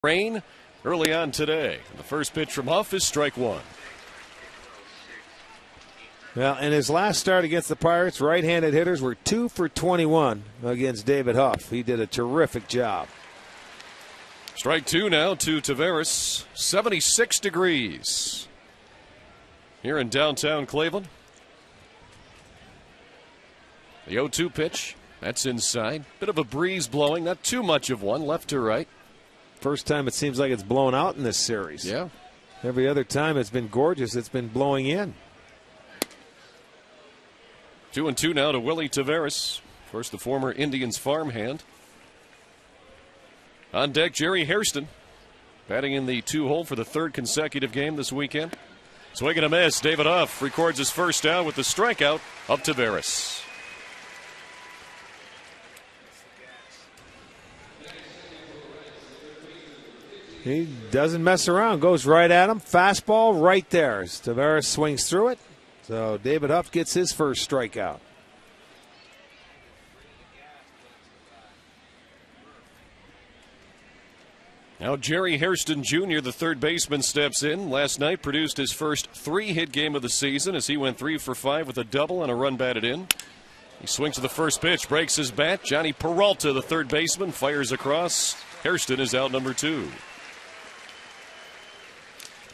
Rain early on today. The first pitch from Huff is strike one. Well, in his last start against the Pirates, right-handed hitters were 2 for 21 against David Huff. He did a terrific job. Strike two now to Taveras. 76 degrees here in downtown Cleveland. The 0-2 pitch. That's inside. Bit of a breeze blowing. Not too much of one. Left to right. First time it seems like it's blown out in this series. Yeah. Every other time it's been gorgeous. It's been blowing in. 2-2 now to Willie Taveras. First, the former Indians farmhand. On deck, Jerry Hairston, batting in the 2-hole for the third consecutive game this weekend. Swing and a miss. David Huff records his first down with the strikeout of Taveras. He doesn't mess around. Goes right at him. Fastball right there. Taveras swings through it. So David Huff gets his first strikeout. Now Jerry Hairston Jr., the third baseman, steps in. Last night produced his first 3-hit game of the season as he went 3 for 5 with a double and a run batted in. He swings to the first pitch, breaks his bat. Johnny Peralta, the third baseman, fires across. Hairston is out number 2.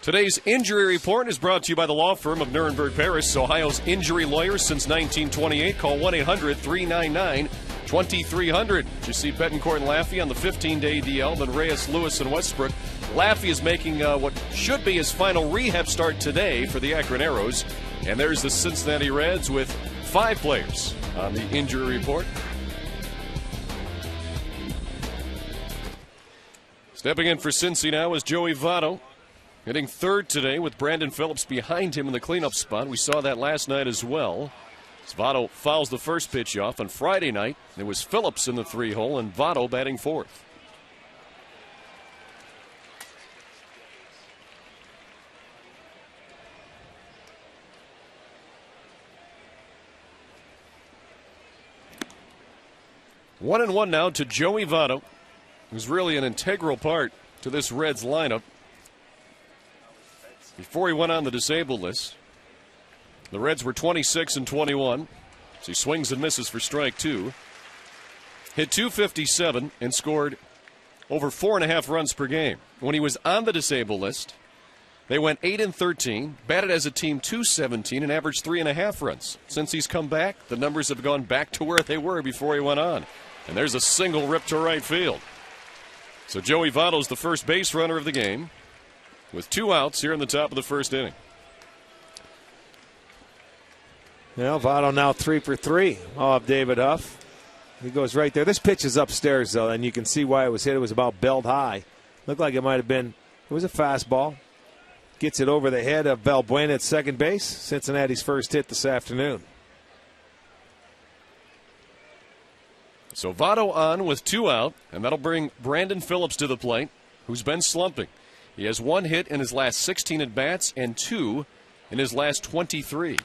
Today's injury report is brought to you by the law firm of Nuremberg Paris, Ohio's injury lawyers since 1928. Call 1-800-399-2300. You see Betancourt and Laffey on the 15-day DL, then Reyes, Lewis, and Westbrook. Laffey is making what should be his final rehab start today for the Akron Arrows. And there's the Cincinnati Reds with 5 players on the injury report. Stepping in for Cincy now is Joey Votto. Hitting third today with Brandon Phillips behind him in the cleanup spot. We saw that last night as well. As Votto fouls the first pitch off on Friday night. It was Phillips in the 3-hole and Votto batting fourth. One and one now to Joey Votto, who's really an integral part to this Reds lineup. Before he went on the disabled list, the Reds were 26 and 21. So he swings and misses for strike 2. Hit .257 and scored over 4.5 runs per game. When he was on the disabled list, they went 8 and 13, batted as a team .217 and averaged 3.5 runs. Since he's come back, the numbers have gone back to where they were before he went on. And there's a single rip to right field. So Joey Votto's the first base runner of the game, with 2 outs here in the top of the first inning. Well, Votto now 3 for 3 off David Huff. He goes right there. This pitch is upstairs, though, and you can see why it was hit. It was about belt high. Looked like it might have been, it was a fastball. Gets it over the head of Valbuena at second base. Cincinnati's first hit this afternoon. So Votto on with 2 out, and that'll bring Brandon Phillips to the plate, who's been slumping. He has 1 hit in his last 16 at-bats and 2 in his last 23.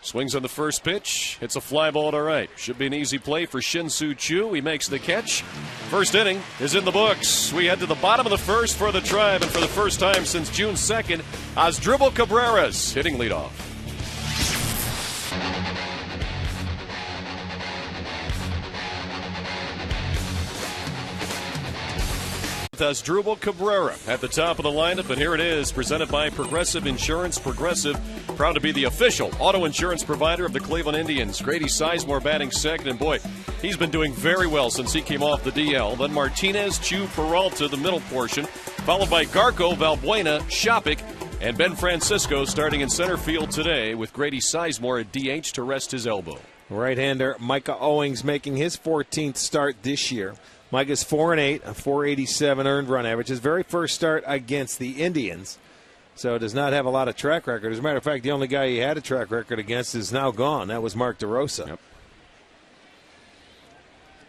Swings on the first pitch. Hits a fly ball to right. Should be an easy play for Shin-Soo Choo. He makes the catch. First inning is in the books. We head to the bottom of the first for the Tribe, and for the first time since June 2nd, Asdrubal Cabrera's hitting leadoff. Asdrubal Cabrera at the top of the lineup, and here it is, presented by Progressive Insurance. Progressive, proud to be the official auto insurance provider of the Cleveland Indians. Grady Sizemore batting second, and boy, he's been doing very well since he came off the DL. Then Martinez, Chu, Peralta, the middle portion, followed by Garco, Valbuena, Shopik, and Ben Francisco starting in center field today with Grady Sizemore at DH to rest his elbow. Right-hander Micah Owings making his 14th start this year. Micah's 4-8, a .487 earned run average. His very first start against the Indians, so does not have a lot of track record. As a matter of fact, the only guy he had a track record against is now gone. That was Mark DeRosa. Yep.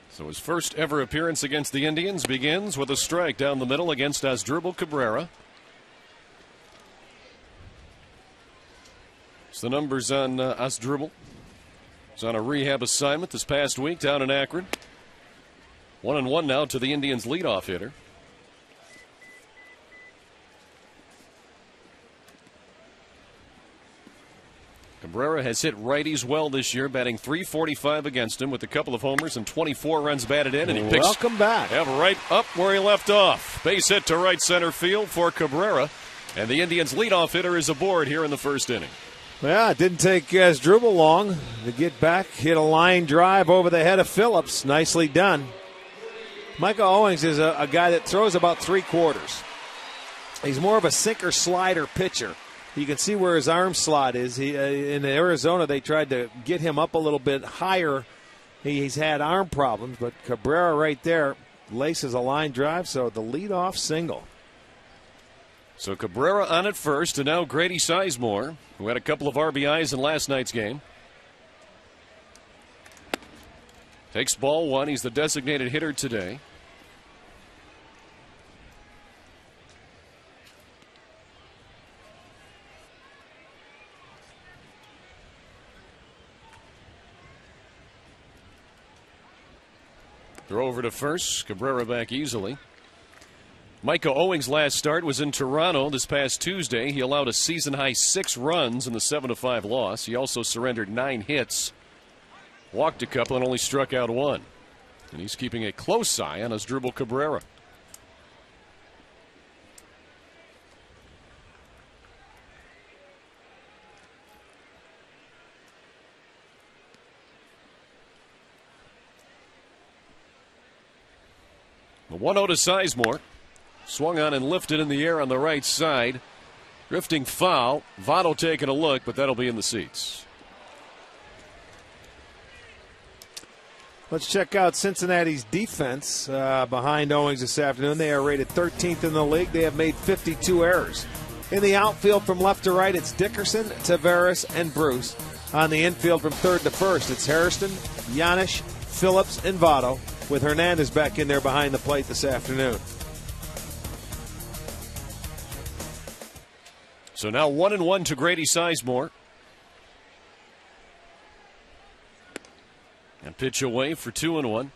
So his first ever appearance against the Indians begins with a strike down the middle against Asdrubal Cabrera. It's the numbers on Asdrubal. He's on a rehab assignment this past week down in Akron. 1-1 now to the Indians' leadoff hitter. Cabrera has hit righties well this year, batting .345 against him with a couple of homers and 24 runs batted in. And he picks welcome back. Right up where he left off. Base hit to right center field for Cabrera. And the Indians' leadoff hitter is aboard here in the first inning. Yeah, it didn't take Asdrubal long to get back. Hit a line drive over the head of Phillips. Nicely done. Micah Owings is a guy that throws about 3/4. He's more of a sinker-slider pitcher. You can see where his arm slot is. In Arizona, they tried to get him up a little bit higher. He's had arm problems, but Cabrera right there laces a line drive, so the leadoff single. So Cabrera on at first, and now Grady Sizemore, who had a couple of RBIs in last night's game. Takes ball one. He's the designated hitter today. Throw over to first. Cabrera back easily. Micah Owings' last start was in Toronto this past Tuesday. He allowed a season-high 6 runs in the 7-5 loss. He also surrendered 9 hits, walked a couple, and only struck out 1. And he's keeping a close eye on Asdrubal Cabrera. The 1-0 to Sizemore. Swung on and lifted in the air on the right side. Drifting foul. Votto taking a look, but that'll be in the seats. Let's check out Cincinnati's defense behind Owings this afternoon. They are rated 13th in the league. They have made 52 errors. In the outfield from left to right, it's Dickerson, Taveras, and Bruce. On the infield from third to first, it's Hairston, Yanish, Phillips, and Votto, with Hernandez back in there behind the plate this afternoon. So now 1-1 to Grady Sizemore. And pitch away for 2-1.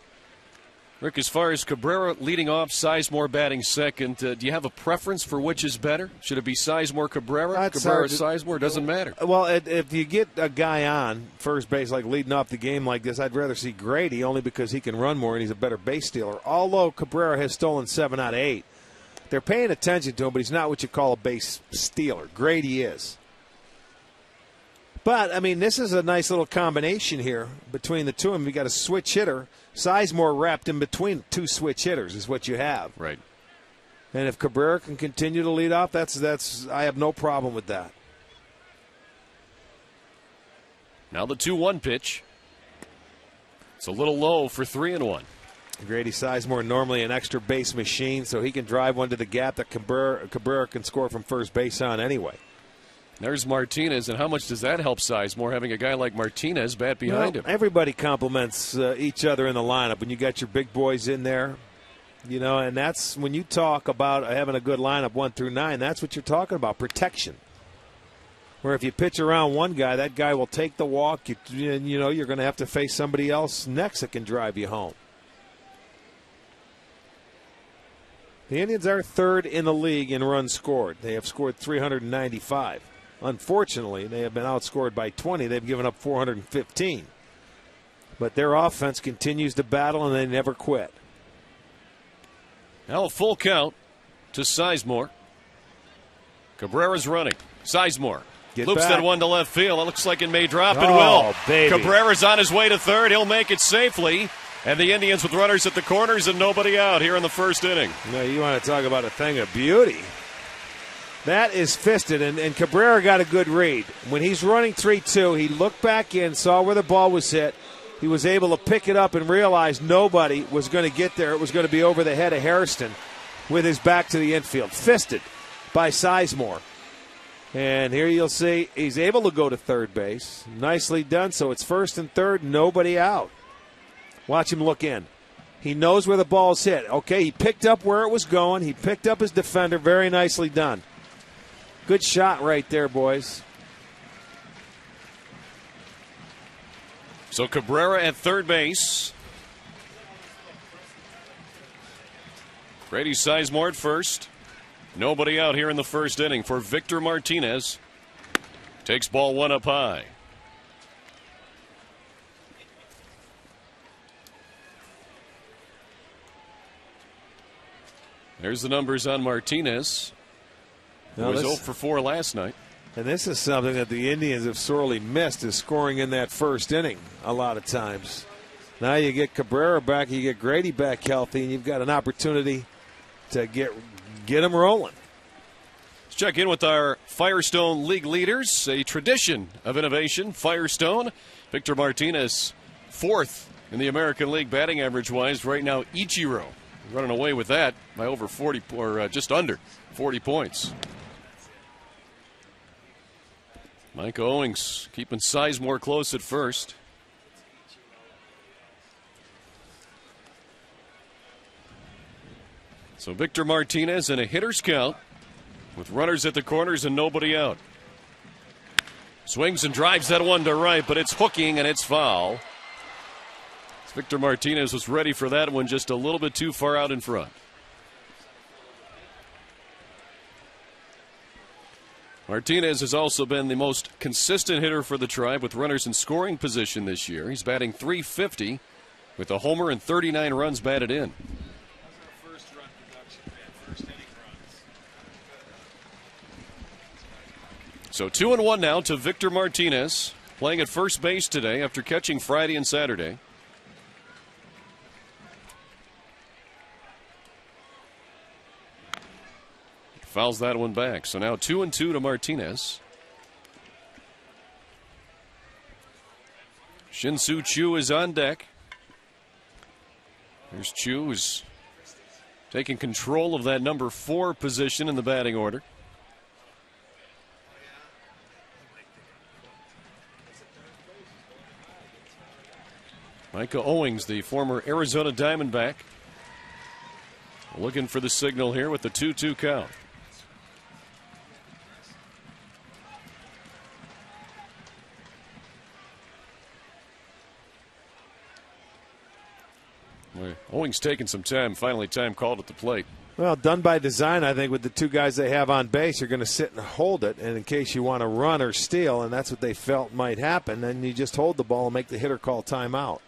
Rick, as far as Cabrera leading off, Sizemore batting second, do you have a preference for which is better? Should it be Sizemore Cabrera? Cabrera Sizemore? Doesn't matter. Well, if you get a guy on first base like leading off the game like this, I'd rather see Grady only because he can run more and he's a better base stealer. Although Cabrera has stolen 7 out of 8. They're paying attention to him, but he's not what you call a base stealer. Grady is. But, I mean, this is a nice little combination here between the two of them. You got a switch hitter. Sizemore wrapped in between 2 switch hitters is what you have. Right. And if Cabrera can continue to lead off, that's I have no problem with that. Now the 2-1 pitch. It's a little low for 3-1. Grady Sizemore normally an extra base machine, so he can drive one to the gap that Cabrera can score from first base on anyway. There's Martinez, and how much does that help Sizemore, having a guy like Martinez bat behind him? Everybody complements each other in the lineup. When you got your big boys in there, you know, and that's when you talk about having a good lineup 1 through 9, that's what you're talking about, protection. Where if you pitch around one guy, that guy will take the walk, you know, you're going to have to face somebody else next that can drive you home. The Indians are third in the league in runs scored. They have scored 395. Unfortunately, they have been outscored by 20. They've given up 415. But their offense continues to battle, and they never quit. Now a full count to Sizemore. Cabrera's running. Sizemore loops that one to left field. It looks like it may drop. It will. Baby. Cabrera's on his way to third. He'll make it safely. And the Indians with runners at the corners and nobody out here in the first inning. Now, you want to talk about a thing of beauty. That is fisted, and Cabrera got a good read. When he's running 3-2, he looked back in, saw where the ball was hit. He was able to pick it up and realize nobody was going to get there. It was going to be over the head of Hairston with his back to the infield. Fisted by Sizemore. And here you'll see he's able to go to third base. Nicely done. So it's first and third, nobody out. Watch him look in. He knows where the ball's hit. Okay, he picked up where it was going. He picked up his defender. Very nicely done. Good shot right there, boys. So Cabrera at third base. Grady Sizemore at first. Nobody out here in the first inning for Victor Martinez. Takes ball 1 up high. There's the numbers on Martinez. He was 0 for 4 last night. And this is something that the Indians have sorely missed, is scoring in that first inning a lot of times. Now you get Cabrera back, you get Grady back healthy, and you've got an opportunity to get them rolling. Let's check in with our Firestone League leaders. A tradition of innovation, Firestone. Victor Martinez, 4th in the American League batting average-wise. Right now, Ichiro running away with that by over 40, or just under 40 points. Micah Owings keeping Sizemore close at first. So Victor Martinez in a hitter's count with runners at the corners and nobody out. Swings and drives that one to right, but it's hooking and it's foul. Victor Martinez was ready for that one, just a little bit too far out in front. Martinez has also been the most consistent hitter for the Tribe with runners in scoring position this year. He's batting .350 with a homer and 39 runs batted in. So 2-1 now to Victor Martinez, playing at first base today after catching Friday and Saturday. Fouls that one back. So now 2-2 to Martinez. Shin-Soo Choo is on deck. There's Choo, who's taking control of that number 4 position in the batting order. Micah Owings, the former Arizona Diamondback, looking for the signal here with the 2-2 count. Owings taking some time. Finally, time called at the plate. Well, done by design, I think, with the 2 guys they have on base. You're going to sit and hold it, and in case you want to run or steal, and that's what they felt might happen, then you just hold the ball and make the hitter call timeout.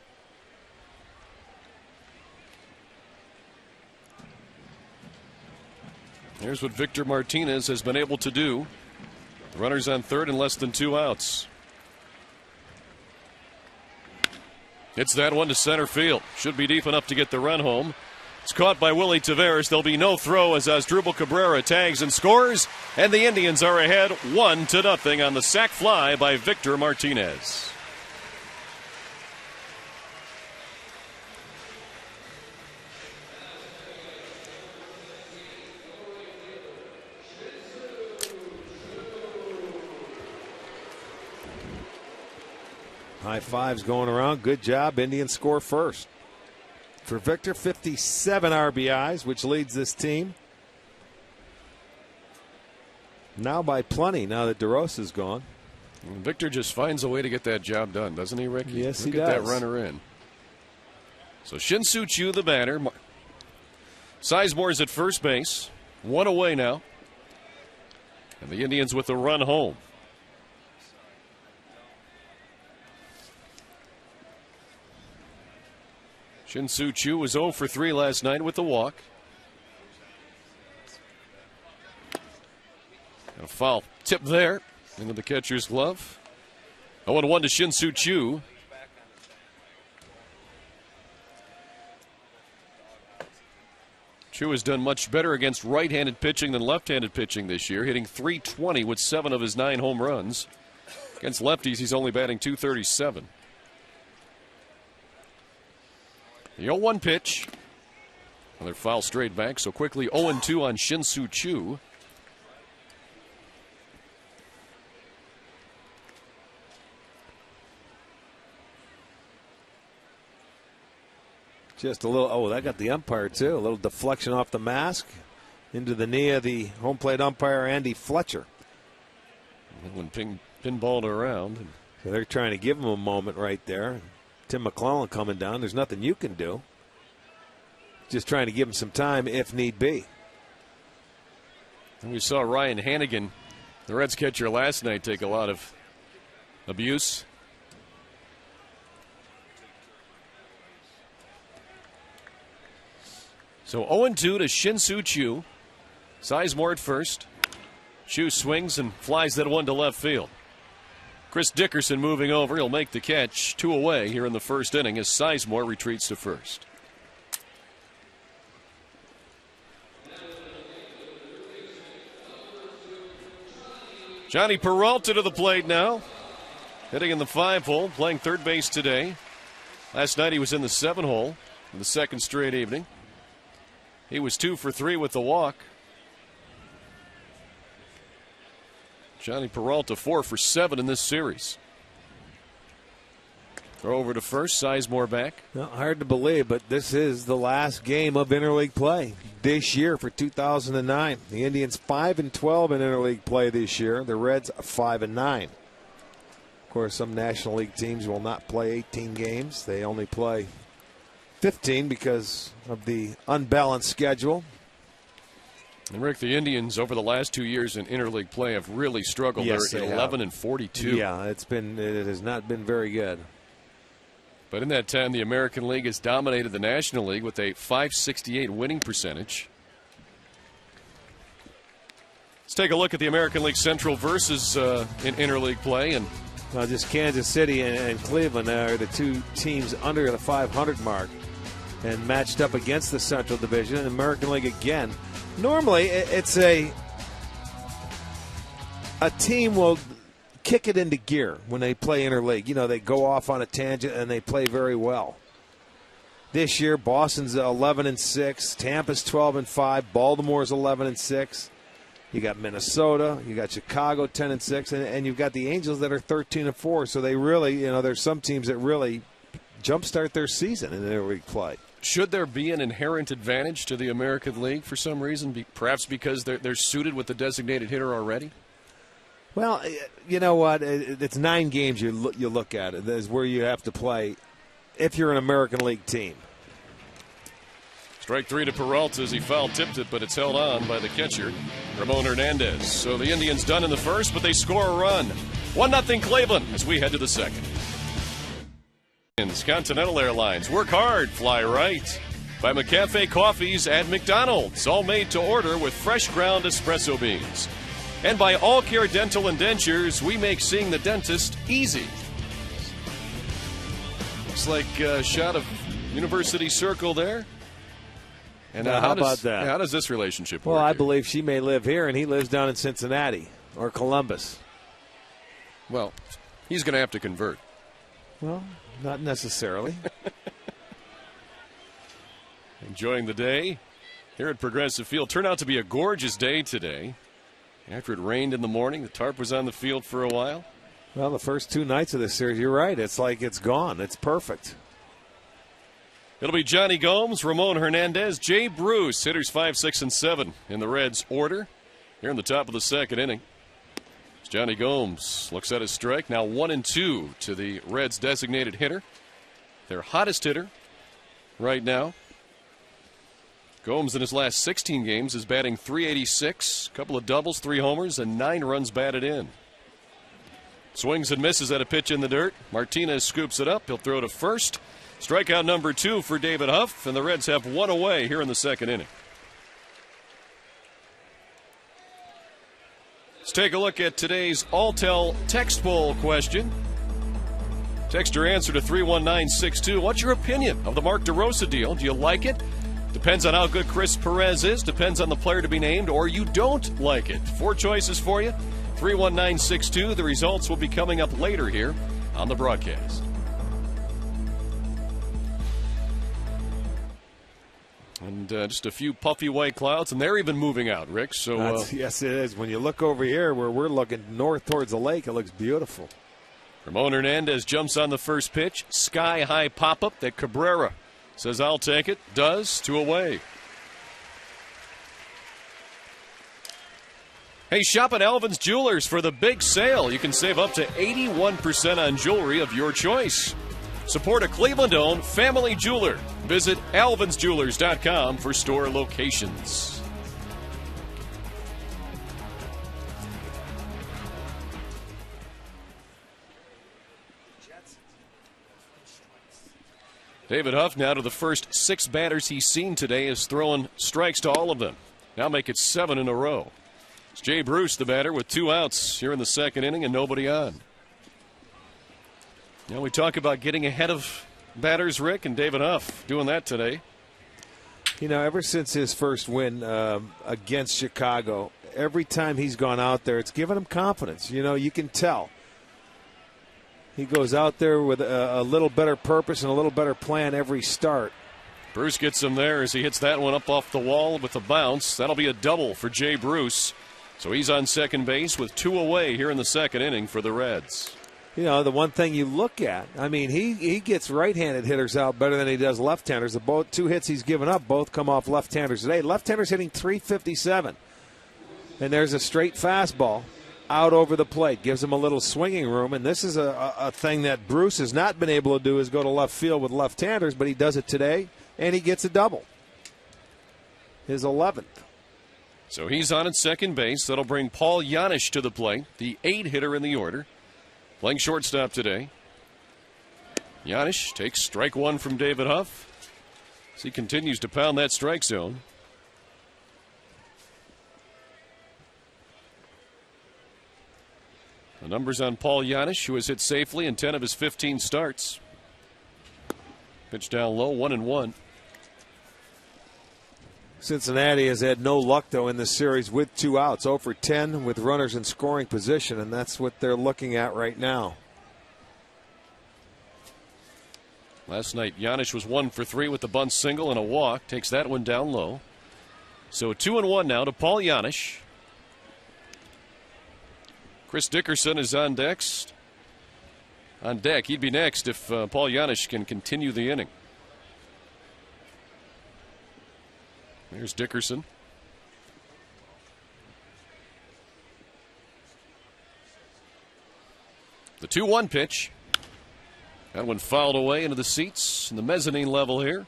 Here's what Victor Martinez has been able to do. Runners on third and less than 2 outs. Hits that one to center field. Should be deep enough to get the run home. It's caught by Willie Taveras. There'll be no throw as Asdrubal Cabrera tags and scores. And the Indians are ahead 1-0 on the sac fly by Victor Martinez. High fives going around. Good job. Indians score first. For Victor, 57 RBIs, which leads this team. Now by plenty, now that DeRosa's gone. Victor just finds a way to get that job done, doesn't he, Rick? Yes, he does. Get that runner in. So Shin-Soo Choo, the batter. Sizemore's at first base. 1 away now. And the Indians with the run home. Shin-Soo Choo was 0 for 3 last night with the walk. And a foul tip there into the catcher's glove. 0-1 to Shin-Soo Choo. Choo has done much better against right-handed pitching than left-handed pitching this year, hitting .320 with 7 of his 9 home runs. Against lefties, he's only batting .237. The 0-1 pitch. Another foul straight back, so quickly 0-2 on Shin-Soo Choo. Just a little, that got the umpire too. A little deflection off the mask into the knee of the home plate umpire, Andy Fletcher. When pinballed around. So they're trying to give him a moment right there. Tim McClellan coming down. There's nothing you can do. Just trying to give him some time if need be. And we saw Ryan Hannigan, the Reds catcher last night, take a lot of abuse. So 0-2 to Shin-Soo Choo. Sizemore at first. Choo swings and flies that one to left field. Chris Dickerson moving over. He'll make the catch. 2 away here in the first inning as Sizemore retreats to first. Johnny Peralta to the plate now. Hitting in the 5-hole, playing third base today. Last night he was in the 7-hole in the second straight evening. He was 2 for 3 with the walk. Johnny Peralta 4 for 7 in this series. Throw over to first. Sizemore back. Well, hard to believe, but this is the last game of interleague play this year for 2009. The Indians 5-12 in interleague play this year. The Reds 5-9. Of course, some National League teams will not play 18 games. They only play 15 because of the unbalanced schedule. And Rick, the Indians over the last 2 years in interleague play have really struggled. Yes, They're 11-42. Yeah, it has not been very good. But in that time, the American League has dominated the National League with a .568 winning percentage. Let's take a look at the American League Central versus in interleague play. And just Kansas City and Cleveland are the two teams under the 500 mark and matched up against the Central Division. And American League again. Normally, it's a team will kick it into gear when they play interleague. You know, they go off on a tangent and they play very well. This year, Boston's 11-6, Tampa's 12-5, Baltimore's 11-6. You got Minnesota, you got Chicago 10-6, and you've got the Angels that are 13-4. So they really, there's some teams that really jumpstart their season in interleague play. Should there be an inherent advantage to the American League for some reason? Perhaps because they're suited with the designated hitter already? Well, you know what? It's 9 games you look at it. That's where you have to play if you're an American League team. Strike 3 to Peralta as he foul-tipped it, but it's held on by the catcher, Ramon Hernandez. So the Indians done in the first, but they score a run. 1-0 Cleveland as we head to the second. Continental Airlines, work hard, fly right. By McCafe Coffees at McDonald's, all made to order with fresh ground espresso beans. And by All Care Dental and Dentures, we make seeing the dentist easy. Looks like a shot of University Circle there. And how about that? How does this relationship work? Well, I believe she may live here, and he lives down in Cincinnati or Columbus. Well, he's going to have to convert. Well, not necessarily. Enjoying the day here at Progressive Field. Turned out to be a gorgeous day today. After it rained in the morning, the tarp was on the field for a while. Well, the first 2 nights of this series, you're right. It's like it's gone. It's perfect. It'll be Johnny Gomes, Ramon Hernandez, Jay Bruce, hitters 5, 6, and 7 in the Reds' order here in the top of the second inning. Johnny Gomes looks at his strike. Now 1-2 to the Reds' designated hitter. Their hottest hitter right now. Gomes in his last 16 games is batting .386, a couple of doubles, 3 homers, and 9 runs batted in. Swings and misses at a pitch in the dirt. Martinez scoops it up. He'll throw to first. Strikeout number 2 for David Huff, and the Reds have 1 away here in the second inning. Let's take a look at today's Alltel text poll question. Text your answer to 31962. What's your opinion of the Mark DeRosa deal? Do you like it? Depends on how good Chris Perez is. Depends on the player to be named, or you don't like it. 4 choices for you. 31962. The results will be coming up later here on the broadcast. And just a few puffy white clouds, and they're even moving out, Rick. So yes, it is. When you look over here where we're looking north towards the lake, it looks beautiful. Ramon Hernandez jumps on the first pitch. Sky-high pop-up that Cabrera says, I'll take it. Does. 2 away. Hey, shop at Alvin's Jewelers for the big sale. You can save up to 81% on jewelry of your choice. Support a Cleveland-owned family jeweler. Visit alvinsjewelers.com for store locations. David Huff now to the first 6 batters he's seen today is throwing strikes to all of them. Now make it 7 in a row. It's Jay Bruce, the batter, with 2 outs here in the second inning and nobody on. Now we talk about getting ahead of batters, Rick, and David Huff doing that today. You know, ever since his first win against Chicago, every time he's gone out there, it's given him confidence. You know, you can tell. He goes out there with a little better purpose and a little better plan every start. Bruce gets him there as he hits that one up off the wall with a bounce. That'll be a double for Jay Bruce. So he's on second base with 2 away here in the second inning for the Reds. You know, the one thing you look at, I mean, he gets right-handed hitters out better than he does left-handers. The 2 hits he's given up both come off left-handers today. Left-handers hitting .357. And there's a straight fastball out over the plate. Gives him a little swinging room. And this is a thing that Bruce has not been able to do, is go to left field with left-handers, but he does it today, and he gets a double. His 11th. So he's on at second base. That'll bring Paul Janisch to the plate, the 8 hitter in the order. Playing shortstop today. Janisch takes strike 1 from David Huff as he continues to pound that strike zone. The numbers on Paul Janisch, who has hit safely in 10 of his 15 starts. Pitch down low, 1-1. Cincinnati has had no luck, though, in this series with 2 outs. 0 for 10 with runners in scoring position, and that's what they're looking at right now. Last night, Janisch was 1 for 3 with the bunt single and a walk. Takes that one down low. So 2-1 now to Paul Janisch. Chris Dickerson is on deck. He'd be next if Paul Janisch can continue the inning. There's Dickerson. The 2-1 pitch. That one fouled away into the seats in the mezzanine level here.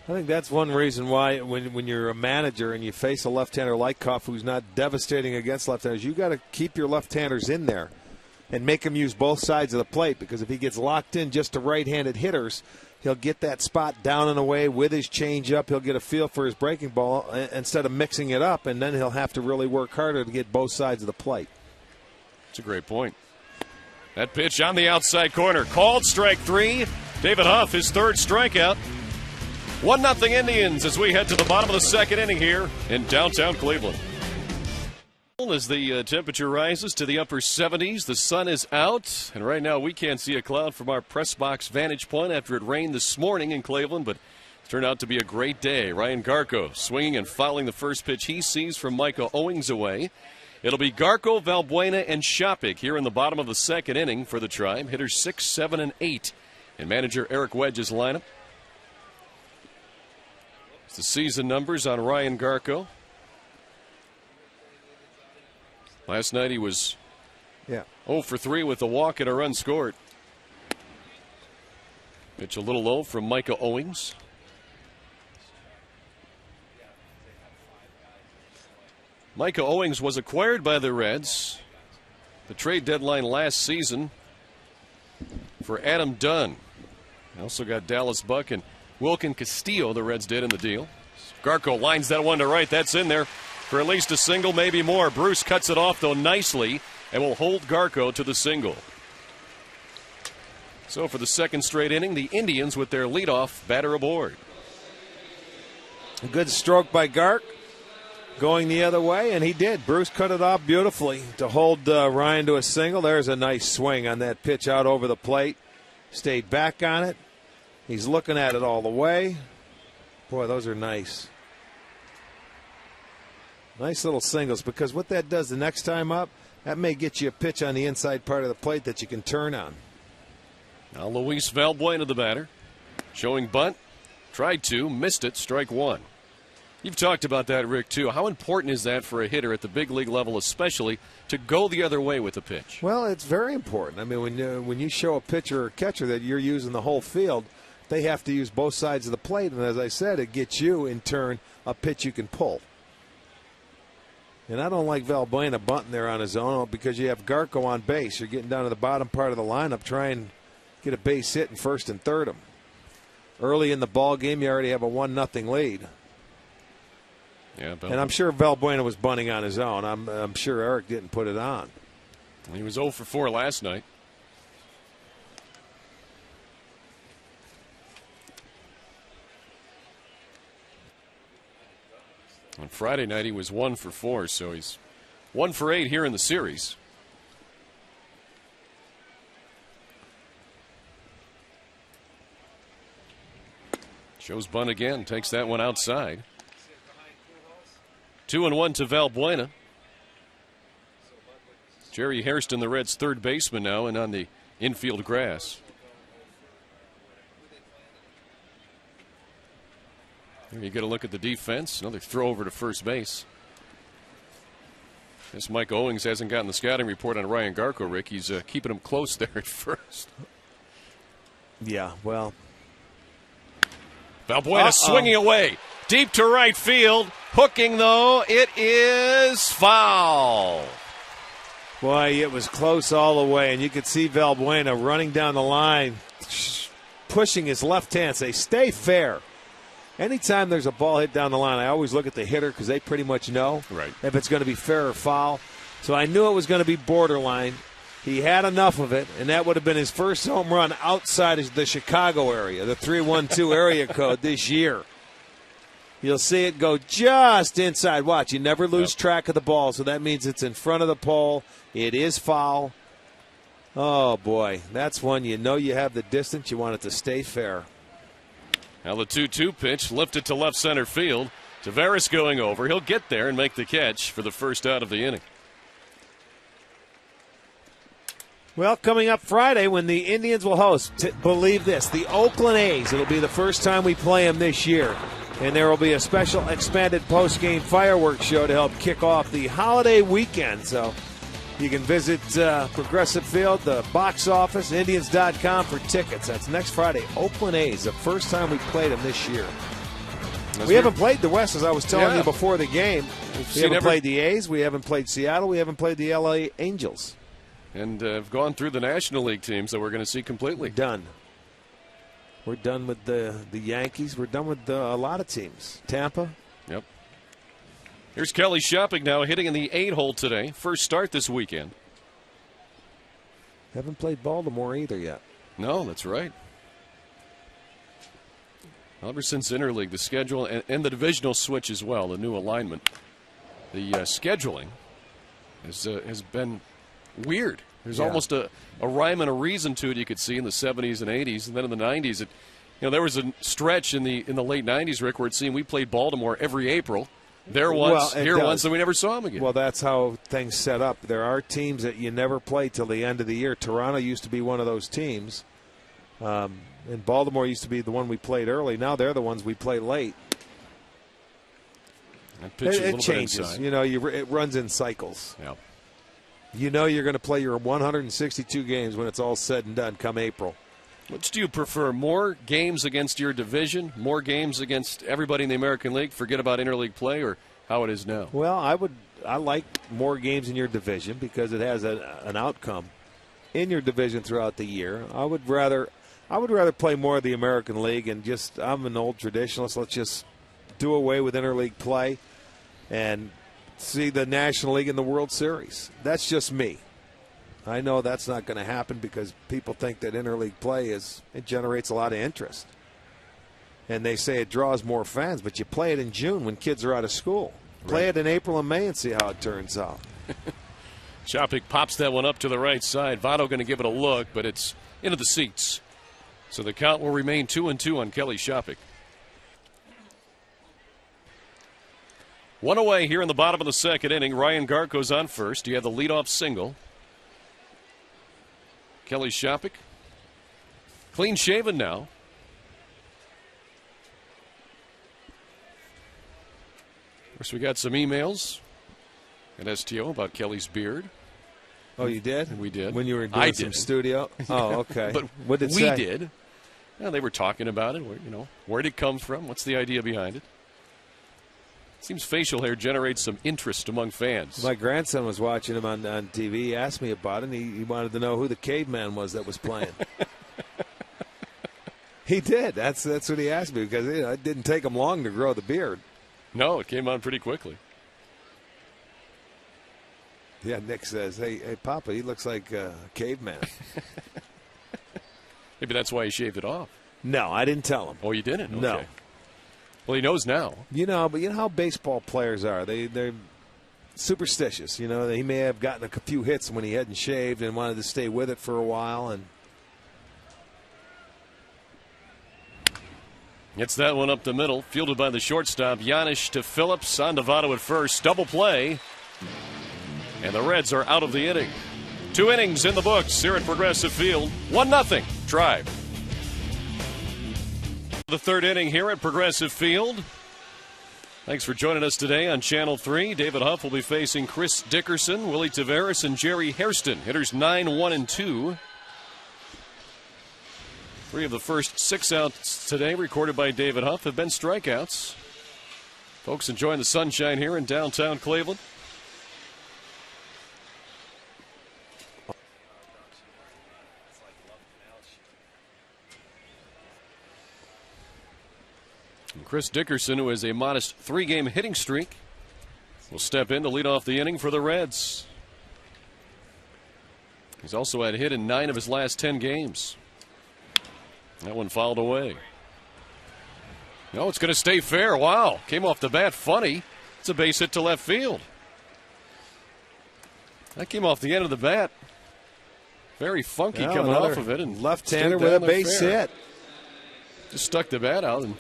I think that's one reason why when you're a manager and you face a left-hander like Huff, who's not devastating against left-handers, you got to keep your left-handers in there and make them use both sides of the plate, because if he gets locked in just to right-handed hitters, he'll get that spot down and away with his changeup. He'll get a feel for his breaking ball instead of mixing it up, and then he'll have to really work harder to get both sides of the plate. That's a great point. That pitch on the outside corner. Called strike 3. David Huff, his 3rd strikeout. 1-0 Indians as we head to the bottom of the second inning here in downtown Cleveland. As the temperature rises to the upper 70s, the sun is out, and right now we can't see a cloud from our press box vantage point after it rained this morning in Cleveland, but it's turned out to be a great day. Ryan Garko swinging and fouling the first pitch he sees from Micah Owings away. It'll be Garko, Valbuena, and Shopik here in the bottom of the second inning for the Tribe. Hitters 6, 7, and 8 in manager Eric Wedge's lineup. It's the season numbers on Ryan Garko. Last night he was 0 for 3 with a walk and a run scored. Pitch a little low from Micah Owings. Micah Owings was acquired by the Reds, the trade deadline last season, for Adam Dunn. They also got Dallas Buck and Wilkin Castillo, the Reds did in the deal. Garko lines that one to right. That's in there for at least a single, maybe more. Bruce cuts it off, though, nicely, and will hold Garko to the single. So for the second straight inning, the Indians with their leadoff batter aboard. A good stroke by Gark, going the other way, and he did. Bruce cut it off beautifully to hold Ryan to a single. There's a nice swing on that pitch out over the plate. Stayed back on it. He's looking at it all the way. Boy, those are nice. Nice little singles, because what that does the next time up, that may get you a pitch on the inside part of the plate that you can turn on. Now Luis Valbuena, the batter, showing bunt. Tried to, missed it, strike 1. You've talked about that, Rick, too. How important is that for a hitter at the big league level, especially, to go the other way with the pitch? Well, it's very important. I mean, when you show a pitcher or catcher that you're using the whole field, they have to use both sides of the plate. And as I said, it gets you, in turn, a pitch you can pull. And I don't like Valbuena bunting there on his own, because you have Garko on base. You're getting down to the bottom part of the lineup. Try and get a base hit in first and third 'em. Early in the ball game, you already have a 1-0 lead. Yeah, and I'm sure Valbuena was bunting on his own. I'm sure Eric didn't put it on. He was 0 for 4 last night. On Friday night, he was 1 for 4, so he's 1 for 8 here in the series. Shows bunt again, takes that one outside. 2-1 to Valbuena. Jerry Hairston, the Reds' third baseman now, and on the infield grass. Here you get a look at the defense. Another throw over to first base. This Micah Owings hasn't gotten the scouting report on Ryan Garko, Rick. He's keeping him close there at first. Yeah, well. Valbuena swinging away. Deep to right field. Hooking, though. It is foul. Boy, it was close all the way, and you could see Valbuena running down the line, pushing his left hand, say, stay fair. Anytime there's a ball hit down the line, I always look at the hitter because they pretty much know if it's going to be fair or foul. So I knew it was going to be borderline. He had enough of it, and that would have been his first home run outside of the Chicago area, the 312 area code this year. You'll see it go just inside. Watch, you never lose track of the ball, so that means it's in front of the pole. It is foul. Oh, boy, that's one you know you have the distance. You want it to stay fair. Now the 2-2 pitch lifted to left center field. Tavares going over. He'll get there and make the catch for the first out of the inning. Well, coming up Friday when the Indians will host, believe this, the Oakland A's. It'll be the first time we play them this year. And there will be a special expanded post-game fireworks show to help kick off the holiday weekend. So you can visit Progressive Field, the box office, Indians.com for tickets. That's next Friday. Oakland A's, the first time we played them this year. We haven't played the West, as I was telling you before the game. We haven't played the A's. We haven't played Seattle. We haven't played the LA Angels. And have gone through the National League teams that we're going to see completely. Done. We're done with the Yankees. We're done with a lot of teams. Tampa. Yep. Here's Kelly Shopping now hitting in the 8-hole today. First start this weekend. Haven't played Baltimore either yet. No, that's right. Ever since Interleague, the schedule and the divisional switch as well, the new alignment, the scheduling has been weird. There's almost a rhyme and a reason to it you could see in the 70s and 80s, and then in the 90s. There was a stretch in the late 90s, Rick, where it seemed we played Baltimore every April. There once, here once, and we never saw them again. Well, that's how things set up. There are teams that you never play till the end of the year. Toronto used to be one of those teams. And Baltimore used to be the one we played early. Now they're the ones we play late. It changes. It runs in cycles. Yeah. You know you're going to play your 162 games when it's all said and done come April. Which do you prefer, more games against your division, more games against everybody in the American League, forget about interleague play, or how it is now? Well, I like more games in your division because it has an outcome in your division throughout the year. I would rather play more of the American League and I'm an old traditionalist. Let's just do away with interleague play and see the National League and the World Series. That's just me. I know that's not going to happen because people think that interleague play it generates a lot of interest. And they say it draws more fans, but you play it in June when kids are out of school. Play it in April and May and see how it turns out. Shopping pops that one up to the right side. Votto going to give it a look, but it's into the seats. So the count will remain 2-2 on Kelly Shopping. One away here in the bottom of the second inning. Ryan Garko's on first. He had the leadoff single. Kelly Shopping, clean shaven now. Of course, we got some emails at STO about Kelly's beard. Oh, you did? We did. When you were doing some studio? Oh, okay. But what did it we say? did. Yeah, they were talking about it. Where did it come from? What's the idea behind it? Seems facial hair generates some interest among fans. My grandson was watching him on TV. He asked me about it, and he wanted to know who the caveman was that was playing. He did. That's what he asked me because it didn't take him long to grow the beard. No, it came on pretty quickly. Yeah, Nick says, hey, Papa, he looks like a caveman. Maybe that's why he shaved it off. No, I didn't tell him. Oh, you didn't? Okay. No. Well, he knows now. But you know how baseball players are. They're superstitious. He may have gotten a few hits when he hadn't shaved and wanted to stay with it for a while. And gets that one up the middle, fielded by the shortstop. Giannis to Phillips, on to Votto at first. Double play. And the Reds are out of the inning. 2 innings in the books here at Progressive Field. 1-0 Tribe. The 3rd inning here at Progressive Field. Thanks for joining us today on Channel 3. David Huff will be facing Chris Dickerson, Willie Taveras, and Jerry Hairston. Hitters 9, 1, and 2. 3 of the first 6 outs today recorded by David Huff have been strikeouts. Folks enjoying the sunshine here in downtown Cleveland. And Chris Dickerson, who has a modest 3-game hitting streak, will step in to lead off the inning for the Reds. He's also had a hit in 9 of his last 10 games. That one fouled away. No, it's going to stay fair. Wow. Came off the bat funny. It's a base hit to left field. That came off the end of the bat. Very funky coming off of it. And left-hander with a base hit. Just stuck the bat out and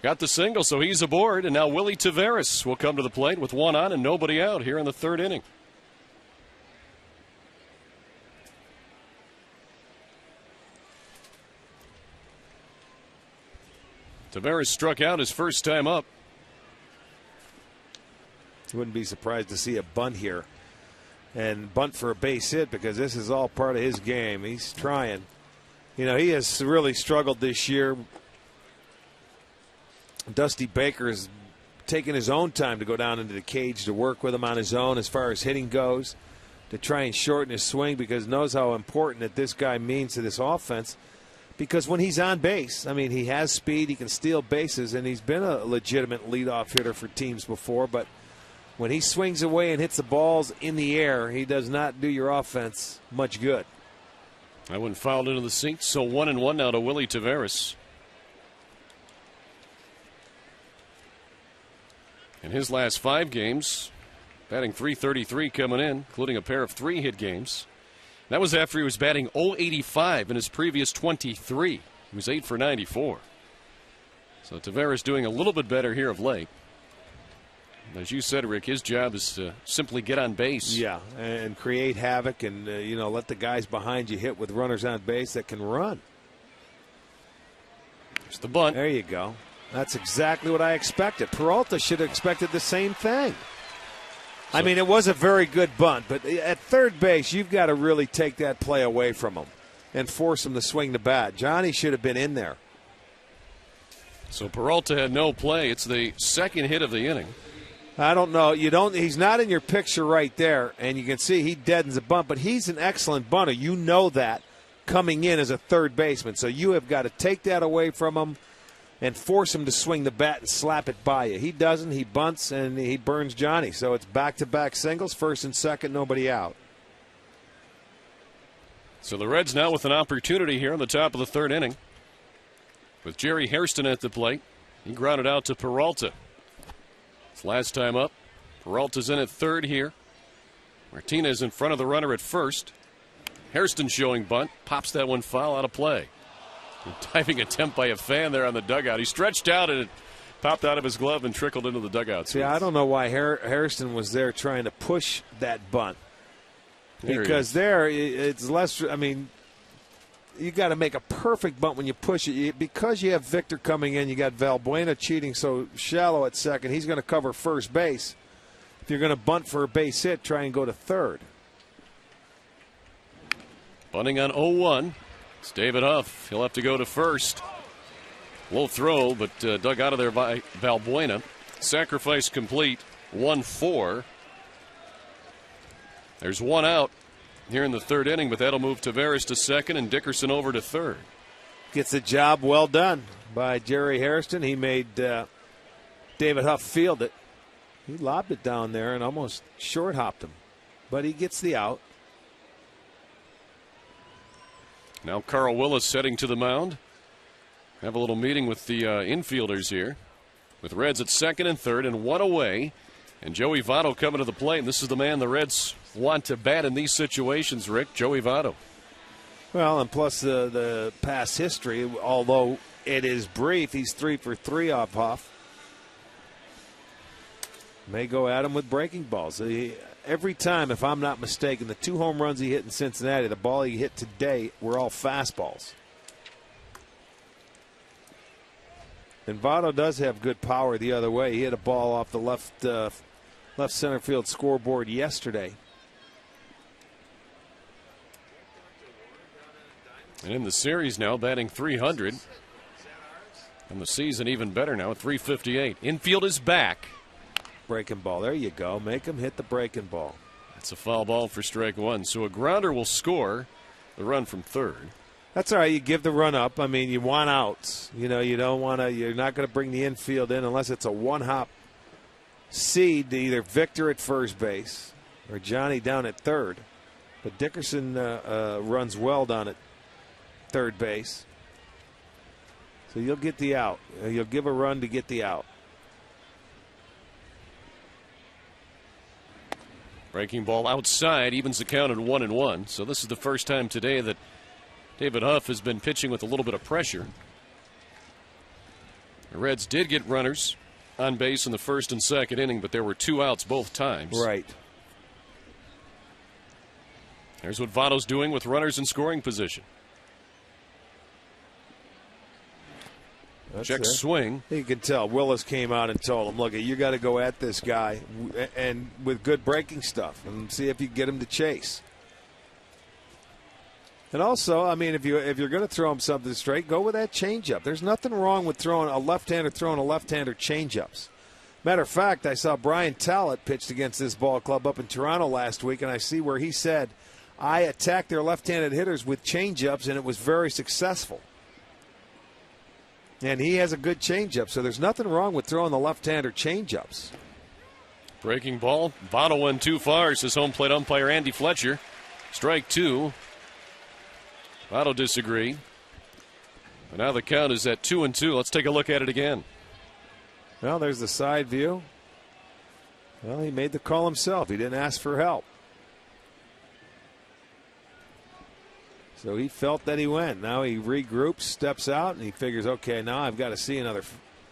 got the single, so he's aboard. And now Willie Taveras will come to the plate with 1 on and nobody out here in the 3rd inning. Taveras struck out his first time up. Wouldn't be surprised to see a bunt here. And bunt for a base hit because this is all part of his game. He's trying. He has really struggled this year. Dusty Baker's taken his own time to go down into the cage to work with him on his own as far as hitting goes, to try and shorten his swing because knows how important that this guy means to this offense. Because when he's on base, he has speed, he can steal bases, and he's been a legitimate leadoff hitter for teams before. But when he swings away and hits the balls in the air, he does not do your offense much good. That one fouled into the seats, so 1-1 now to Willie Taveras. In his last 5 games, batting .333 coming in, including a pair of 3-hit games. That was after he was batting .085 in his previous 23. He was 8 for 94. So Taveras doing a little bit better here of late. As you said, Rick, his job is to simply get on base. Yeah, and create havoc and, let the guys behind you hit with runners on base that can run. There's the bunt. There you go. That's exactly what I expected. Peralta should have expected the same thing. It was a very good bunt, but at third base, you've got to really take that play away from him and force him to swing the bat. Johnny should have been in there. So Peralta had no play. It's the 2nd hit of the inning. I don't know. He's not in your picture right there, and you can see he deadens a bunt, but he's an excellent bunter. You know that coming in as a third baseman. So you have got to take that away from him and force him to swing the bat and slap it by you. He doesn't. He bunts, and he burns Johnny. So it's back-to-back singles, 1st and 2nd, nobody out. So the Reds now with an opportunity here on the top of the 3rd inning. With Jerry Hairston at the plate. He grounded out to Peralta. It's last time up. Peralta's in at 3rd here. Martinez in front of the runner at 1st. Hairston showing bunt. Pops that one foul out of play. Diving attempt by a fan there on the dugout. He stretched out and it popped out of his glove and trickled into the dugout. See, I don't know why Hairston was there trying to push that bunt. Because it's less, you got to make a perfect bunt when you push it. Because you have Victor coming in, you got Valbuena cheating so shallow at 2nd. He's going to cover first base. If you're going to bunt for a base hit, try and go to 3rd. Bunting on 0-1. It's David Huff. He'll have to go to 1st. Low throw, but dug out of there by Valbuena. Sacrifice complete. 1-4. There's 1 out here in the 3rd inning, but that'll move Taveras to 2nd and Dickerson over to 3rd. Gets the job well done by Jerry Hairston. He made David Huff field it. He lobbed it down there and almost short hopped him, but he gets the out. Now Carl Willis heading to the mound. Have a little meeting with the infielders here, with Reds at second and third and one away. And Joey Votto coming to the plate. And this is the man the Reds want to bat in these situations, Rick, Joey Votto. Well, and plus the past history, although it is brief, he's 3 for 3 off Huff. May go at him with breaking balls. Every time, if I'm not mistaken, the 2 home runs he hit in Cincinnati, the ball he hit today were all fastballs. And Votto does have good power the other way. He hit a ball off the left center field scoreboard yesterday. And in the series now, batting .300. And the season even better now at .358. Infield is back. Breaking ball. There you go. Make him hit the breaking ball. That's a foul ball for strike one. So a grounder will score the run from third. That's all right. You give the run up. I mean, you want outs. You know, you don't want to. You're not going to bring the infield in unless it's a one-hop seed to either Victor at first base or Johnny down at third. But Dickerson runs well down at third base. So you'll get the out. You'll give a run to get the out. Breaking ball outside evens the count at 1-1. So this is the first time today that David Huff has been pitching with a little bit of pressure. The Reds did get runners on base in the first and second inning, but there were 2 outs both times. Right. Here's what Votto's doing with runners in scoring position. Check swing. You can tell Willis came out and told him, look, you got to go at this guy and with good breaking stuff and see if you can get him to chase. And also, I mean, if you're going to throw him something straight, go with that changeup. There's nothing wrong with throwing a left-hander changeups. Matter of fact, I saw Brian Talbot pitched against this ball club up in Toronto last week, and I see where he said, I attacked their left-handed hitters with changeups, and it was very successful. And he has a good changeup, so there's nothing wrong with throwing the left-hander changeups. Breaking ball. Votto went too far, says home plate umpire Andy Fletcher. Strike 2. Votto disagreed. And now the count is at 2-2. Let's take a look at it again. Well, there's the side view. Well, he made the call himself. He didn't ask for help. So he felt that he went. Now he regroups, steps out, and he figures, okay, now I've got to see another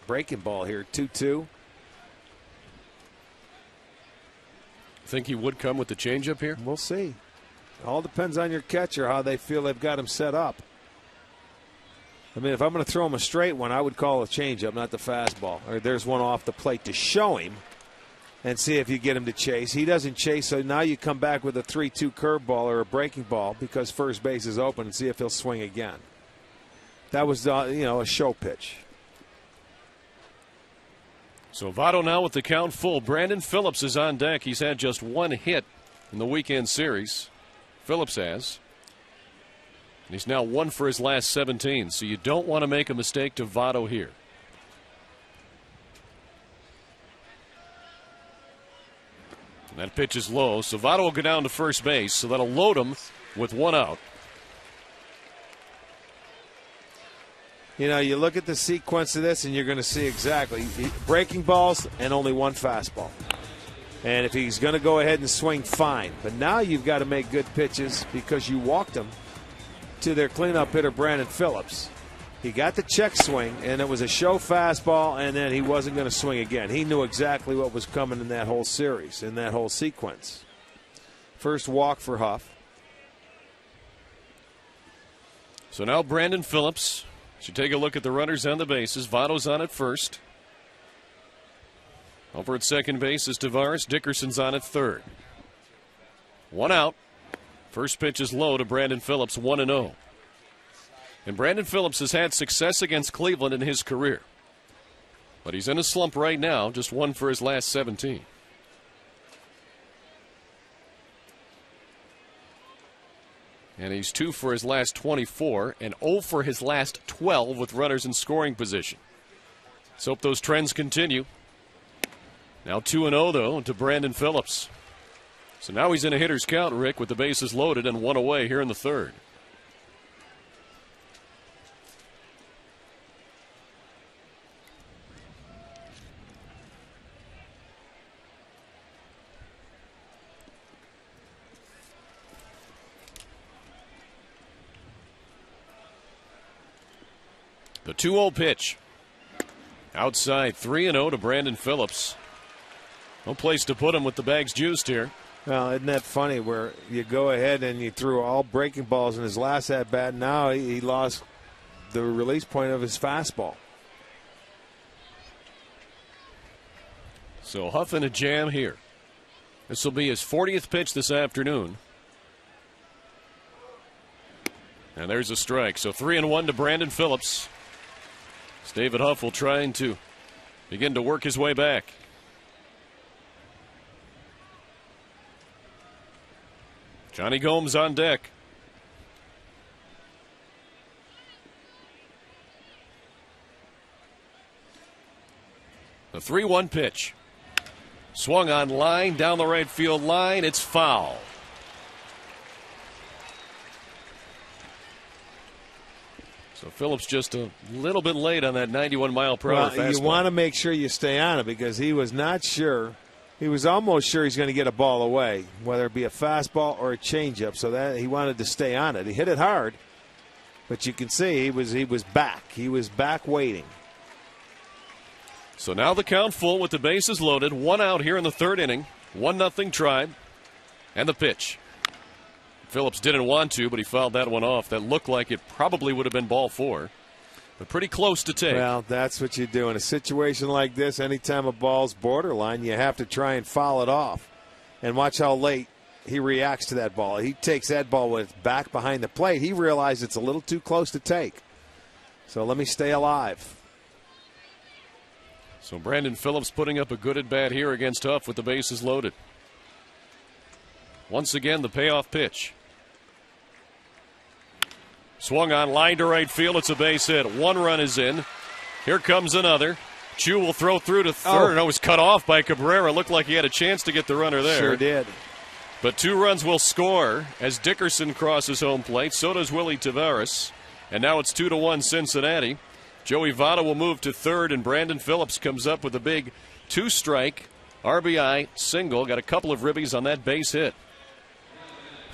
breaking ball here. 2-2. Think he would come with the changeup here? We'll see. All depends on your catcher, how they feel they've got him set up. I mean, if I'm going to throw him a straight one, I would call a changeup, not the fastball. Or there's one off the plate to show him and see if you get him to chase. He doesn't chase, so now you come back with a 3-2 curveball or a breaking ball because first base is open and see if he'll swing again. That was, a show pitch. So Votto now with the count full. Brandon Phillips is on deck. He's had just 1 hit in the weekend series. Phillips has. And he's now 1 for his last 17. So you don't want to make a mistake to Votto here. And that pitch is low. So Votto will go down to first base. So that'll load him with 1 out. You know, you look at the sequence of this and you're going to see exactly breaking balls and only 1 fastball. And if he's going to go ahead and swing, fine. But now you've got to make good pitches because you walked him to their cleanup hitter, Brandon Phillips. He got the check swing, and it was a show fastball, and then he wasn't going to swing again. He knew exactly what was coming in that whole series, in that whole sequence. First walk for Huff. So now Brandon Phillips should take a look at the runners on the bases. Votto's on at first. Over at second base is Tavares. Dickerson's on at third. 1 out. First pitch is low to Brandon Phillips, 1-0. And Brandon Phillips has had success against Cleveland in his career. But he's in a slump right now, just 1 for his last 17. And he's 2 for his last 24 and 0 for his last 12 with runners in scoring position. Let's hope those trends continue. Now 2-0 though to Brandon Phillips. So now he's in a hitter's count, Rick, with the bases loaded and 1 away here in the third. The 2-0 pitch. Outside, 3-0 to Brandon Phillips. No place to put him with the bags juiced here. Well, isn't that funny where you go ahead and you threw all breaking balls in his last at-bat. Now he lost the release point of his fastball. So Huff in a jam here. This will be his 40th pitch this afternoon. And there's a strike. So 3-1 to Brandon Phillips. David Huff will try to begin to work his way back. Johnny Gomes on deck. The 3-1 pitch. Swung on line, down the right field line. It's foul. So Phillips just a little bit late on that 91-mile-per-hour fastball. You want to make sure you stay on it because he was not sure. He was almost sure he's going to get a ball away, whether it be a fastball or a changeup. So that he wanted to stay on it. He hit it hard, but you can see he was back. He was back waiting. So now the count full with the bases loaded. 1 out here in the third inning. 1-0 Tribe. And the pitch. Phillips didn't want to, but he fouled that one off. That looked like it probably would have been ball 4. But pretty close to take. Well, that's what you do in a situation like this. Anytime a ball's borderline, you have to try and foul it off. And watch how late he reacts to that ball. He takes that ball with back behind the plate. He realized it's a little too close to take. So let me stay alive. So Brandon Phillips putting up a good at-bat here against Huff with the bases loaded. Once again, the payoff pitch. Swung on line to right field. It's a base hit. 1 run is in. Here comes another. Chu will throw through to third. And it was cut off by Cabrera. Looked like he had a chance to get the runner there. Sure did. But 2 runs will score as Dickerson crosses home plate. So does Willie Taveras. And now it's 2-1 Cincinnati. Joey Votto will move to third, and Brandon Phillips comes up with a big 2-strike RBI single. Got a couple of ribbies on that base hit.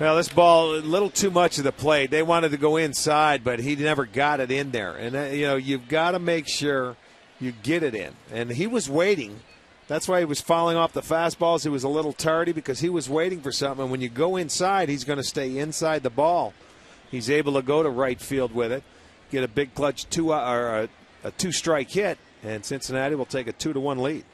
Well, this ball, a little too much of the plate. They wanted to go inside, but he never got it in there. And, you've got to make sure you get it in. And he was waiting. That's why he was fouling off the fastballs. He was a little tardy because he was waiting for something. And when you go inside, he's going to stay inside the ball. He's able to go to right field with it, get a big clutch a 2-strike hit, and Cincinnati will take a 2-1 lead.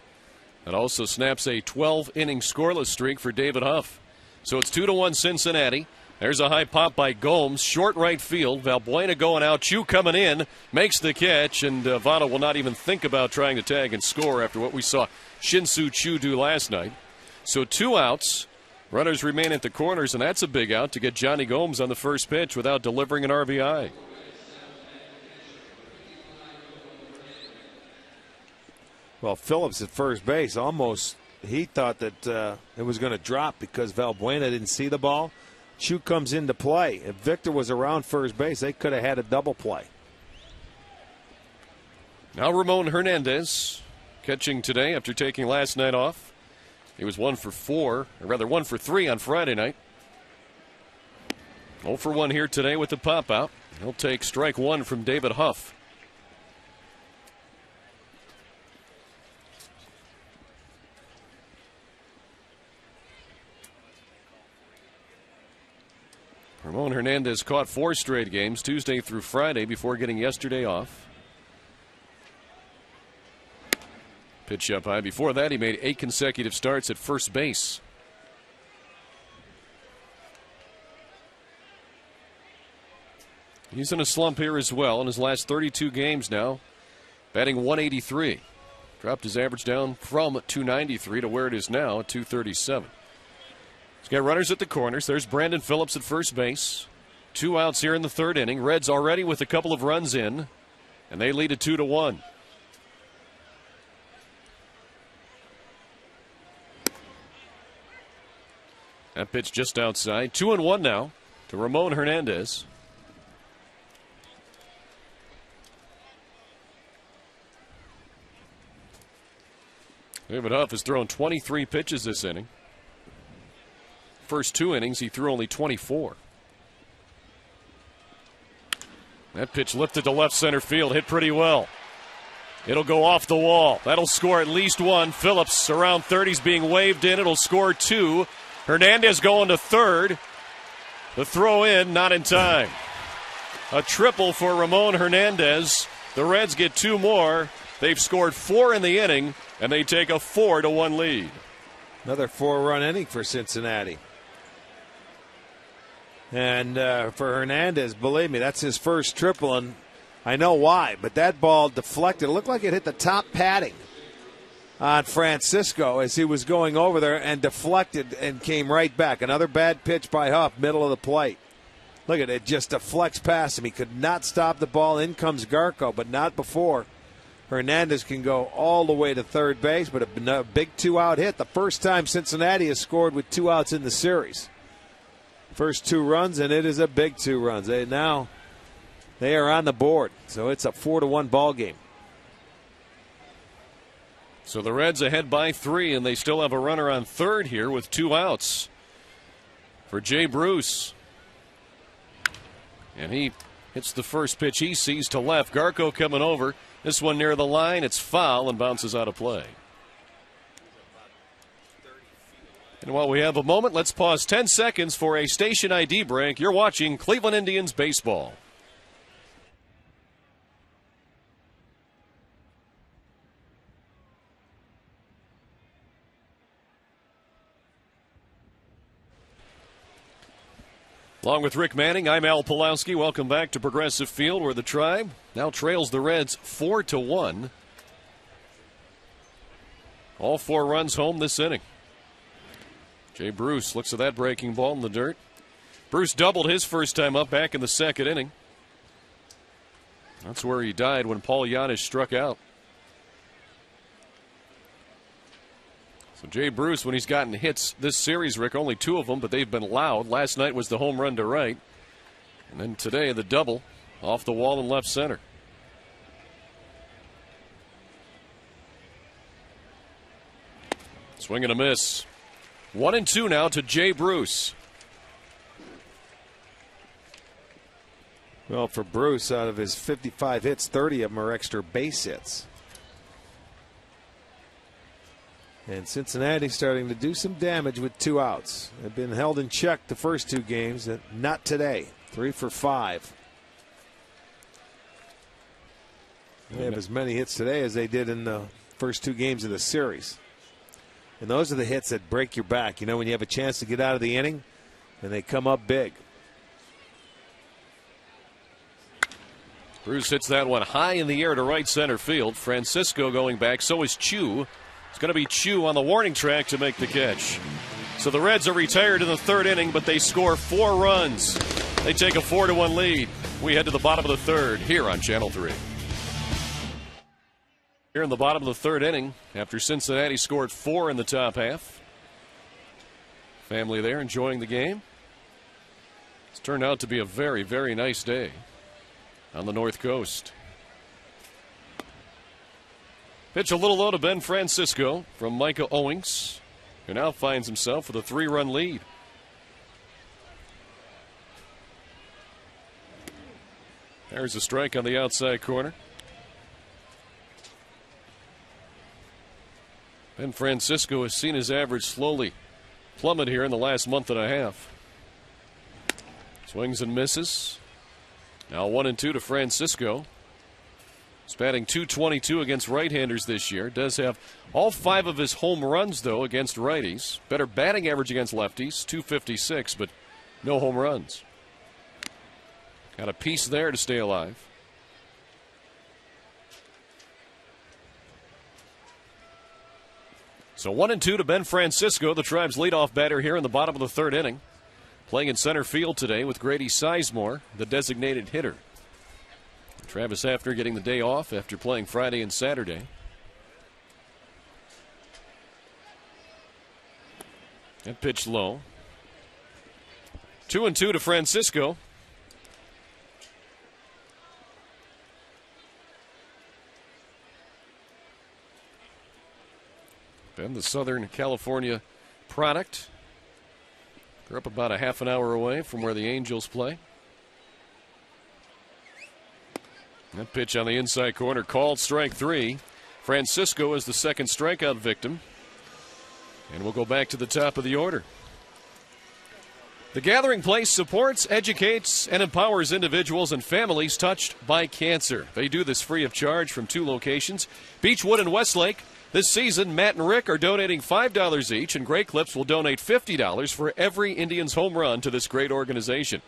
It also snaps a 12-inning scoreless streak for David Huff. So it's 2-1 Cincinnati. There's a high pop by Gomes, short right field. Valbuena going out. Chu coming in, makes the catch, and Votto will not even think about trying to tag and score after what we saw Shin-Soo Choo do last night. So 2 outs. Runners remain at the corners, and that's a big out to get Johnny Gomes on the first pitch without delivering an RBI. Well, Phillips at first base almost, he thought that it was going to drop because Valbuena didn't see the ball. Chu comes into play. If Victor was around first base, they could have had a double play. Now Ramon Hernandez catching today after taking last night off. He was 1 for 3 on Friday night. 0 for 1 here today with the pop out. He'll take strike 1 from David Huff. Ramon Hernandez caught 4 straight games, Tuesday through Friday, before getting yesterday off. Pitch up high. Before that, he made 8 consecutive starts at first base. He's in a slump here as well in his last 32 games now, batting .183. Dropped his average down from .293 to where it is now at .237. He's got runners at the corners. There's Brandon Phillips at first base. 2 outs here in the third inning. Reds already with a couple of runs in, and they lead it 2-1. That pitch just outside. 2-1 now to Ramon Hernandez. David Huff has thrown 23 pitches this inning. First 2 innings, he threw only 24. That pitch lifted to left center field, hit pretty well. It'll go off the wall. That'll score at least 1. Phillips around third. He's being waved in. It'll score 2. Hernandez going to third. The throw in, not in time. A triple for Ramon Hernandez. The Reds get 2 more. They've scored 4 in the inning, and they take a 4-1 lead. Another 4-run inning for Cincinnati. And for Hernandez, believe me, that's his first triple, and I know why, but that ball deflected. It looked like it hit the top padding on Francisco as he was going over there and deflected and came right back. Another bad pitch by Huff, middle of the plate. Look at it, just deflects past him. He could not stop the ball. In comes Garco, but not before. Hernandez can go all the way to third base, but a big 2-out hit. The first time Cincinnati has scored with 2 outs in the series. First 2 runs, and it is a big 2 runs. They are on the board, so it's a 4-1 ball game. So the Reds ahead by 3, and they still have a runner on third here with 2 outs for Jay Bruce. And he hits the first pitch he sees to left. Garco coming over. This one near the line. It's foul and bounces out of play. And while we have a moment, let's pause 10 seconds for a station ID break. You're watching Cleveland Indians baseball. Along with Rick Manning, I'm Al Pulowski. Welcome back to Progressive Field, where the Tribe now trails the Reds 4-1. All 4 runs home this inning. Jay Bruce looks at that breaking ball in the dirt. Bruce doubled his first time up back in the second inning. That's where he died when Paul Giannis struck out. So Jay Bruce, when he's gotten hits this series, Rick, only 2 of them, but they've been loud. Last night was the home run to right. And then today, the double off the wall in left center. Swing and a miss. 1-2 now to Jay Bruce. Well, for Bruce, out of his 55 hits, 30 of them are extra base hits. And Cincinnati starting to do some damage with 2 outs. They've been held in check the first 2 games, not today. 3 for 5. They have as many hits today as they did in the first 2 games of the series. And those are the hits that break your back. You know, when you have a chance to get out of the inning and they come up big. Bruce hits that one high in the air to right center field. Francisco going back. So is Chu. It's going to be Chu on the warning track to make the catch. So the Reds are retired in the third inning, but they score 4 runs. They take a 4-1 lead. We head to the bottom of the third here on Channel 3. Here in the bottom of the third inning, after Cincinnati scored 4 in the top half. Family there enjoying the game. It's turned out to be a very, very nice day on the North Coast. Pitch a little low to Ben Francisco from Micah Owings, who now finds himself with a 3-run lead. There's a strike on the outside corner. Ben Francisco has seen his average slowly plummet here in the last month and a half. Swings and misses. Now 1-2 to Francisco. He's batting .222 against right-handers this year. Does have all 5 of his home runs, though, against righties. Better batting average against lefties, .256, but no home runs. Got a piece there to stay alive. So 1-2 to Ben Francisco, the Tribe's leadoff batter here in the bottom of the third inning. playing in center field today with Grady Sizemore, the designated hitter. Travis Hafner getting the day off after playing Friday and Saturday. That pitch low. 2-2 to Francisco. Ben, the Southern California product. They're up about a half an hour away from where the Angels play. That pitch on the inside corner called strike 3. Francisco is the second strikeout victim. And we'll go back to the top of the order. The Gathering Place supports, educates, and empowers individuals and families touched by cancer. They do this free of charge from 2 locations, Beechwood and Westlake. This season, Matt and Rick are donating $5 each, and Great Clips will donate $50 for every Indians home run to this great organization.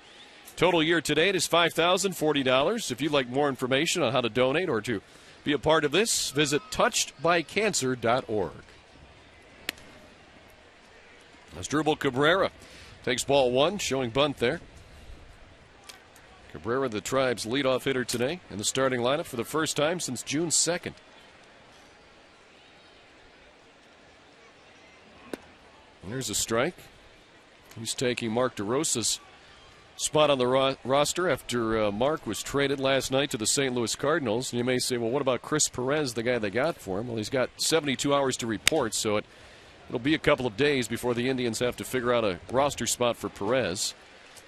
Total year to date is $5,040. If you'd like more information on how to donate or to be a part of this, visit touchedbycancer.org. Asdrubal Cabrera takes ball 1, showing bunt there. Cabrera, the Tribe's leadoff hitter today, in the starting lineup for the first time since June 2nd. And there's a strike. He's taking Mark DeRosa's spot on the roster after Mark was traded last night to the St. Louis Cardinals. And you may say, well, what about Chris Perez, the guy they got for him? Well, he's got 72 hours to report, so it'll be a couple of days before the Indians have to figure out a roster spot for Perez,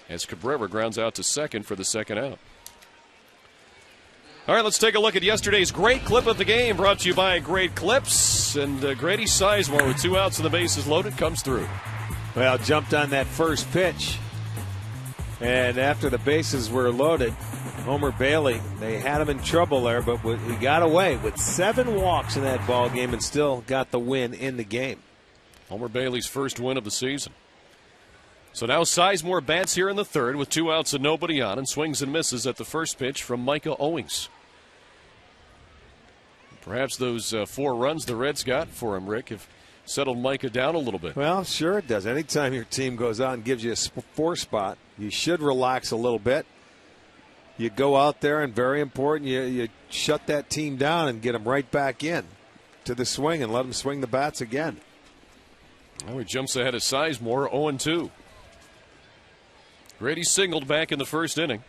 as Cabrera grounds out to second for the second out. All right, let's take a look at yesterday's great clip of the game, brought to you by Great Clips. And Grady Sizemore, with 2 outs and the bases loaded, comes through. Well, jumped on that first pitch. And after the bases were loaded, Homer Bailey, they had him in trouble there, but he got away with 7 walks in that ball game and still got the win in the game. Homer Bailey's first win of the season. So now Sizemore bats here in the third with 2 outs and nobody on, and swings and misses at the first pitch from Micah Owings. Perhaps those 4 runs the Reds got for him, Rick, have settled Micah down a little bit. Well, sure it does. Anytime your team goes out and gives you a 4 spot, you should relax a little bit. You go out there, and very important, you shut that team down and get them right back in to the swing and let them swing the bats again. Now he jumps ahead of Sizemore, 0-2. Grady singled back in the first inning.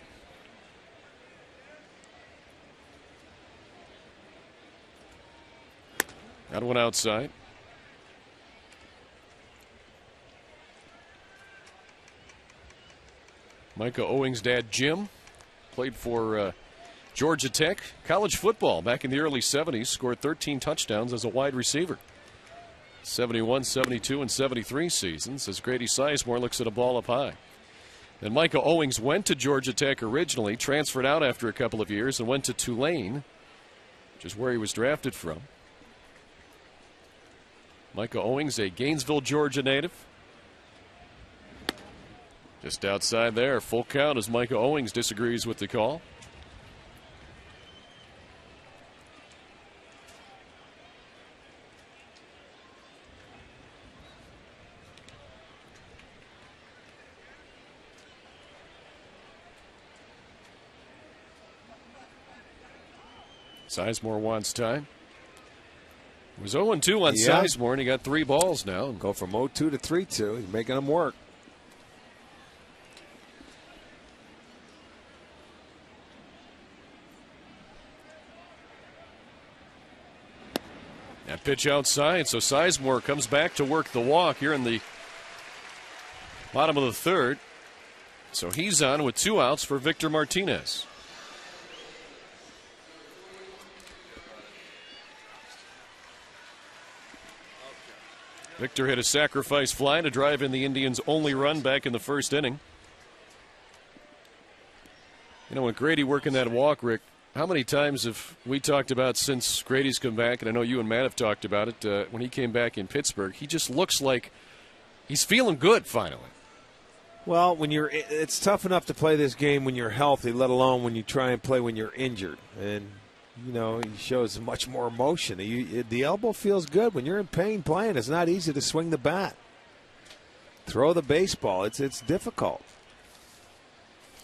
Got one outside. Micah Owings' dad, Jim, played for Georgia Tech college football back in the early 70s, scored 13 touchdowns as a wide receiver. 71, 72, and 73 seasons as Grady Sizemore looks at a ball up high. And Micah Owings went to Georgia Tech originally, transferred out after a couple of years, and went to Tulane, which is where he was drafted from. Micah Owings, a Gainesville, Georgia native. Just outside there, full count as Micah Owings disagrees with the call. Sizemore wants time. It was 0-2 on Sizemore, and he got 3 balls now. Go from 0-2 to 3-2. He's making them work. That pitch outside, so Sizemore comes back to work the walk here in the bottom of the third. So he's on with 2 outs for Victor Martinez. Victor hit a sacrifice fly to drive in the Indians' only run back in the first inning. You know, when Grady working that walk, Rick, how many times have we talked about since Grady's come back, and I know you and Matt have talked about it, when he came back in Pittsburgh, he just looks like he's feeling good finally. Well, it's tough enough to play this game when you're healthy, let alone when you try and play when you're injured. And, you know, he shows much more emotion. The elbow feels good. When you're in pain playing, it's not easy to swing the bat. throw the baseball. It's difficult.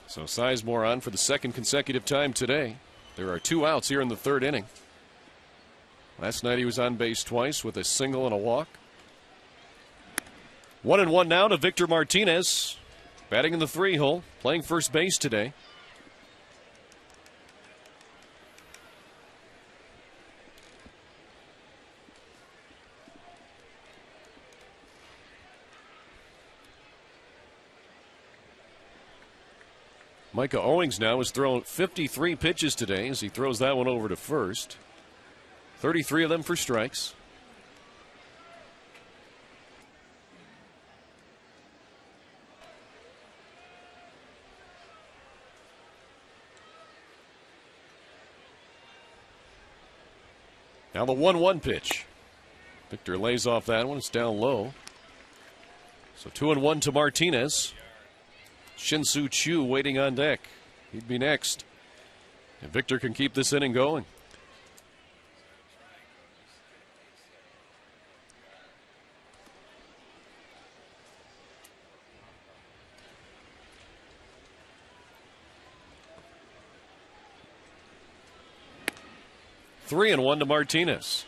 So Sizemore on for the second consecutive time today. There are 2 outs here in the 3rd inning. Last night he was on base twice with a single and a walk. 1-1 now to Victor Martinez. Batting in the 3-hole, playing first base today. Micah Owings now has thrown 53 pitches today as he throws that one over to first. 33 of them for strikes. Now the 1-1 pitch. Victor lays off that one. It's down low. So 2-1 to Martinez. Shin-Soo Choo waiting on deck. He'd be next. And Victor can keep this inning going. Three and one to Martinez.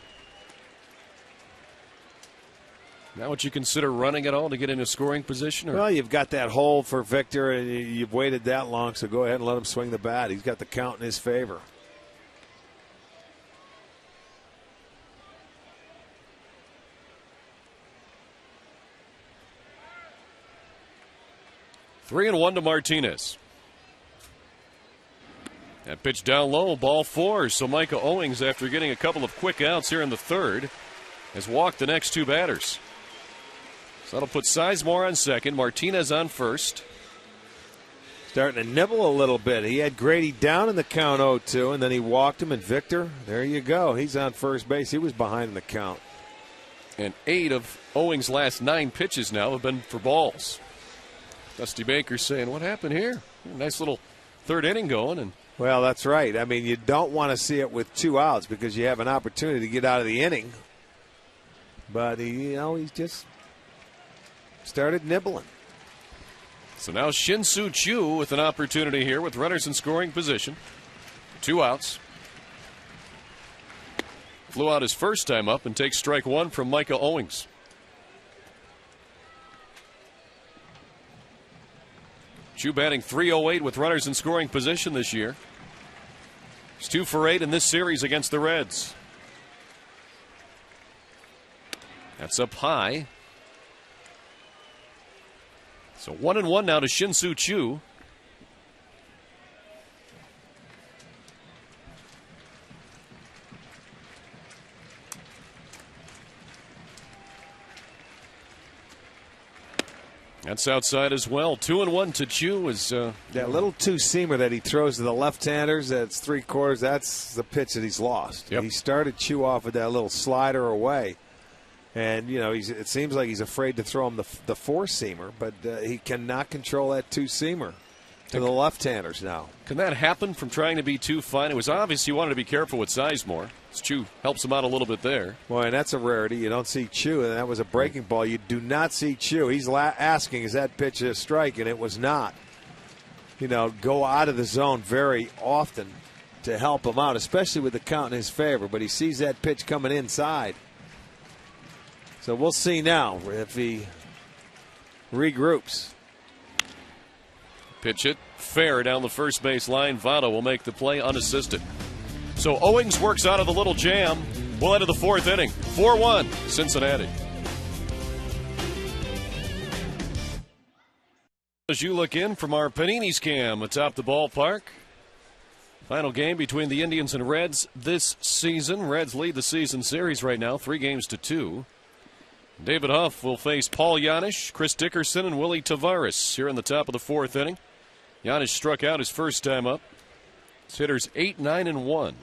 Now would you consider running at all to get in a scoring position? Or? Well, you've got that hole for Victor, and you've waited that long, so go ahead and let him swing the bat. He's got the count in his favor. Three and one to Martinez. That pitch down low, ball 4. So Micah Owings, after getting a couple of quick outs here in the 3rd, has walked the next 2 batters. So that'll put Sizemore on second, Martinez on first. Starting to nibble a little bit. He had Grady down in the count 0-2, and then he walked him, and Victor, there you go. He's on first base. He was behind in the count. And 8 of Owings' last 9 pitches now have been for balls. Dusty Baker saying, what happened here? Nice little 3rd inning going. And well, that's right. I mean, you don't want to see it with 2 outs because you have an opportunity to get out of the inning. But, he's just started nibbling. So now Shin-Soo Choo with an opportunity here with runners in scoring position. 2 outs. Flew out his first time up and takes strike 1 from Micah Owings. Choo batting .308 with runners in scoring position this year. He's 2 for 8 in this series against the Reds. That's up high. So 1-1 now to Shin-Soo Choo. That's outside as well. 2-1 to Choo is that little 2-seamer that he throws to the left-handers. That's 3/4. That's the pitch that he's lost. Yep. He started Choo off with that little slider away, and it seems like he's afraid to throw him the 4-seamer, but he cannot control that 2-seamer to the left-handers now. Can that happen from trying to be too fine? It was obvious he wanted to be careful with Sizemore. Choo helps him out a little bit there. Boy, and that's a rarity. You don't see Choo, and that was a breaking ball. You do not see Choo. He's asking, is that pitch a strike? And it was not. Go out of the zone very often to help him out, especially with the count in his favor. But he sees that pitch coming inside. So we'll see now if he regroups. Pitch it fair down the first base line. Votto will make the play unassisted. So Owings works out of the little jam. We'll enter the 4th inning. 4-1 Cincinnati. As you look in from our Panini's cam atop the ballpark. Final game between the Indians and Reds this season. Reds lead the season series right now, 3-2. David Huff will face Paul Janisch, Chris Dickerson, and Willie Tavares here in the top of the 4th inning. Janisch struck out his first time up. His hitters 8, 9, and 1.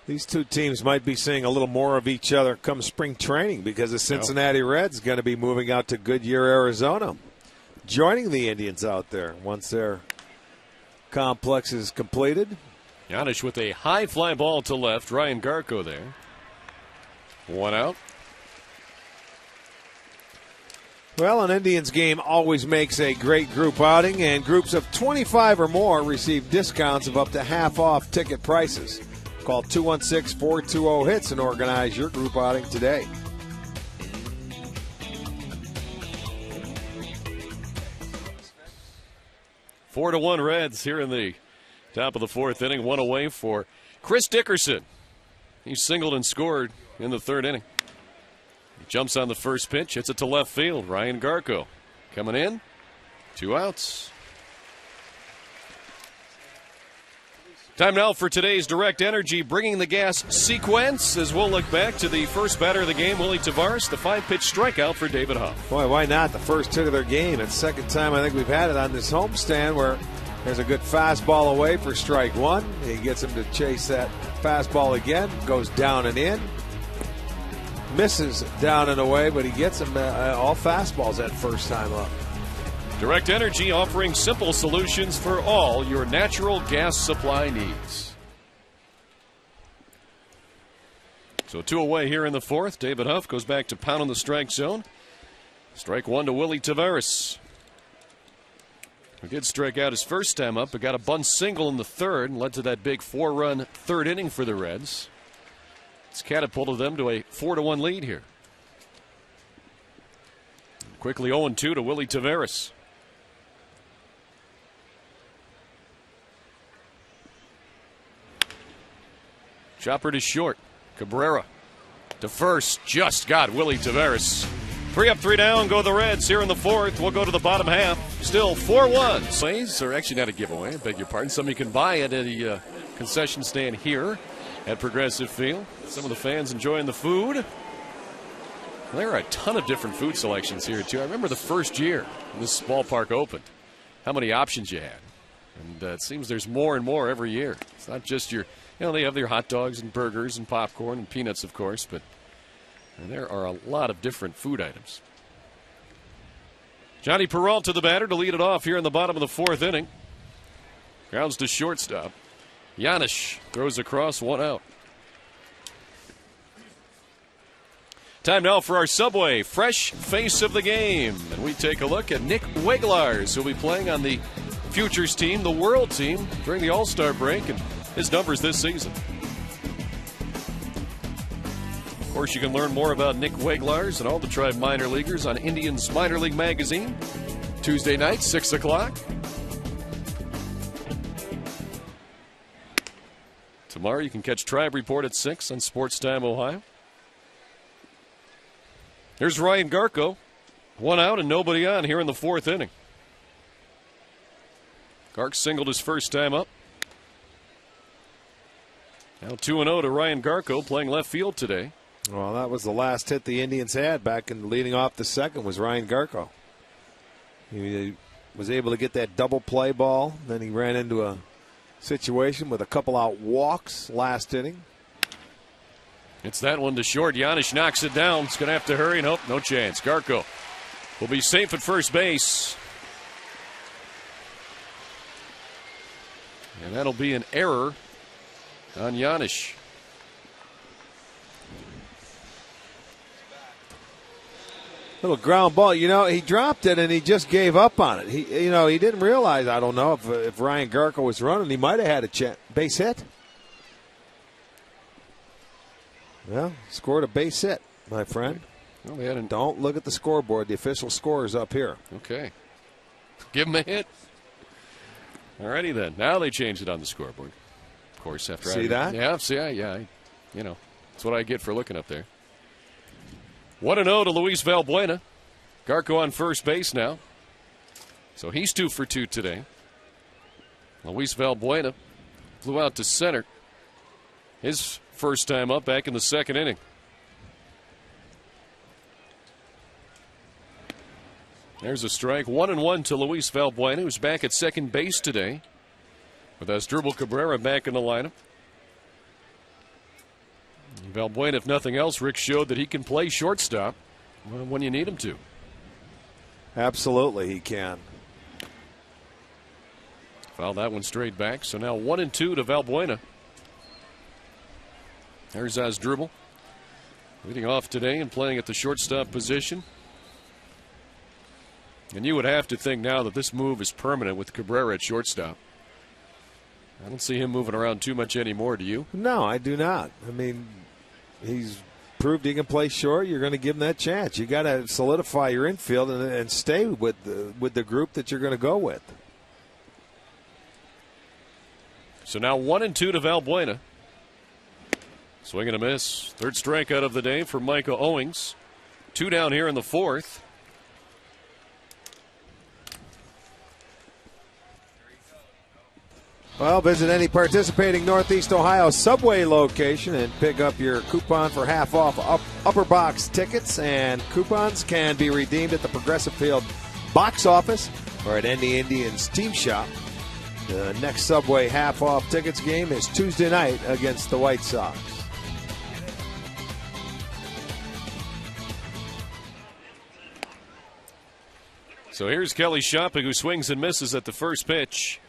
These 2 teams might be seeing a little more of each other come spring training because the Cincinnati Reds going to be moving out to Goodyear, Arizona, joining the Indians out there once their complex is completed. Janisch with a high fly ball to left. Ryan Garco there. 1 out. Well, an Indians game always makes a great group outing, and groups of 25 or more receive discounts of up to half off ticket prices. Call 216-420-HITS and organize your group outing today. Four to 1 Reds here in the top of the fourth inning. One away for Chris Dickerson. He singled and scored in the third inning. He jumps on the first pitch. Hits it to left field. Ryan Garko coming in. 2 outs. Time now for today's Direct Energy Bringing the Gas sequence as we'll look back to the first batter of the game, Willie Tavares, the 5-pitch strikeout for David Huff. Boy, why not? The first hit of their game. It's the second time I think we've had it on this homestand where there's a good fastball away for strike one. He gets him to chase that fastball again. Goes down and in. Misses down and away, but he gets him all fastballs that first time up. Direct Energy offering simple solutions for all your natural gas supply needs. So 2 away here in the fourth. David Huff goes back to pounding the strike zone. Strike one to Willie Tavares. He did strike out his first time up, but got a bunt single in the third and led to that big 4-run third inning for the Reds. It's catapulted them to a 4-1 lead here. Quickly 0-2 to Willie Tavares. Chopper to short. Cabrera to first. Just got Willie Tavares. 3 up, 3 down. Go the Reds here in the fourth. We'll go to the bottom half. Still 4-1. Plays are actually not a giveaway. I beg your pardon. Some you can buy at a concession stand here at Progressive Field. Some of the fans enjoying the food. There are a ton of different food selections here, too. I remember the first year this ballpark opened, how many options you had. And it seems there's more and more every year. It's not just your, they have their hot dogs and burgers and popcorn and peanuts, of course, but there are a lot of different food items. Johnny Peralta, the batter, to lead it off here in the bottom of the fourth inning. Grounds to shortstop. Giannis throws across, 1 out. Time now for our Subway Fresh Face of the Game. And we take a look at Nick Weglars, who'll be playing on the Futures team, the World team, during the All-Star break, and his numbers this season. Of course, you can learn more about Nick Weglars and all the Tribe minor leaguers on Indians Minor League Magazine, Tuesday night, 6 o'clock. Tomorrow you can catch Tribe Report at 6 on Sports Time Ohio. Here's Ryan Garko. 1 out and nobody on here in the fourth inning. Gark singled his first time up. Now 2-0 to Ryan Garko, playing left field today. Well, that was the last hit the Indians had back in leading off the second was Ryan Garko. He was able to get that double play ball. Then he ran into a situation with a couple out walks last inning. It's that one to short. Giannis knocks it down. It's going to have to hurry. Nope, no chance. Garko will be safe at first base. And that'll be an error on Giannis. Little ground ball. He dropped it and he just gave up on it. He didn't realize, I don't know, if Ryan Garko was running, he might have had a base hit. Well, scored a base hit, my friend. Well, don't look at the scoreboard. The official score is up here. Okay. Give him a hit. All righty then. Now they changed it on the scoreboard. Of course, after see that? Yeah, that's what I get for looking up there. 1-0 to Luis Valbuena. Garko on first base now. So he's 2 for 2 today. Luis Valbuena flew out to center. His first time up back in the second inning. There's a strike. 1-1 to Luis Valbuena, who's back at second base today, with Asdrubal Cabrera back in the lineup. Valbuena, if nothing else, Rick showed that he can play shortstop when you need him to. Absolutely, he can. Fouled that one straight back. So now 1-2 to Valbuena. There's Asdrubal leading off today and playing at the shortstop position. And you would have to think now that this move is permanent with Cabrera at shortstop. I don't see him moving around too much anymore, do you? No, I do not. I mean, he's proved he can play short. You're going to give him that chance. You got to solidify your infield and stay with the group that you're going to go with. So now 1-2 to Valbuena. Swing and a miss. Third strikeout of the day for Micah Owings. 2 down here in the fourth. Well, visit any participating Northeast Ohio Subway location and pick up your coupon for half off upper box tickets. And coupons can be redeemed at the Progressive Field box office or at any Indians team shop. The next Subway half off tickets game is Tuesday night against the White Sox. So here's Kelly Shopping, who swings and misses at the first pitch.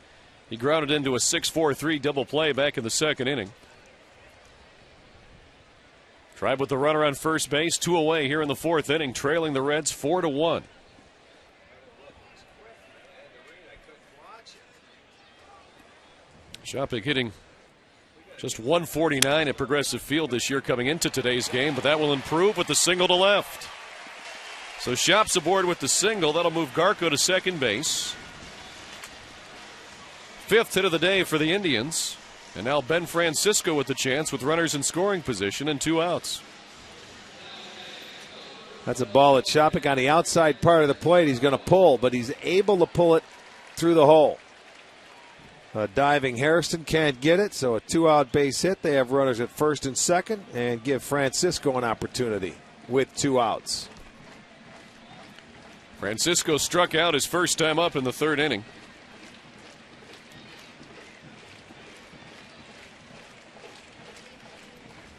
He grounded into a 6-4-3 double play back in the second inning. Tribe with the runner on first base, 2 away here in the fourth inning, trailing the Reds 4-1. Shopping hitting just 149 at Progressive Field this year coming into today's game, but that will improve with the single to left. So Shop's aboard with the single. That'll move Garco to second base. 5th hit of the day for the Indians. And now Ben Francisco with the chance with runners in scoring position and 2 outs. That's a ball at Shopping on the outside part of the plate. He's going to pull, but he's able to pull it through the hole. Diving Hairston can't get it, so a 2-out base hit. They have runners at first and second and give Francisco an opportunity with 2 outs. Francisco struck out his first time up in the third inning.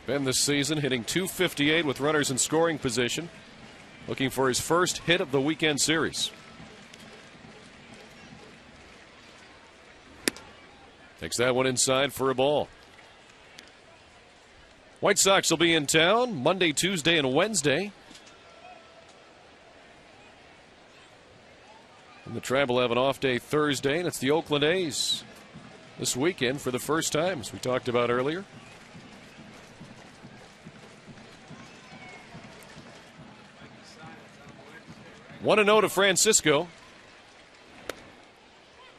Ben this season hitting .258 with runners in scoring position, looking for his first hit of the weekend series. Takes that one inside for a ball. White Sox will be in town Monday, Tuesday, and Wednesday. And the Tribe will have an off day Thursday, and it's the Oakland A's this weekend for the first time, as we talked about earlier. One to 0 to Francisco.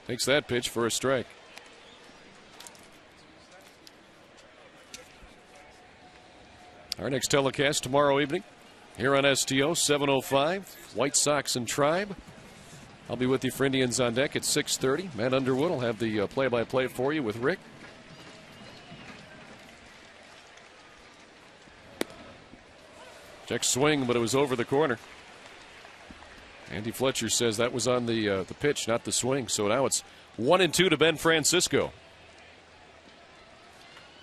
Takes that pitch for a strike. Our next telecast tomorrow evening here on STO 7:05. White Sox and Tribe. I'll be with you for Indians on Deck at 6:30. Matt Underwood will have the play-by-play for you with Rick. Check swing, but it was over the corner. Andy Fletcher says that was on the pitch, not the swing. So now it's 1-2 to Ben Francisco.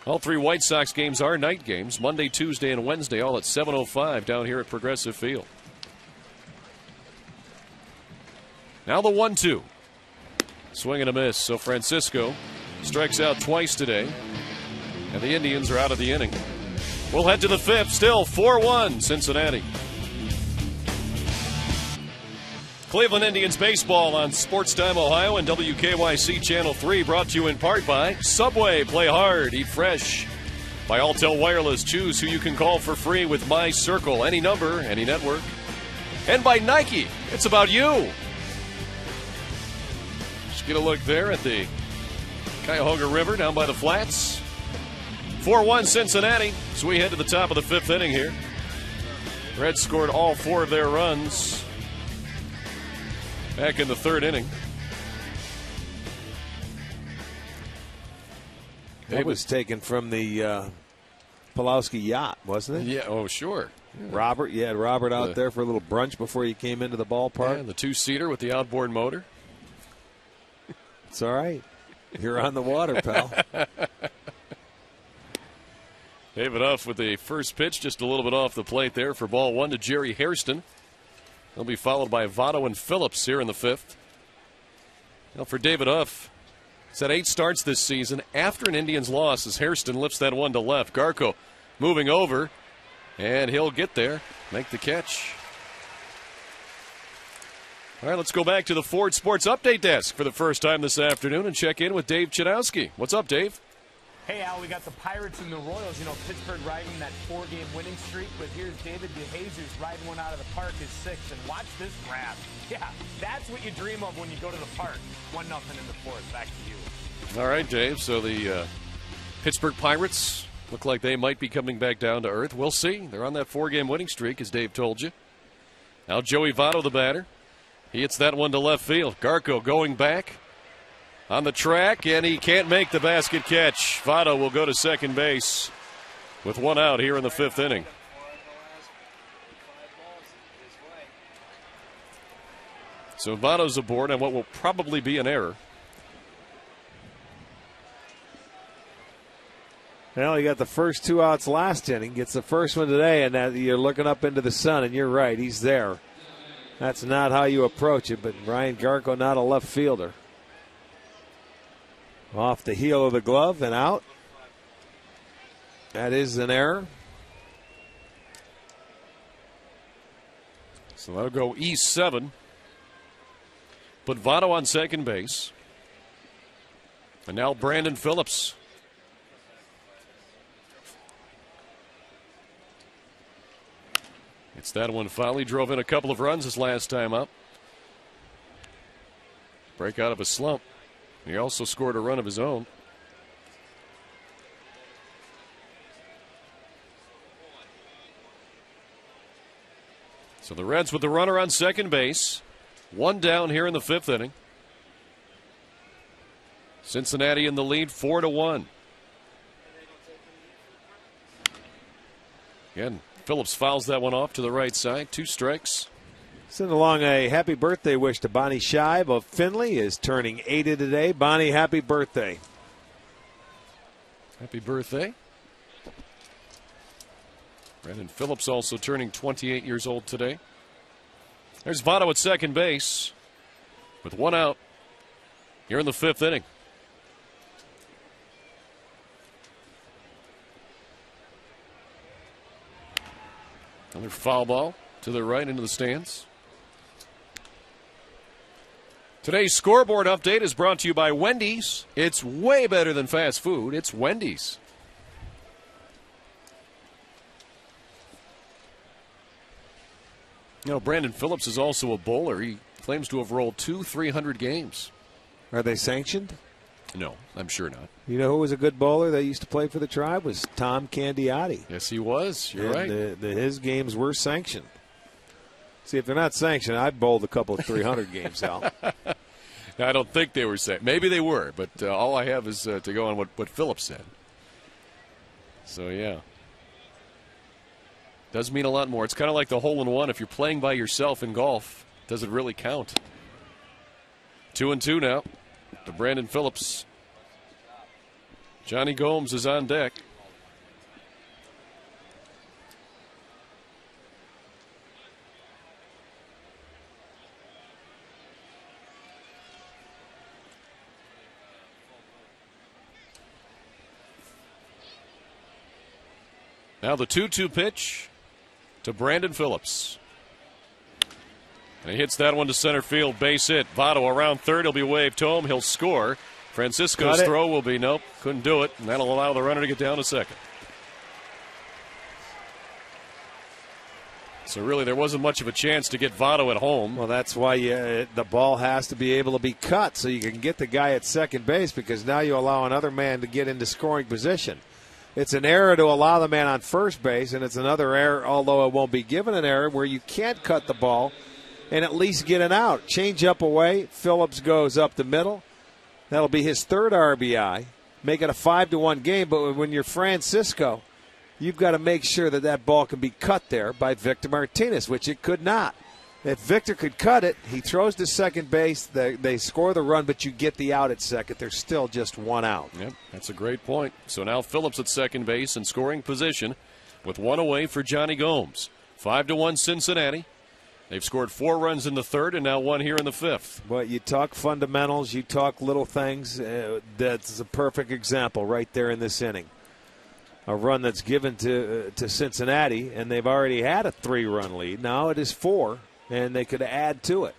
All 3 White Sox games are night games, Monday, Tuesday, and Wednesday, all at 7:05 down here at Progressive Field. Now the 1-2. Swing and a miss. So Francisco strikes out twice today, and the Indians are out of the inning. We'll head to the 5th, still 4-1 Cincinnati. Cleveland Indians baseball on Sports Time Ohio and WKYC Channel 3, brought to you in part by Subway. Play hard, eat fresh. By Alltel Wireless, choose who you can call for free with My Circle, any number, any network. And by Nike, it's about you. Just get a look there at the Cuyahoga River down by the flats. 4-1 Cincinnati, so we head to the top of the 5th inning here. Reds scored all 4 of their runs back in the 3rd inning. That was taken from the Pulowski yacht, wasn't it? Yeah, oh, sure. Yeah. Robert, you had Robert out there for a little brunch before you came into the ballpark. Yeah, the 2-seater with the outboard motor. It's all right. You're on the water, pal. David Huff with the first pitch, just a little bit off the plate there for ball 1 to Jerry Hairston. He'll be followed by Votto and Phillips here in the 5th. Now for David Huff, he's had 8 starts this season after an Indians loss as Hairston lifts that one to left. Garco moving over, and he'll get there, make the catch. All right, let's go back to the Ford Sports Update Desk for the first time this afternoon and check in with Dave Chudowski. What's up, Dave? Hey, Al, we got the Pirates and the Royals. You know, Pittsburgh riding that 4-game winning streak. But here's David DeJesus riding one out of the park, his 6th. And watch this grab. Yeah, that's what you dream of when you go to the park. 1-0 in the fourth. Back to you. All right, Dave. So the Pittsburgh Pirates look like they might be coming back down to earth. We'll see. They're on that 4-game winning streak, as Dave told you. Now Joey Votto, the batter. He hits that one to left field. Garco going back on the track, and he can't make the basket catch. Votto will go to second base with 1 out here in the 5th inning. So Votto's aboard on what will probably be an error. Well, he got the first 2 outs last inning, gets the first one today, and now you're looking up into the sun, and you're right, he's there. That's not how you approach it, but Ryan Garco, not a left fielder. Off the heel of the glove and out. That is an error. So that'll go E7. Put Votto on second base. And now Brandon Phillips. It's that one foul. He drove in a couple of runs his last time up. Break out of a slump. He also scored a run of his own. So the Reds with the runner on second base. 1 down here in the 5th inning. Cincinnati in the lead 4-1. Again, Phillips fouls that one off to the right side. 2 strikes. Send along a happy birthday wish to Bonnie Scheib of Findlay, is turning 80 today. Bonnie, happy birthday. Happy birthday. Brandon Phillips also turning 28 years old today. There's Votto at second base with 1 out here in the 5th inning. Another foul ball to the right into the stands. Today's scoreboard update is brought to you by Wendy's. It's way better than fast food. It's Wendy's. You know, Brandon Phillips is also a bowler. He claims to have rolled 300 games. Are they sanctioned? No, I'm sure not. You know who was a good bowler that used to play for the Tribe? Was Tom Candiotti. Yes, he was. You're right. His games were sanctioned. See, if they're not sanctioned, I'd bowled a couple of 300 games, Al. I don't think they were sanctioned. Maybe they were, but all I have is to go on what Phillips said. So, yeah. Does mean a lot more. It's kind of like the hole-in-one. If you're playing by yourself in golf, does it really count? 2-2 now to Brandon Phillips. Johnny Gomes is on deck. Now the 2-2 pitch to Brandon Phillips. And he hits that one to center field, base hit. Votto around third. He'll be waved home. He'll score. Francisco's throw will be nope. Couldn't do it. And that'll allow the runner to get down to second. So really there wasn't much of a chance to get Votto at home. Well, that's why the ball has to be able to be cut so you can get the guy at second base, because now you allow another man to get into scoring position. It's an error to allow the man on first base, and it's another error, although it won't be given an error, where you can't cut the ball and at least get it out. Change up away. Phillips goes up the middle. That'll be his 3rd RBI. Make it a 5-1 game, but when you're Francisco, you've got to make sure that ball can be cut there by Victor Martinez, which it could not. If Victor could cut it, he throws to second base, they score the run, but you get the out at second. There's still just 1 out. Yep, that's a great point. So now Phillips at second base in scoring position with 1 away for Johnny Gomes. 5-1 Cincinnati. They've scored 4 runs in the 3rd and now 1 here in the 5th. Well, you talk fundamentals, you talk little things. That's a perfect example right there in this inning. A run that's given to Cincinnati, and they've already had a 3-run lead. Now it is 4, and they could add to it.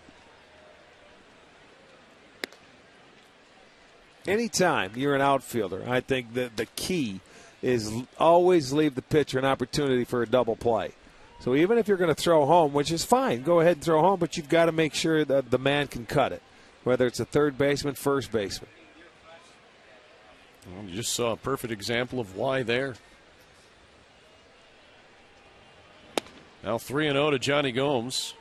anytime you're an outfielder, I think that the key is always leave the pitcher an opportunity for a double play. So even if you're going to throw home, which is fine, go ahead and throw home, but you've got to make sure that the man can cut it, whether it's a third baseman, first baseman. Well, you just saw a perfect example of why there. Now 3-0 to Johnny Gomes.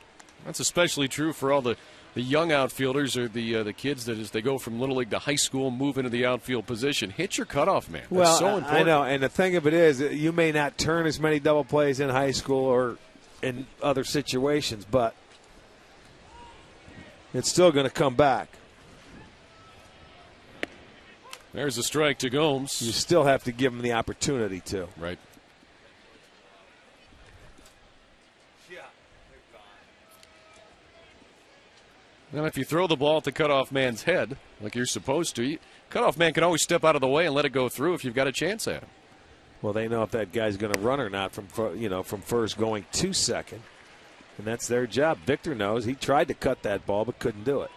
That's especially true for all the young outfielders or the kids that as they go from Little League to high school move into the outfield position. Hit your cutoff man. That's well, so important. I know, and the thing of it is you may not turn as many double plays in high school or in other situations, but it's still going to come back. There's a strike to Gomes. You still have to give him the opportunity to. Right. Now, if you throw the ball at the cutoff man's head, like you're supposed to, cutoff man can always step out of the way and let it go through if you've got a chance at him. Well, they know if that guy's going to run or not from first going to second, and that's their job. Victor knows. He tried to cut that ball but couldn't do it.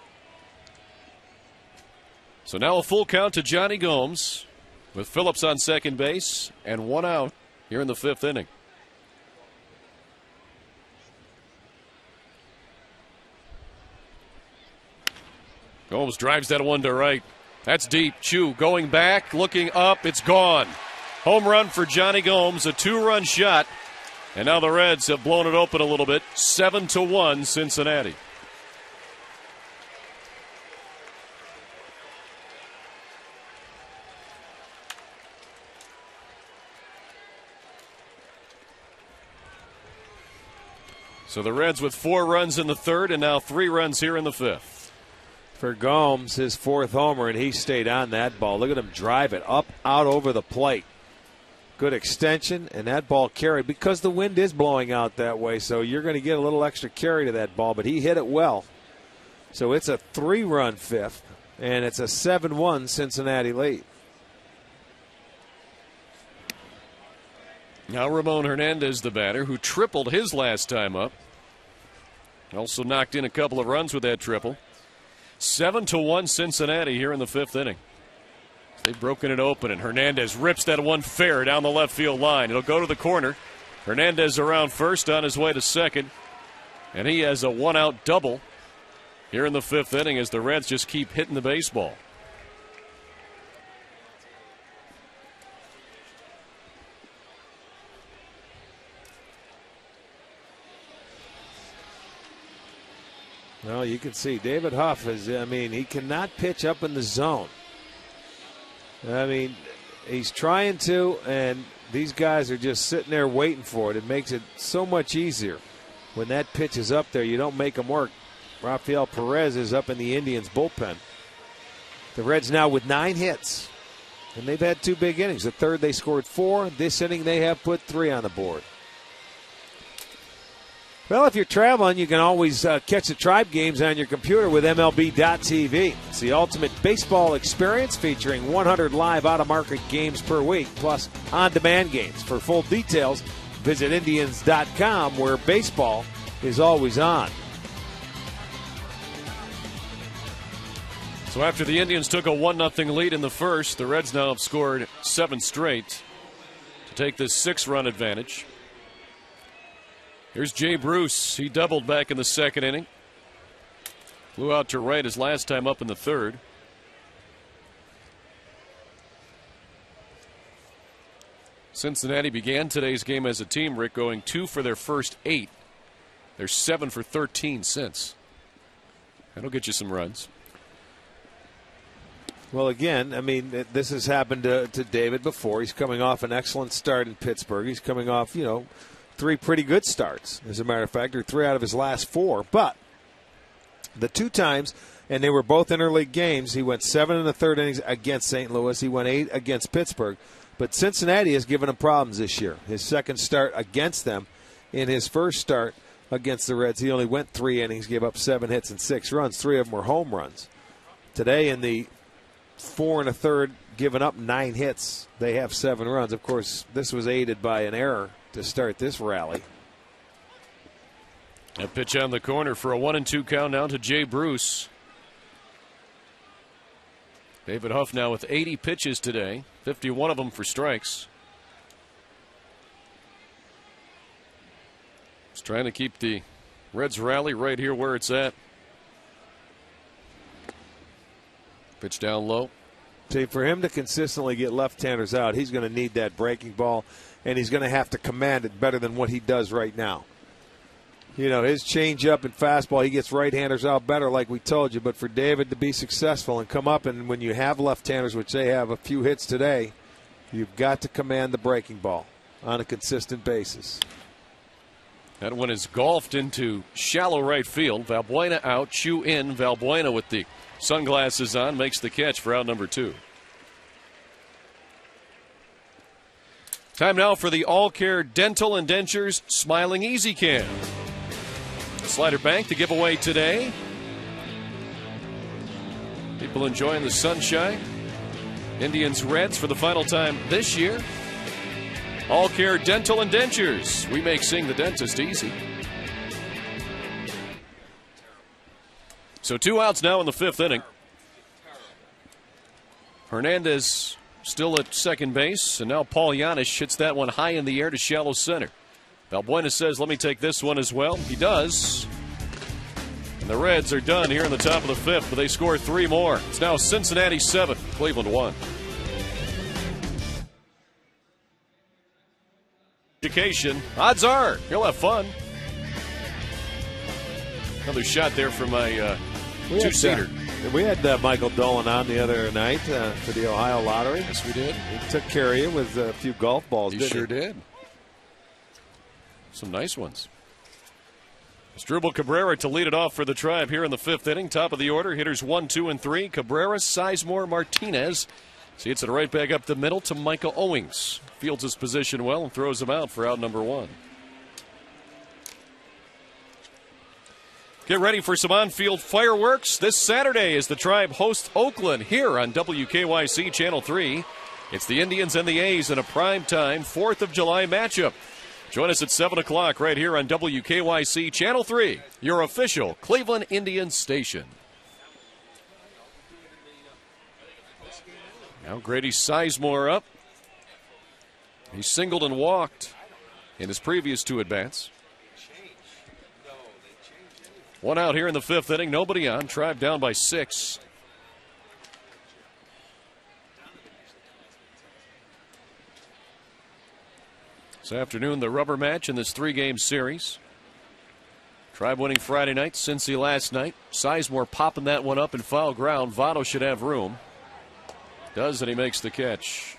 So now a full count to Johnny Gomes with Phillips on second base and 1 out here in the 5th inning. Gomes drives that one to right. That's deep. Chu going back, looking up. It's gone. Home run for Johnny Gomes, a 2-run shot. And now the Reds have blown it open a little bit. 7-1 Cincinnati. So the Reds with 4 runs in the 3rd and now 3 runs here in the 5th. For Gomes, his 4th homer, and he stayed on that ball. Look at him drive it up, out over the plate. Good extension, and that ball carried because the wind is blowing out that way, so you're going to get a little extra carry to that ball, but he hit it well. So it's a 3-run 5th, and it's a 7-1 Cincinnati lead. Now Ramon Hernandez, the batter, who tripled his last time up. Also knocked in a couple of runs with that triple. 7-1 Cincinnati here in the 5th inning. They've broken it open, and Hernandez rips that one fair down the left field line. It'll go to the corner. Hernandez around first on his way to second, and he has a 1-out double here in the 5th inning as the Reds just keep hitting the baseball. Well, you can see David Huff he cannot pitch up in the zone. He's trying to, and these guys are just sitting there waiting for it. It makes it so much easier when that pitch is up there. You don't make them work. Rafael Perez is up in the Indians' bullpen. The Reds now with 9 hits, and they've had 2 big innings. The 3rd, they scored 4. This inning, they have put 3 on the board. Well, if you're traveling, you can always catch the Tribe games on your computer with MLB.tv. It's the ultimate baseball experience featuring 100 live out-of-market games per week, plus on-demand games. For full details, visit Indians.com, where baseball is always on. So after the Indians took a 1-0 lead in the 1st, the Reds now have scored 7 straight to take this 6-run advantage. Here's Jay Bruce. He doubled back in the 2nd inning. Flew out to right his last time up in the 3rd. Cincinnati began today's game as a team, Rick, going 2 for their first 8. They're 7 for 13 since. That'll get you some runs. Well, again, this has happened to David before. He's coming off an excellent start in Pittsburgh. He's coming off, 3 pretty good starts, as a matter of fact, or 3 out of his last 4. But the 2 times, and they were both interleague games, he went 7 in the 3rd innings against St. Louis. He went 8 against Pittsburgh. But Cincinnati has given him problems this year. His 2nd start against them, in his 1st start against the Reds, he only went 3 innings, gave up 7 hits and 6 runs. 3 of them were home runs. Today, in the 4 1/3, giving up 9 hits, they have 7 runs. Of course, this was aided by an error to start this rally. A pitch on the corner for a 1-2 count now to Jay Bruce. David Huff now with 80 pitches today, 51 of them for strikes. He's trying to keep the Reds rally right here where it's at. Pitch down low. See, for him to consistently get left-handers out, he's going to need that breaking ball, and he's going to have to command it better than what he does right now. You know, his changeup and fastball, he gets right-handers out better, like we told you. But for David to be successful and come up, and when you have left-handers, which they have a few hits today, you've got to command the breaking ball on a consistent basis. That one is golfed into shallow right field. Valbuena out, Chu in. Valbuena with the sunglasses on makes the catch for out number 2. Time now for the All Care Dental and Dentures Smiling Easy Cam. Slider Bank to give away today. People enjoying the sunshine. Indians Reds for the final time this year. All Care Dental and Dentures. We make seeing the dentist easy. So 2 outs now in the 5th inning. Hernandez still at second base, and now Paul Janisch hits that one high in the air to shallow center. Valbuena says, let me take this one as well. He does. And the Reds are done here in the top of the 5th, but they score 3 more. It's now Cincinnati 7, Cleveland 1. Education, odds are he'll have fun. Another shot there from my two-seater. We had Michael Dolan on the other night for the Ohio Lottery. Yes, we did. He took care of you with a few golf balls, He didn't sure did. Some nice ones. Asdrubal Cabrera to lead it off for the Tribe here in the 5th inning. Top of the order, hitters 1, 2, and 3. Cabrera, Sizemore, Martinez. So he hits it right back up the middle to Micah Owings. Fields his position well and throws him out for out number 1. Get ready for some on-field fireworks this Saturday as the Tribe hosts Oakland here on WKYC Channel 3. It's the Indians and the A's in a primetime 4th of July matchup. Join us at 7 o'clock right here on WKYC Channel 3, your official Cleveland Indians station. Now Grady Sizemore up. He singled and walked in his previous 2 at-bats. 1 out here in the 5th inning. Nobody on. Tribe down by 6. This afternoon, the rubber match in this 3-game series. Tribe winning Friday night, Cincy last night. Sizemore popping that one up in foul ground. Votto should have room. Does, and he makes the catch.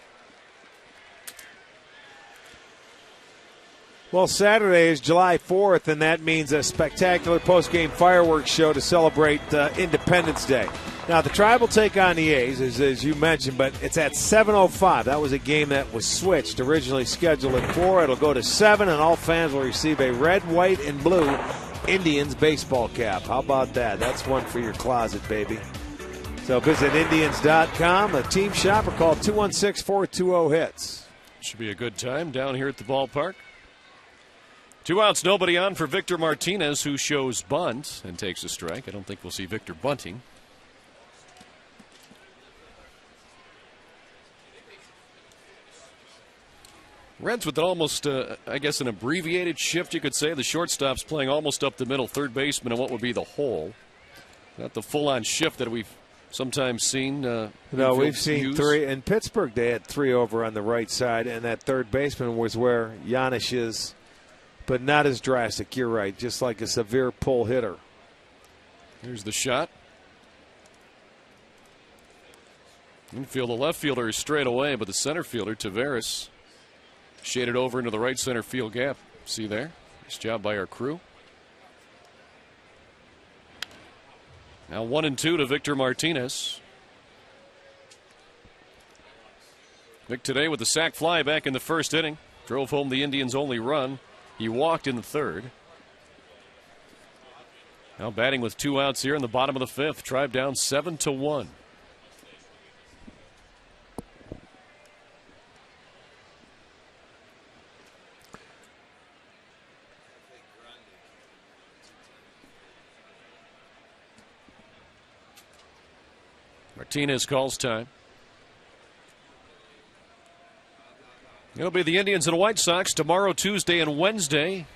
Well, Saturday is July 4th, and that means a spectacular post-game fireworks show to celebrate Independence Day. Now, the Tribe will take on the A's, as you mentioned, but it's at 7:05. That was a game that was switched, originally scheduled at 4. It'll go to 7, and all fans will receive a red, white, and blue Indians baseball cap. How about that? That's one for your closet, baby. So visit Indians.com, a team shop, or call 216-420-HITS. Should be a good time down here at the ballpark. 2 outs, nobody on for Victor Martinez, who shows bunt and takes a strike. I don't think we'll see Victor bunting. Reds with almost, I guess, an abbreviated shift, you could say. The shortstop's playing almost up the middle, third baseman in what would be the hole. Not the full-on shift that we've sometimes seen. No, we've seen 3. In Pittsburgh, they had 3 over on the right side, and that third baseman was where Janisch is. But not as drastic, you're right, just like a severe pull hitter. Here's the shot. Infield, the left fielder is straight away, but the center fielder, Taveras, shaded over into the right center field gap. See there? Nice job by our crew. Now 1-2 to Victor Martinez. Vic today with the sac fly back in the 1st inning. Drove home the Indians' only run. He walked in the 3rd. Now batting with 2 outs here in the bottom of the 5th. Tribe down 7-1. Martinez calls time. It'll be the Indians and White Sox tomorrow, Tuesday, and Wednesday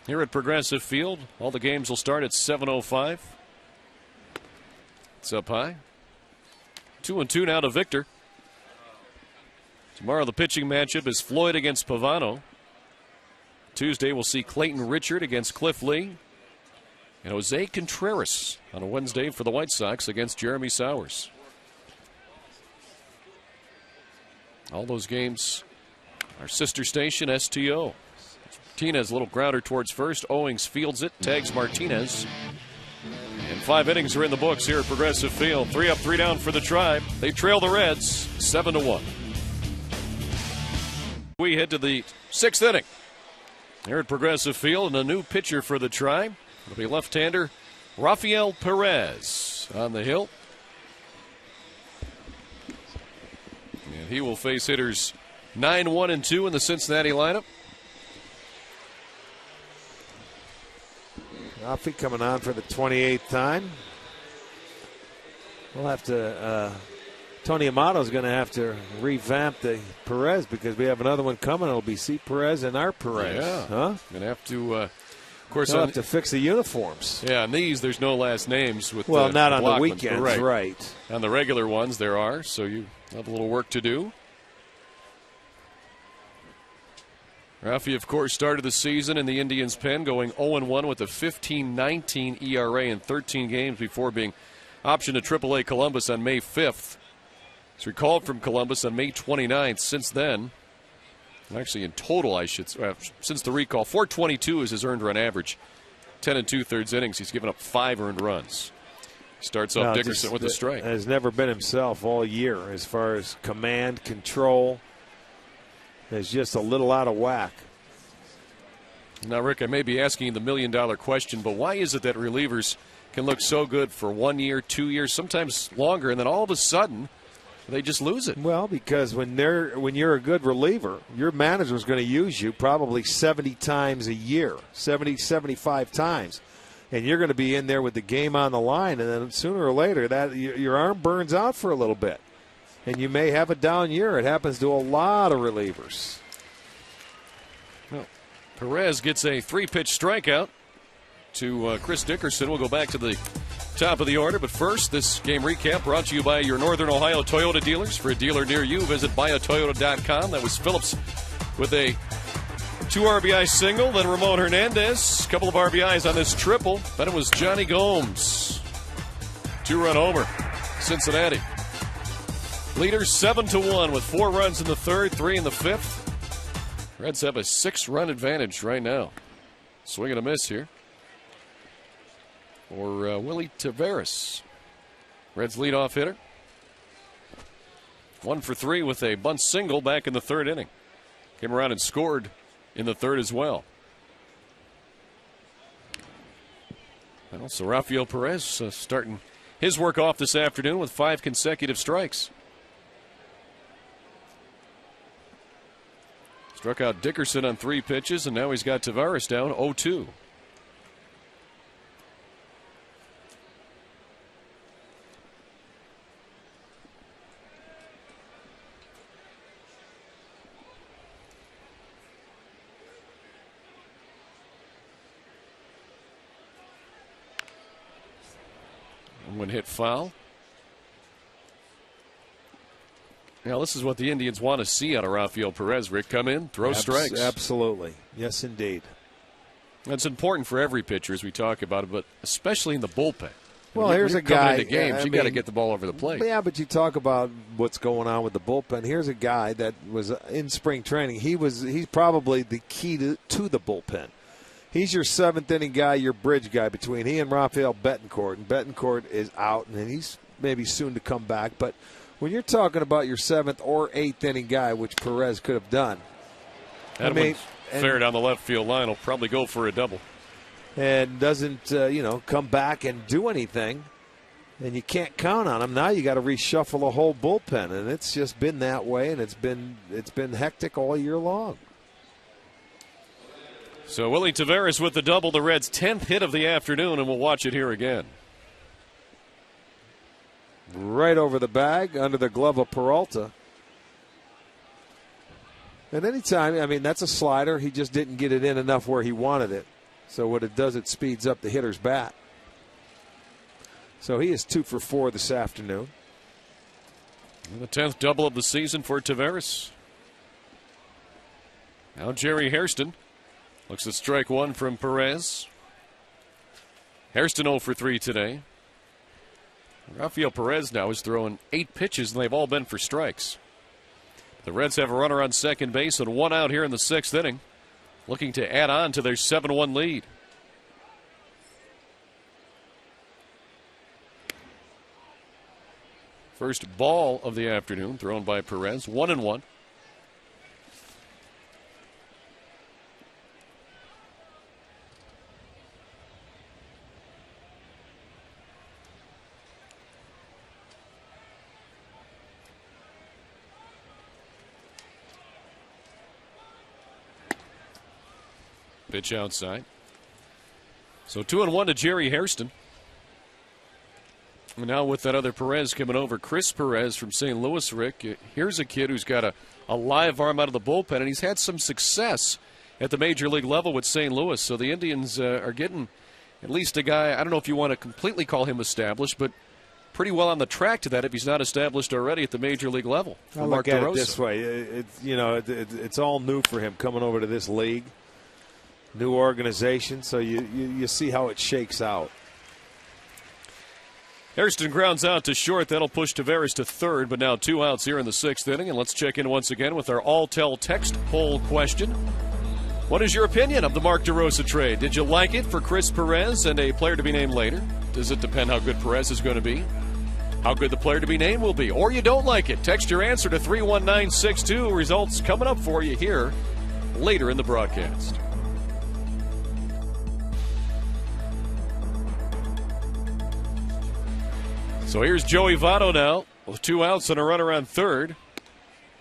here at Progressive Field. All the games will start at 7:05. It's up high. 2-2 now to Victor. Tomorrow the pitching matchup is Floyd against Pavano. Tuesday we'll see Clayton Richard against Cliff Lee. And Jose Contreras on a Wednesday for the White Sox against Jeremy Sowers. All those games, our sister station, STO. Martinez, a little grounder towards first. Owings fields it, tags Martinez. And 5 innings are in the books here at Progressive Field. 3 up, 3 down for the Tribe. They trail the Reds 7-1. We head to the 6th inning here at Progressive Field, and a new pitcher for the Tribe. It'll be left-hander Rafael Perez on the hill. And he will face hitters 9, 1, and 2 in the Cincinnati lineup. Rafi coming on for the 28th time. We'll have to, Tony Amato's going to have to revamp the Perez because we have another one coming. It'll be C. Perez and R. Perez. Yeah. Huh? Going to have to, of course, they'll have to fix the uniforms. Yeah, on these, there's no last names. With well, not on Blockmans, the weekends, right. On the regular ones, there are, so you have a little work to do. Rafi, of course, started the season in the Indians' pen, going 0-1 with a 15.19 ERA in 13 games before being optioned to AAA Columbus on May 5th. He's recalled from Columbus on May 29th. Since then, actually in total, since the recall, 422 is his earned run average. 10 2/3 innings. He's given up 5 earned runs. Starts off Dickerson with a strike. Has never been himself all year as far as command, control. Is just a little out of whack. Now, Rick, I may be asking you the $1,000,000 question, but why is it that relievers can look so good for 1 year, 2 years, sometimes longer, and then all of a sudden they just lose it? Well, because when you're a good reliever, your manager's going to use you probably 70 times a year, 70, 75 times. And you're going to be in there with the game on the line, and then sooner or later that your arm burns out for a little bit. And you may have a down year. It happens to a lot of relievers. Well, Perez gets a 3-pitch strikeout to Chris Dickerson. We'll go back to the top of the order. But first, this game recap brought to you by your Northern Ohio Toyota dealers. For a dealer near you, visit buyatoyota.com. That was Phillips with a 2 RBI single. Then Ramon Hernandez. A couple of RBIs on this triple. Then it was Johnny Gomes. 2-run homer. Cincinnati. Leaders 7-1 with 4 runs in the 3rd, 3 in the 5th. Reds have a 6-run advantage right now. Swing and a miss here for Willie Taveras. Reds leadoff hitter. 1 for 3 with a bunt single back in the 3rd inning. Came around and scored in the 3rd as well. So Rafael Perez starting his work off this afternoon with 5 consecutive strikes. Struck out Dickerson on 3 pitches, and now he's got Taveras down 0-2. One hit foul. Now, this is what the Indians want to see out of Rafael Perez. Rick, come in, throw strikes. Absolutely. Yes, indeed. That's important for every pitcher as we talk about it, but especially in the bullpen. Well, here's a guy. Into games, you got to get the ball over the plate. Yeah, but you talk about what's going on with the bullpen. Here's a guy that was in spring training. He's probably the key to the bullpen. He's your 7th inning guy, your bridge guy between he and Rafael Betancourt. And Betancourt is out, and he's maybe soon to come back. But when you're talking about your 7th or 8th inning guy, which Perez could have done. That fair down the left field line will probably go for a double. And doesn't, come back and do anything. And you can't count on him. Now you got to reshuffle the whole bullpen. And it's just been that way, and it's been hectic all year long. So Willie Taveras with the double, the Reds' 10th hit of the afternoon, and we'll watch it here again. right over the bag, under the glove of Peralta. And anytime, I mean, that's a slider. He just didn't get it in enough where he wanted it. So what it does, it speeds up the hitter's bat. So he is 2 for 4 this afternoon. And the 10th double of the season for Taveras. Now Jerry Hairston looks at strike one from Perez. Hairston 0 for 3 today. Rafael Perez now is throwing 8 pitches, and they've all been for strikes. The Reds have a runner on second base and 1 out here in the 6th inning, looking to add on to their 7-1 lead. First ball of the afternoon thrown by Perez, 1-1. Pitch outside. So 2-1 to Jerry Hairston. And now with that other Perez coming over, Chris Perez from St. Louis, Rick. Here's a kid who's got a live arm out of the bullpen, and he's had some success at the major league level with St. Louis. So the Indians are getting at least a guy, I don't know if you want to completely call him established, but pretty well on the track to that if he's not established already at the major league level. I look at it this way. It's all new for him coming over to this league. New organization, so you see how it shakes out. Hairston grounds out to short. That'll push Taveras to third, but now 2 outs here in the 6th inning. And let's check in once again with our All-Tel text poll question. What is your opinion of the Mark DeRosa trade? Did you like it for Chris Perez and a player to be named later? Does it depend how good Perez is going to be? How good the player to be named will be? Or you don't like it? Text your answer to 31962. Results coming up for you here later in the broadcast. So here's Joey Votto now with 2 outs and a runner on third.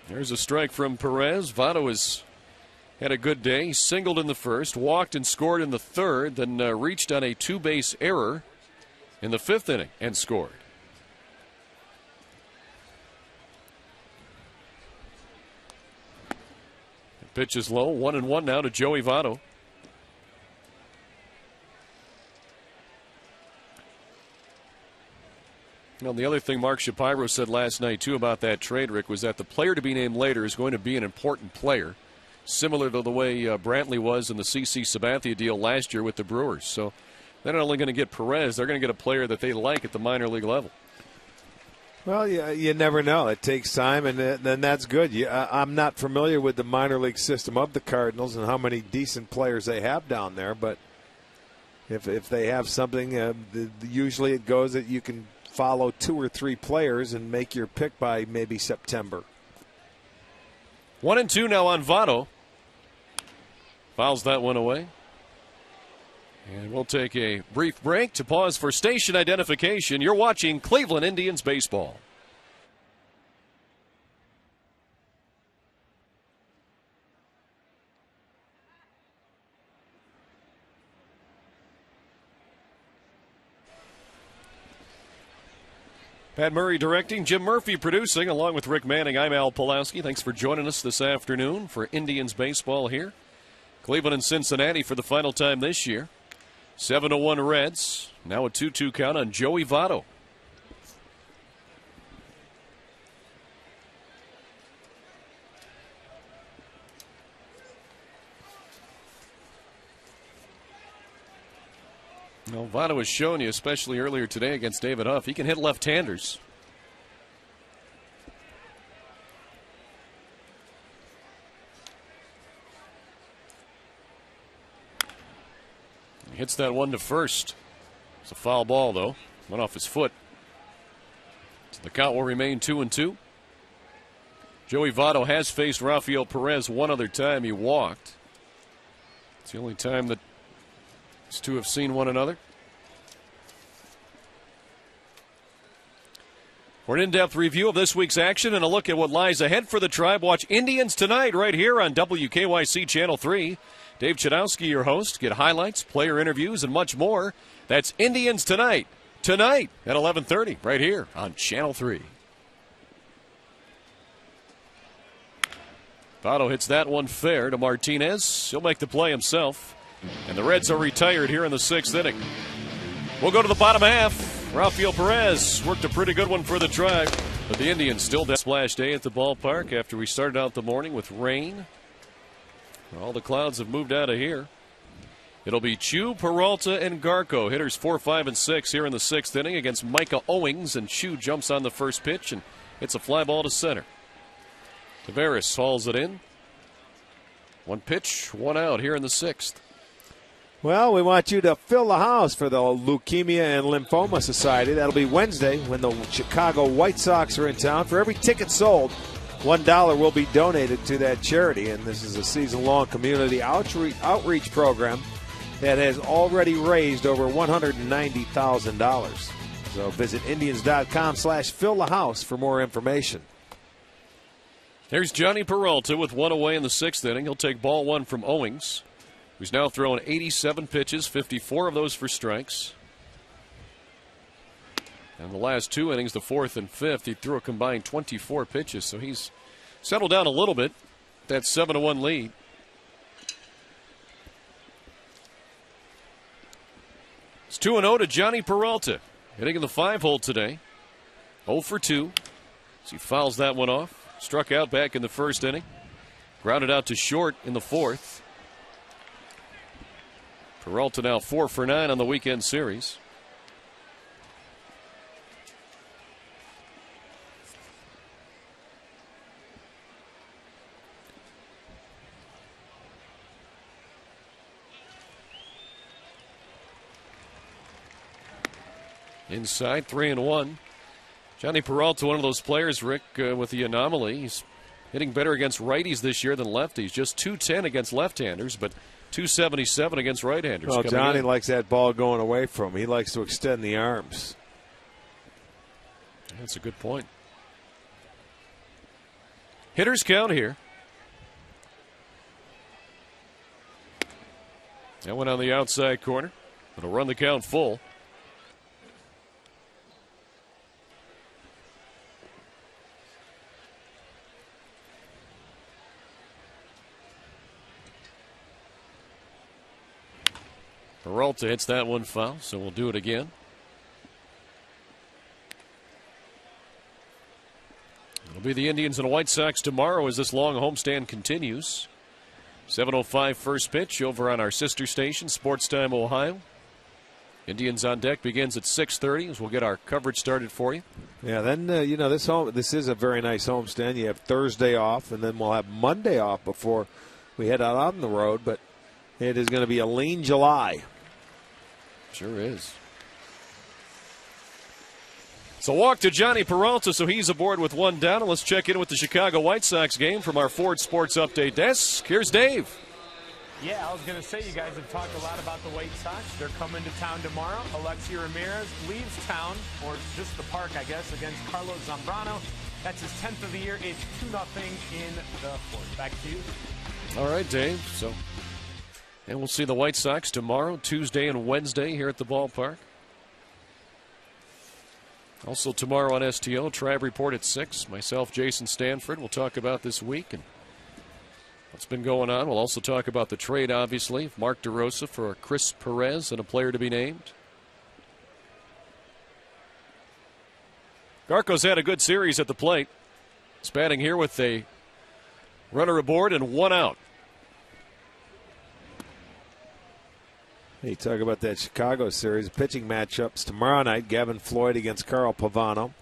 There's a strike from Perez. Votto has had a good day. He singled in the first, walked and scored in the third, then reached on a 2-base error in the 5th inning and scored. The pitch is low, 1-1 now to Joey Votto. Well, the other thing Mark Shapiro said last night, too, about that trade, Rick, was that the player to be named later is going to be an important player, similar to the way Brantley was in the CC Sabathia deal last year with the Brewers. So they're not only going to get Perez, they're going to get a player that they like at the minor league level. Well, you never know. It takes time, and then that's good. I'm not familiar with the minor league system of the Cardinals and how many decent players they have down there, but if they have something, usually it goes that you can follow 2 or 3 players and make your pick by maybe September. 1-2 now on Votto. Fouls that one away. And we'll take a brief break to pause for station identification. You're watching Cleveland Indians baseball. Pat Murray directing, Jim Murphy producing, along with Rick Manning. I'm Al Pulowski. Thanks for joining us this afternoon for Indians baseball here. Cleveland and Cincinnati for the final time this year. 7-1 Reds. Now a 2-2 count on Joey Votto. Well, Votto has shown you, especially earlier today against David Huff, he can hit left-handers. He hits that one to first. It's a foul ball, though. Went off his foot. So the count will remain 2-2. Joey Votto has faced Rafael Perez one other time. He walked. It's the only time that these two have seen one another. For an in-depth review of this week's action and a look at what lies ahead for the Tribe, watch Indians Tonight right here on WKYC Channel 3. Dave Chudowski, your host. Get highlights, player interviews, and much more. That's Indians Tonight tonight at 11:30 right here on Channel 3. Votto hits that one fair to Martinez. He'll make the play himself. And the Reds are retired here in the 6th inning. We'll go to the bottom half. Rafael Perez worked a pretty good one for the Tribe. But the Indians still down. Splash day at the ballpark after we started out the morning with rain. All the clouds have moved out of here. It'll be Chu, Peralta, and Garco. Hitters 4, 5, and 6 here in the 6th inning against Micah Owings. And Chu jumps on the first pitch and hits a fly ball to center. Taveras hauls it in. One pitch, one out here in the 6th. Well, we want you to fill the house for the Leukemia and Lymphoma Society. That'll be Wednesday when the Chicago White Sox are in town. For every ticket sold, $1 will be donated to that charity. And this is a season-long community outreach program that has already raised over $190,000. So visit Indians.com/fill the house for more information. There's Johnny Peralta with one away in the 6th inning. He'll take ball one from Owings, who's now thrown 87 pitches, 54 of those for strikes. And the last 2 innings, the 4th and 5th, he threw a combined 24 pitches. So he's settled down a little bit. That 7-1 lead. It's 2-0 to Johnny Peralta. Hitting in the 5-hole today. 0 for 2. As he fouls that one off. Struck out back in the 1st inning. Grounded out to short in the 4th. Peralta now 4 for 9 on the weekend series. Inside, 3-1. Johnny Peralta, one of those players, Rick, with the anomaly. He's hitting better against righties this year than lefties. Just .210 against left-handers, but .277 against right-handers. Well, Johnny likes that ball going away from him. He likes to extend the arms. That's a good point. Hitters count here. That one on the outside corner. It'll run the count full. Peralta hits that one foul, so we'll do it again. It'll be the Indians and White Sox tomorrow as this long homestand continues. 7:05 first pitch over on our sister station, Sports Time Ohio. Indians on deck begins at 6:30 as we'll get our coverage started for you. Yeah, then this is a very nice homestand. You have Thursday off, and then we'll have Monday off before we head out on the road. But it is going to be a lean July. Sure is. So walk to Johnny Peralta, so he's aboard with one down. And let's check in with the Chicago White Sox game from our Ford Sports Update desk. Here's Dave. Yeah, I was going to say, you guys have talked a lot about the White Sox. They're coming to town tomorrow. Alexi Ramirez leaves town, or just the park, I guess, against Carlos Zambrano. That's his 10th of the year. It's 2-0 in the 4th. Back to you. All right, Dave. And we'll see the White Sox tomorrow, Tuesday and Wednesday here at the ballpark. Also tomorrow on STO, Tribe Report at 6. Myself, Jason Stanford, will talk about this week and what's been going on. We'll also talk about the trade, obviously, Mark DeRosa for Chris Perez and a player to be named. Garco's had a good series at the plate. He's batting here with a runner aboard and one out. You talk about that Chicago series. Pitching matchups tomorrow night, Gavin Floyd against Carl Pavano.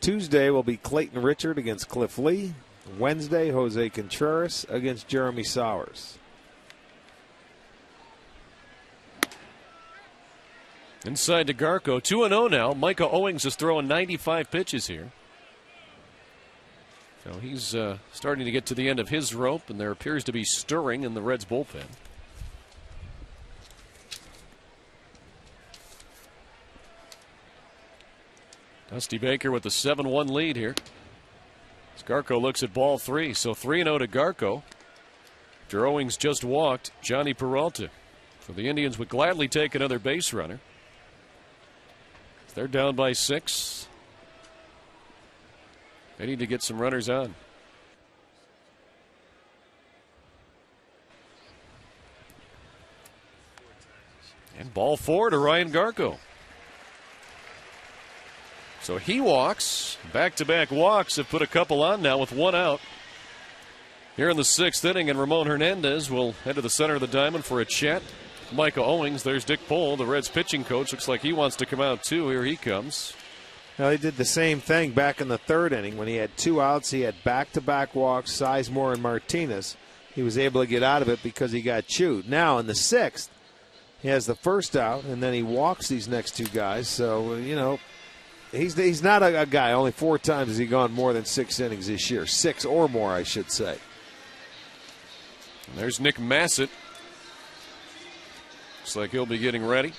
Tuesday will be Clayton Richard against Cliff Lee. Wednesday, Jose Contreras against Jeremy Sowers. Inside to Garco, 2-0 now. Micah Owings is throwing 95 pitches here. So he's starting to get to the end of his rope, and there appears to be stirring in the Reds bullpen. Dusty Baker with the 7-1 lead here. As Garco looks at ball 3, so 3-0 to Garco. After Owings just walked Johnny Peralta. So the Indians would gladly take another base runner. They're down by 6. They need to get some runners on. And ball 4 to Ryan Garko. So he walks. Back-to-back walks have put a couple on now with 1 out. Here in the 6th inning, and Ramon Hernandez will head to the center of the diamond for a chat. Micah Owings, there's Dick Pohl, the Reds pitching coach. Looks like he wants to come out too. Here he comes. Now, he did the same thing back in the 3rd inning when he had 2 outs. He had back-to-back walks, Sizemore and Martinez. He was able to get out of it because he got chewed. Now in the 6th, he has the 1st out, and then he walks these next 2 guys. So, you know, he's not a guy. Only 4 times has he gone more than 6 innings this year. 6 or more, I should say. And there's Nick Massett. Looks like he'll be getting ready.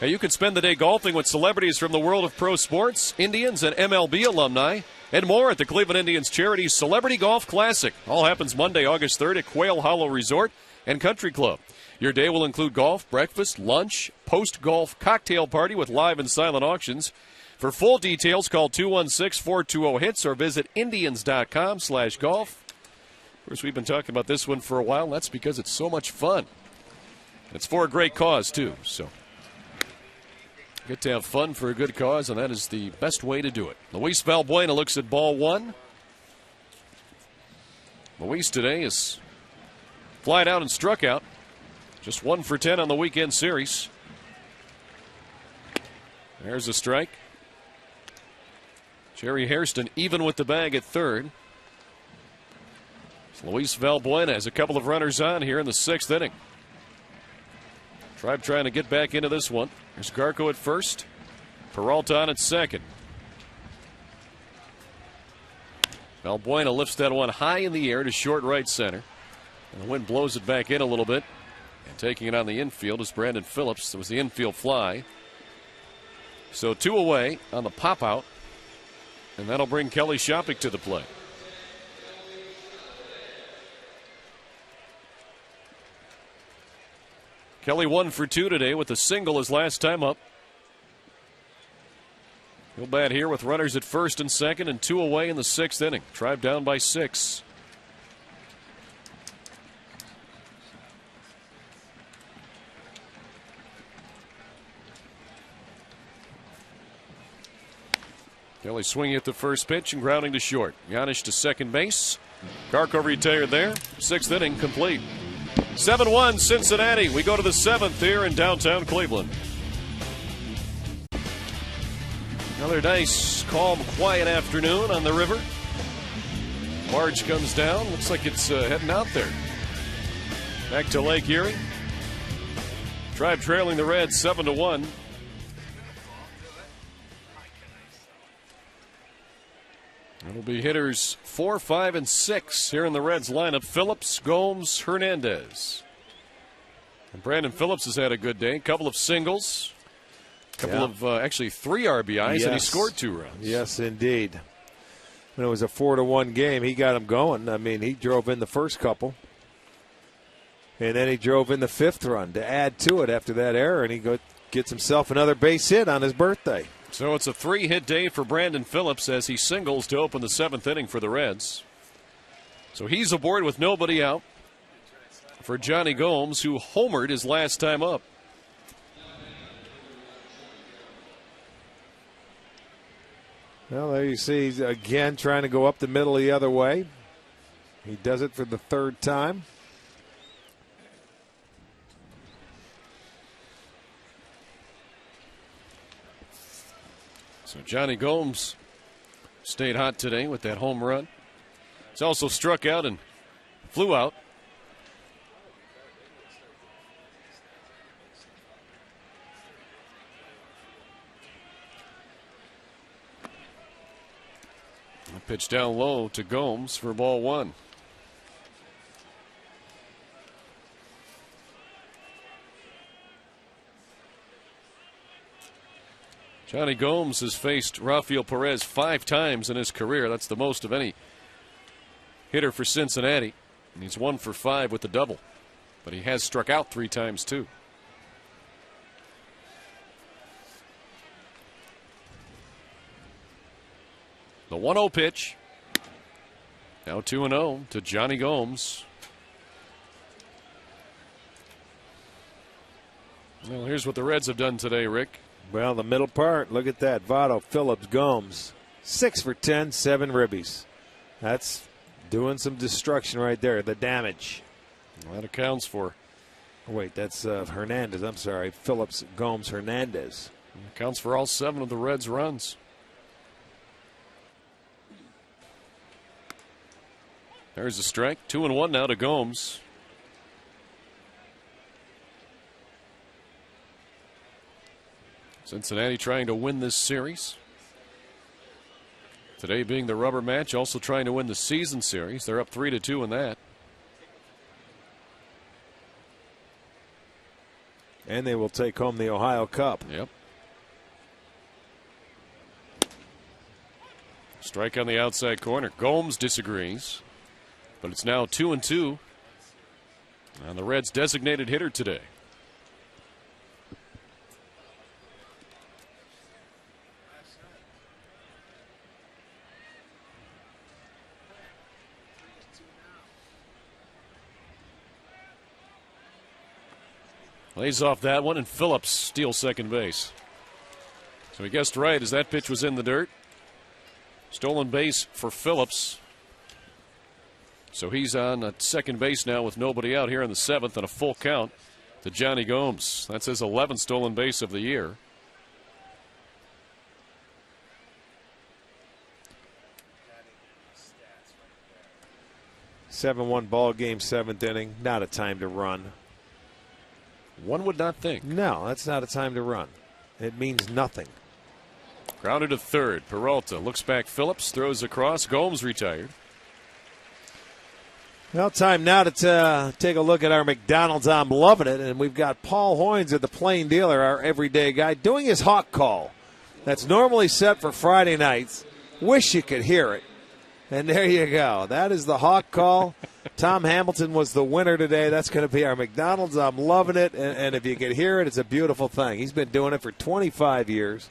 Hey, you can spend the day golfing with celebrities from the world of pro sports, Indians and MLB alumni, and more at the Cleveland Indians Charity Celebrity Golf Classic. All happens Monday, August 3rd at Quail Hollow Resort and Country Club. Your day will include golf, breakfast, lunch, post-golf cocktail party with live and silent auctions. For full details, call 216-420-HITS or visit Indians.com/golf. Of course, we've been talking about this one for a while. That's because it's so much fun. It's for a great cause, too. So get to have fun for a good cause, and that is the best way to do it. Luis Valbuena looks at ball 1. Luis today is flied out and struck out. Just 1 for 10 on the weekend series. There's a strike. Jerry Hairston even with the bag at 3rd. Luis Valbuena has a couple of runners on here in the 6th inning. Tribe trying to get back into this one. There's Garko at 1st. Peralta on at 2nd. Valbuena lifts that one high in the air to short right center. And the wind blows it back in a little bit. And taking it on the infield is Brandon Phillips. It was the infield fly. So 2 away on the pop out. And that'll bring Kelly Shopik to the plate. Kelly 1 for 2 today with a single his last time up. He'll bat here with runners at 1st and 2nd and 2 away in the 6th inning. Tribe down by 6. Kelly swinging at the first pitch and grounding to short. Giannis to second base. Garko retired there. 6th inning complete. 7-1 Cincinnati. We go to the 7th here in downtown Cleveland. Another nice, calm, quiet afternoon on the river. Barge comes down. Looks like it's heading out there. Back to Lake Erie. Tribe trailing the Reds 7-1. It'll be hitters 4, 5, and 6 here in the Reds lineup. Phillips, Gomes, Hernandez. And Brandon Phillips has had a good day. A couple of singles. A couple of, actually 3 RBIs, yes. And he scored 2 runs. Yes, indeed. When it was a 4-1 game, he got him going. I mean, he drove in the first couple. And then he drove in the 5th run to add to it after that error. And he gets himself another base hit on his birthday. So it's a 3-hit day for Brandon Phillips as he singles to open the 7th inning for the Reds. So he's aboard with nobody out for Johnny Gomes, who homered his last time up. Well, there you see, he's again trying to go up the middle the other way. He does it for the 3rd time. So Johnny Gomes stayed hot today with that home run. He's also struck out and flew out. A pitch down low to Gomes for ball 1. Johnny Gomes has faced Rafael Perez 5 times in his career. That's the most of any hitter for Cincinnati. And he's 1 for 5 with the double. But he has struck out 3 times too. The 1-0 pitch. Now 2-0 to Johnny Gomes. Well, here's what the Reds have done today, Rick. Well, the middle part, look at that. Votto, Phillips, Gomes. 6 for 10, 7 ribbies. That's doing some destruction right there, the damage. Well, that accounts for. Wait, that's Hernandez. I'm sorry. Phillips, Gomes, Hernandez. Accounts for all 7 of the Reds' runs. There's a strike. 2-1 now to Gomes. Cincinnati trying to win this series. Today being the rubber match, also trying to win the season series. They're up 3-2 in that. And they will take home the Ohio Cup. Yep. Strike on the outside corner. Gomes disagrees. But it's now 2-2. And the Reds' designated hitter today. Lays off that one, and Phillips steals second base. So he guessed right as that pitch was in the dirt. Stolen base for Phillips. So he's on at second base now with nobody out here in the 7th and a full count to Johnny Gomes. That's his 11th stolen base of the year. (7-1) ball game, 7th inning. Not a time to run. One would not think. No, that's not a time to run. It means nothing. Grounded to third. Peralta looks back. Phillips throws across. Gomes retired. Well, time now to take a look at our McDonald's. I'm loving it. And we've got Paul Hoynes at the Plain Dealer, our everyday guy, doing his hawk call. That's normally set for Friday nights. Wish you could hear it. And there you go. That is the hawk call. Tom Hamilton was the winner today. That's going to be our McDonald's. I'm loving it. And if you can hear it, it's a beautiful thing. He's been doing it for 25 years.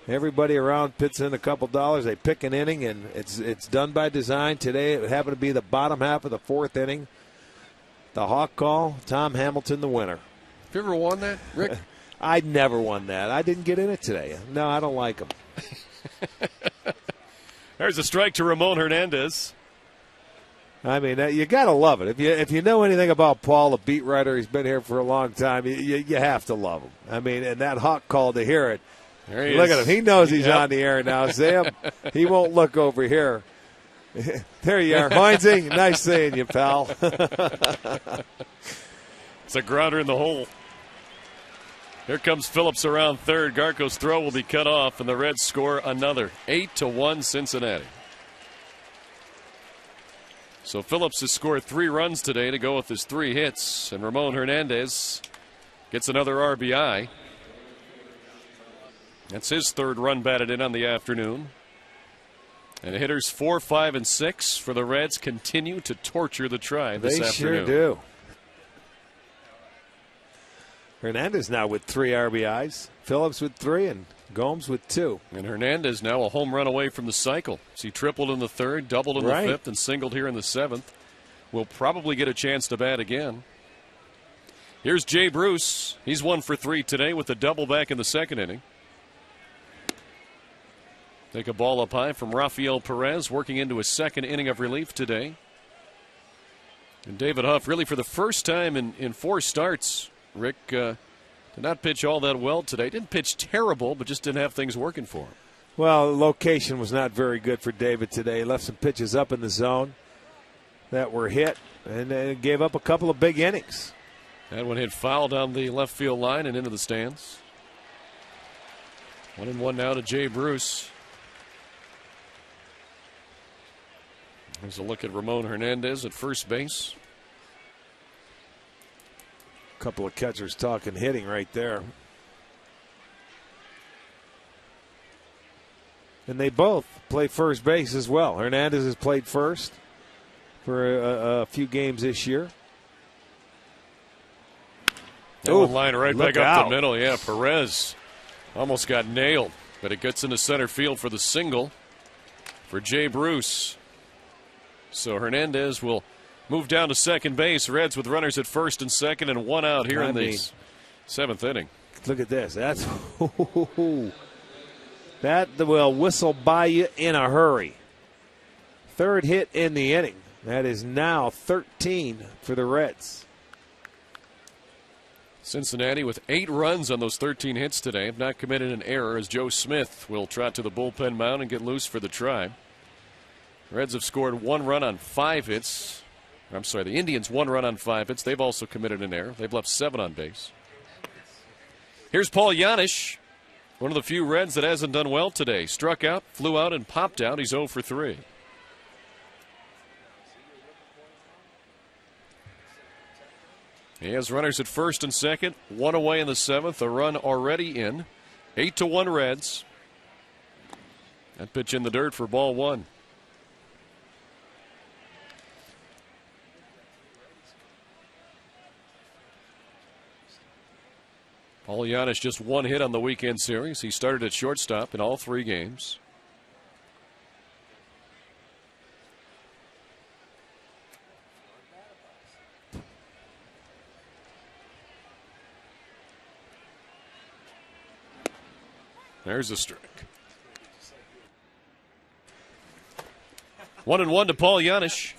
Everybody around puts in a couple dollars. They pick an inning, and it's done by design. Today it happened to be the bottom half of the 4th inning. The hawk call, Tom Hamilton the winner. Have you ever won that, Rick? I never won that. I didn't get in it today. No, I don't like them. There's a strike to Ramon Hernandez. I mean, you got to love it. If you know anything about Paul, the beat writer, he's been here for a long time, you have to love him. I mean, and that hawk call to hear it. Look at him. He knows he's on the air now, Sam. He won't look over here. There you are. Hoynesy, nice seeing you, pal. It's a grounder in the hole. Here comes Phillips around third. Garco's throw will be cut off, and the Reds score another. 8-1 Cincinnati. So Phillips has scored 3 runs today to go with his 3 hits, and Ramon Hernandez gets another RBI. That's his 3rd run batted in on the afternoon. And the hitters 4, 5, and 6 for the Reds continue to torture the Tribe this afternoon. They sure do. Hernandez now with 3 RBIs. Phillips with 3 and Gomes with 2. And Hernandez now a home run away from the cycle. He tripled in the 3rd, doubled in the 5th, and singled here in the 7th. Will probably get a chance to bat again. Here's Jay Bruce. He's 1 for 3 today with a double back in the 2nd inning. Take a ball up high from Rafael Perez, working into his 2nd inning of relief today. And David Huff, really for the first time in 4 starts, Rick, did not pitch all that well today. Didn't pitch terrible, but just didn't have things working for him. Well, location was not very good for David today. He left some pitches up in the zone that were hit, and gave up a couple of big innings. That one hit foul down the left field line and into the stands. 1-1 now to Jay Bruce. Here's a look at Ramon Hernandez at first base. A couple of catchers talking hitting right there. And they both play first base as well. Hernandez has played first for a few games this year. That one line right back up the middle. Yeah, Perez almost got nailed, but it gets into center field for the single. for Jay Bruce. So Hernandez will move down to second base. Reds with runners at first and second and one out here in the seventh inning. Look at this. That's that will whistle by you in a hurry. Third hit in the inning. That is now 13 for the Reds. Cincinnati with 8 runs on those 13 hits today have not committed an error as Joe Smith will trot to the bullpen mound and get loose for the Tribe. Reds have scored 1 run on 5 hits. I'm sorry, the Indians 1 run on 5 hits. They've also committed an error. They've left 7 on base. Here's Paul Janisch, one of the few Reds that hasn't done well today. Struck out, flew out, and popped out. He's 0 for 3. He has runners at first and second, 1 away in the 7th, a run already in. 8-1 Reds. That pitch in the dirt for ball 1. Paul Janisch just 1 hit on the weekend series. He started at shortstop in all 3 games. There's a strike. 1-1 to Paul Janisch.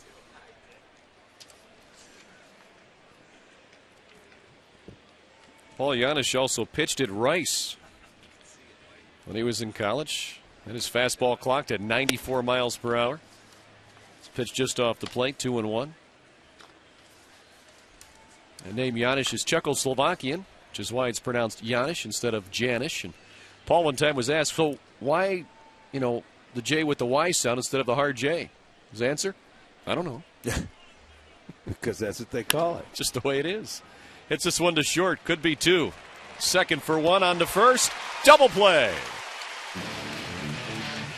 Paul Janisch also pitched at Rice when he was in college. And his fastball clocked at 94 miles per hour. It's pitched just off the plate, 2-1. The name Janisch is Czechoslovakian, which is why it's pronounced Janisch instead of Janisch. And Paul one time was asked, so why, the J with the Y sound instead of the hard J? His answer? I don't know. Because that's what they call it. Just the way it is. Hits this one to short. Could be 2. Second for 1 on to first. Double play.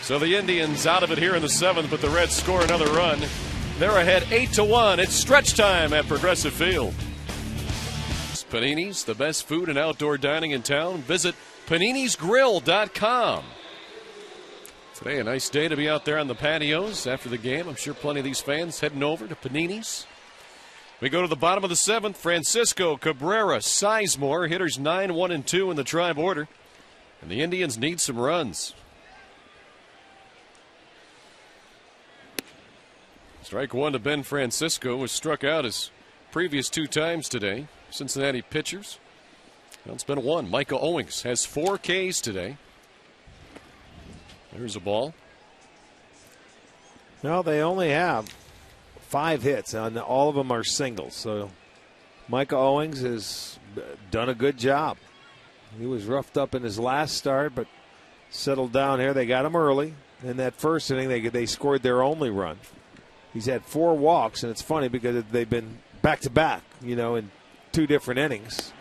So the Indians out of it here in the 7th, but the Reds score another run. They're ahead 8-1. It's stretch time at Progressive Field. Panini's, the best food and outdoor dining in town. Visit PaninisGrill.com. Today, a nice day to be out there on the patios after the game. I'm sure plenty of these fans heading over to Panini's. We go to the bottom of the 7th. Francisco, Cabrera, Sizemore. Hitters 9, 1, and 2 in the Tribe order. And the Indians need some runs. Strike 1 to Ben Francisco, was struck out his previous 2 times today. Cincinnati pitchers. Well, it's been 1. Micah Owings has 4 Ks today. There's a ball. No, they only have 5 hits, and all of them are singles. So Micah Owings has done a good job. He was roughed up in his last start, but settled down here. They got him early. In that first inning, they scored their only run. He's had 4 walks, and it's funny because they've been back-to-back, in 2 different innings.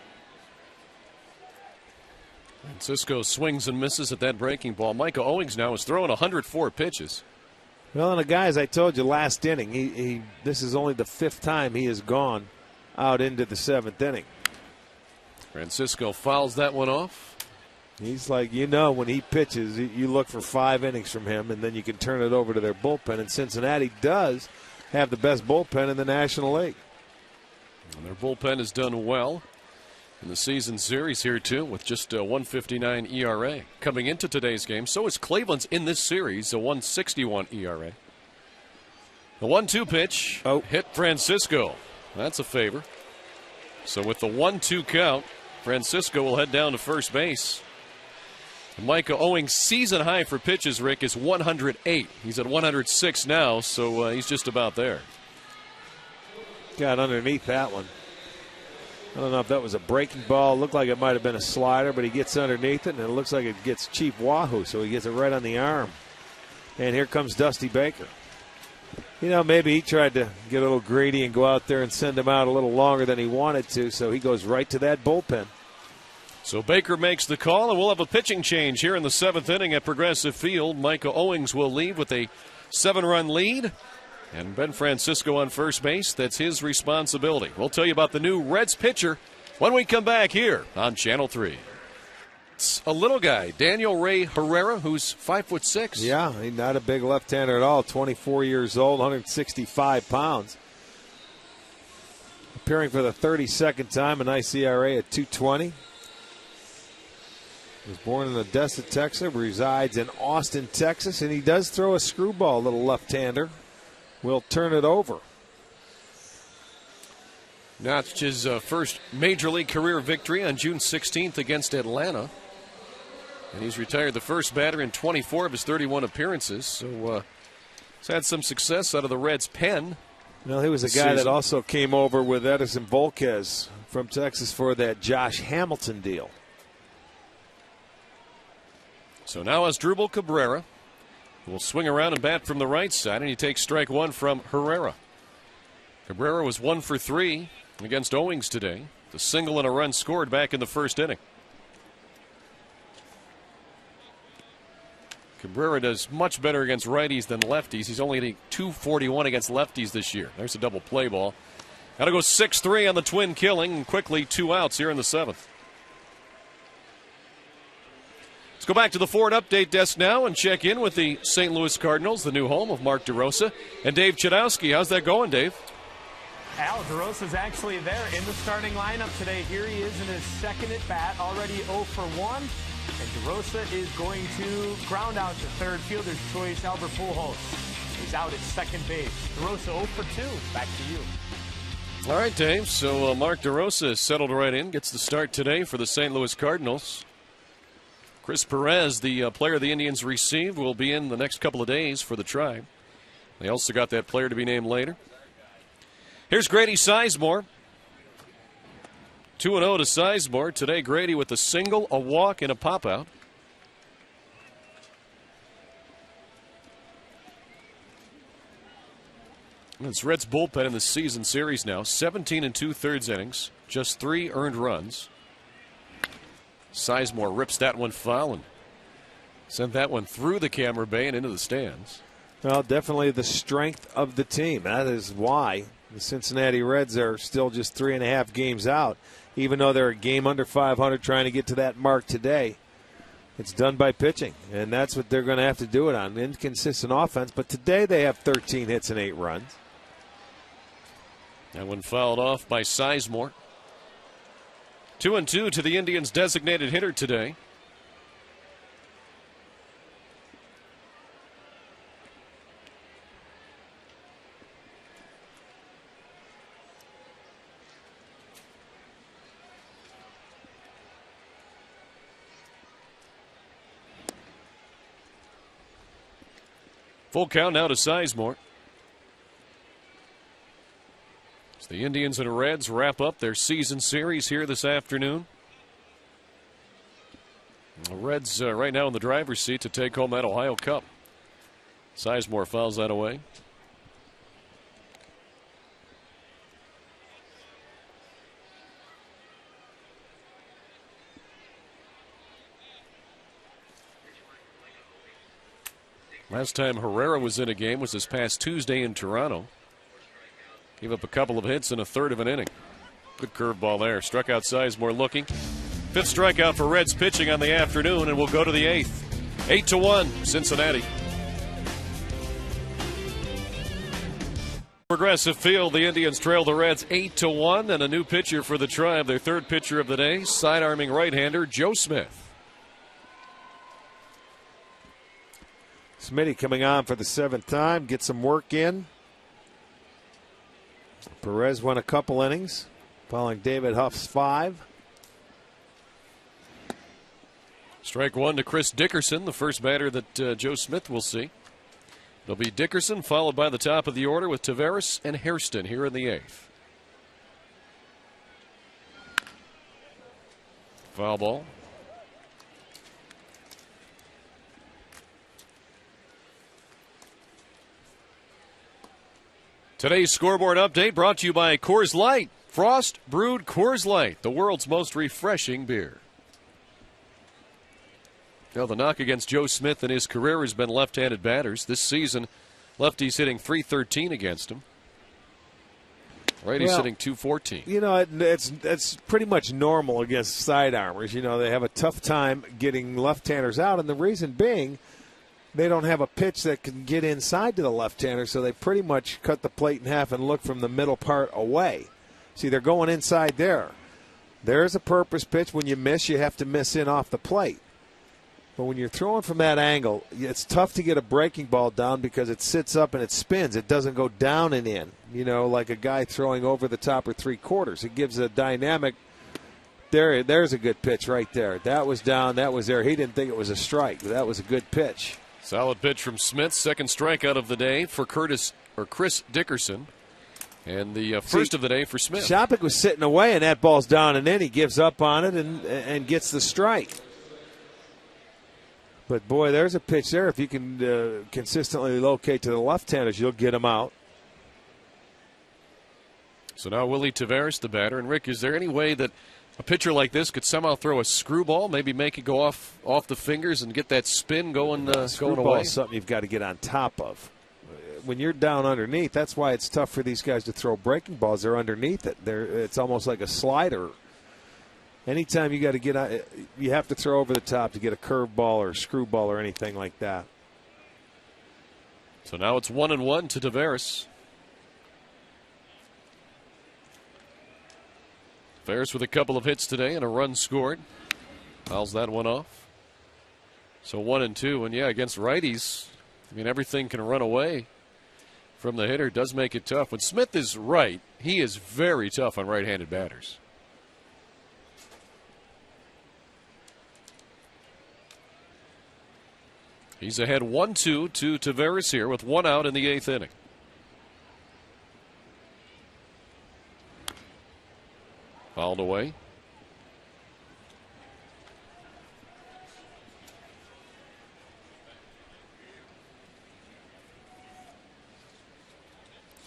Francisco swings and misses at that breaking ball. Micah Owings now is throwing 104 pitches. Well, and the guys, I told you last inning, this is only the 5th time he has gone out into the 7th inning. Francisco fouls that one off. He's like, when he pitches, you look for 5 innings from him, and then you can turn it over to their bullpen. And Cincinnati does have the best bullpen in the National League. And their bullpen has done well in the season series here, too, with just a 1.59 ERA. Coming into today's game, so is Cleveland's in this series, a 1.61 ERA. The 1-2 pitch hit Francisco. That's a favor. So with the 1-2 count, Francisco will head down to first base. And Micah Owings' season high for pitches, Rick, is 108. He's at 106 now, so he's just about there. Got underneath that one. I don't know if that was a breaking ball. It looked like it might have been a slider, but he gets underneath it, and it looks like it gets cheap wahoo, so he gets it right on the arm. And here comes Dusty Baker. Maybe he tried to get a little greedy and go out there and send him out a little longer than he wanted to, so he goes right to that bullpen. So Baker makes the call, and we'll have a pitching change here in the 7th inning at Progressive Field. Micah Owings will leave with a 7-run lead. And Ben Francisco on first base, that's his responsibility. We'll tell you about the new Reds pitcher when we come back here on Channel 3. It's a little guy, Daniel Ray Herrera, who's 5'6". Yeah, he's not a big left-hander at all. 24 years old, 165 pounds. Appearing for the 32nd time, a nice ERA at 2.20. He was born in Odessa, Texas, resides in Austin, Texas, and he does throw a screwball, little left-hander. Will turn it over. Notched his first Major League career victory on June 16th against Atlanta. And he's retired the first batter in 24 of his 31 appearances. So he's had some success out of the Reds' pen. Well, he was a guy that also came over with Edison Volquez from Texas for that Josh Hamilton deal. So now Asdrubal Cabrera will swing around and bat from the right side, and he takes strike one from Herrera. Cabrera was 1 for 3 against Owings today. The single and a run scored back in the first inning. Cabrera does much better against righties than lefties. He's only hitting .241 against lefties this year. There's a double play ball. Got to go 6-3 on the twin killing, and quickly 2 outs here in the 7th. Let's go back to the Ford Update Desk now and check in with the St. Louis Cardinals, the new home of Mark DeRosa, and Dave Chudowski. How's that going, Dave? Al, DeRosa's actually there in the starting lineup today. Here he is in his second at bat, already 0 for 1. And DeRosa is going to ground out to third fielder's choice, Albert Pujols. He's out at second base. DeRosa 0 for 2. Back to you. All right, Dave. So Mark DeRosa is settled right in, gets the start today for the St. Louis Cardinals. Chris Perez, the player the Indians received, will be in the next couple of days for the Tribe. They also got that player to be named later. Here's Grady Sizemore. 2-0 to Sizemore. Today, Grady with a single, a walk, and a pop-out. It's Reds bullpen in the season series now. 17 2/3 innings. Just 3 earned runs. Sizemore rips that one foul and sent that one through the camera bay and into the stands. Well, definitely the strength of the team. That is why the Cincinnati Reds are still just 3.5 games out. Even though they're a game under 500 trying to get to that mark today, it's done by pitching. And that's what they're going to have to do it on. Inconsistent offense. But today they have 13 hits and 8 runs. That one fouled off by Sizemore. 2-2 to the Indians' designated hitter today. Full count now to Sizemore. As the Indians and Reds wrap up their season series here this afternoon. The Reds right now in the driver's seat to take home that Ohio Cup. Sizemore fouls that away. Last time Herrera was in a game was this past Tuesday in Toronto. Gave up a couple of hits in a third of an inning. Good curveball there. Struck out Sizemore looking. 5th strikeout for Reds pitching on the afternoon, and we'll go to the 8th. 8-1 Cincinnati. Progressive Field, the Indians trail the Reds 8-1, and a new pitcher for the Tribe. Their third pitcher of the day, side-arming right-hander Joe Smith. Smitty coming on for the 7th time. Get some work in. Perez won a couple innings following David Huff's 5. Strike one to Chris Dickerson, the first batter that Joe Smith will see. It'll be Dickerson followed by the top of the order with Taveras and Hairston here in the 8th. Foul ball. Today's scoreboard update brought to you by Coors Light. Frost brewed Coors Light, the world's most refreshing beer. Now, the knock against Joe Smith in his career has been left-handed batters. This season, lefties hitting .313 against him. Righty's hitting .214. You know, it's pretty much normal against sidearmers. You know, they have a tough time getting left-handers out, and the reason being they don't have a pitch that can get inside to the left-hander, so they pretty much cut the plate in half and look from the middle part away. See, they're going inside there. There's a purpose pitch. When you miss, you have to miss in off the plate. But when you're throwing from that angle, it's tough to get a breaking ball down because it sits up and it spins. It doesn't go down and in, you know, like a guy throwing over the top or three-quarters. It gives a dynamic. There's a good pitch right there. That was down. That was there. He didn't think it was a strike, but that was a good pitch. Solid pitch from Smith. Second strikeout of the day for Chris Dickerson. And the first of the day for Smith. Shopik was sitting away, and that ball's down and in. He gives up on it and gets the strike. But, boy, there's a pitch there. If you can consistently locate to the left-handers, you'll get them out. So now Willie Taveras, the batter. And, Rick, is there any way that a pitcher like this could somehow throw a screwball, maybe make it go off the fingers and get that spin going away? Screwball is something you've got to get on top of. When you're down underneath, that's why it's tough for these guys to throw breaking balls. They're underneath it. It's almost like a slider. Anytime you got to get out, you have to throw over the top to get a curveball or a screwball or anything like that. So now it's 1-1 to Taveras. Taveras with a couple of hits today and a run scored. Fouls that one off. So 1-2, and yeah, against righties, I mean, everything can run away from the hitter. Does make it tough. When Smith is right, he is very tough on right-handed batters. He's ahead 1-2 to Taveras here with one out in the eighth inning. Fouled away.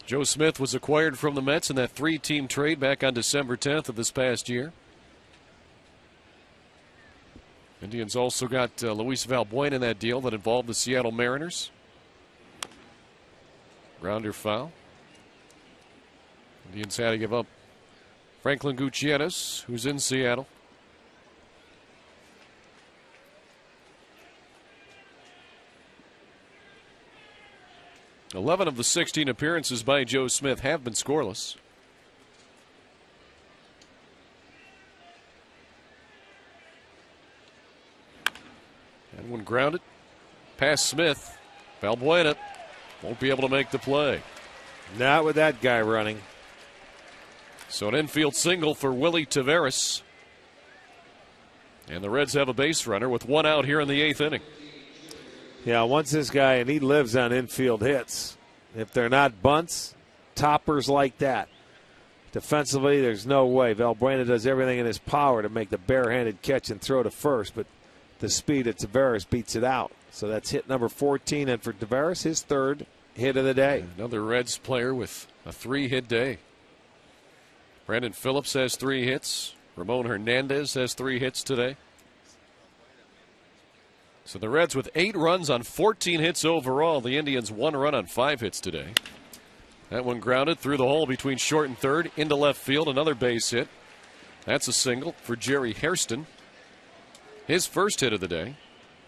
Joe Smith was acquired from the Mets in that three-team trade back on December 10th of this past year. Indians also got Luis Valbuena in that deal that involved the Seattle Mariners. Grounder foul. Indians had to give up Franklin Gutierrez, who's in Seattle. "11 of the 16 appearances by Joe Smith have been scoreless. And when grounded, past Smith, Valbuena won't be able to make the play. Not with that guy running. So an infield single for Willie Taveras. And the Reds have a base runner with one out here in the eighth inning. Yeah, once this guy, and he lives on infield hits. If they're not bunts, toppers like that. Defensively, there's no way. Valbuena does everything in his power to make the barehanded catch and throw to first, but the speed of Taveras beats it out. So that's hit number 14, and for Taveras, his third hit of the day. Another Reds player with a 3-hit day. Brandon Phillips has 3 hits. Ramon Hernandez has 3 hits today. So the Reds with 8 runs on 14 hits overall. The Indians 1 run on 5 hits today. That one grounded through the hole between short and third into left field. Another base hit. That's a single for Jerry Hairston. His first hit of the day.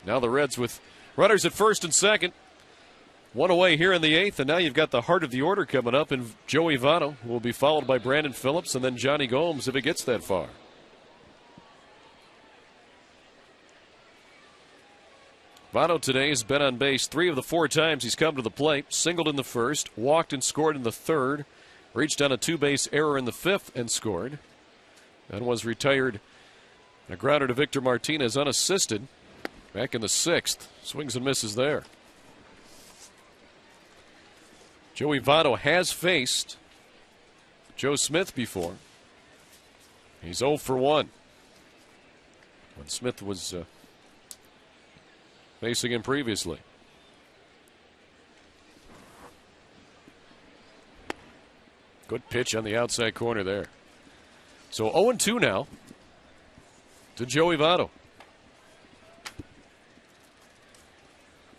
Now the Reds with runners at first and second. One away here in the eighth, and now you've got the heart of the order coming up, and Joey Votto will be followed by Brandon Phillips and then Johnny Gomes if it gets that far. Votto today has been on base 3 of the 4 times he's come to the plate. Singled in the first, walked and scored in the third, reached on a 2-base error in the fifth and scored. Then was retired. A grounder to Victor Martinez unassisted back in the 6th. Swings and misses there. Joey Votto has faced Joe Smith before. He's 0 for 1. When Smith was facing him previously. Good pitch on the outside corner there. So 0-2 now to Joey Votto.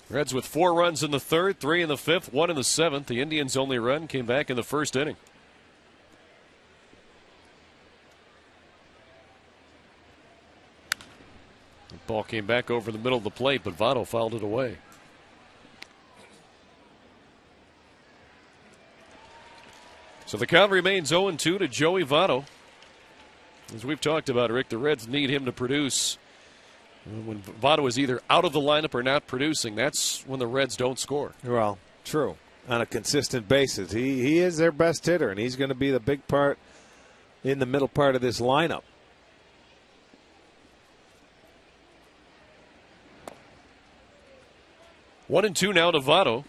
Reds with 4 runs in the third, 3 in the fifth, 1 in the seventh. The Indians' only run came back in the first inning. Ball came back over the middle of the plate, but Votto fouled it away. So the count remains 0-2 to Joey Votto. As we've talked about, Rick, the Reds need him to produce. When Votto is either out of the lineup or not producing, that's when the Reds don't score. Well, true. On a consistent basis. He is their best hitter, and he's going to be the big part in the middle part of this lineup. One and two now to Votto.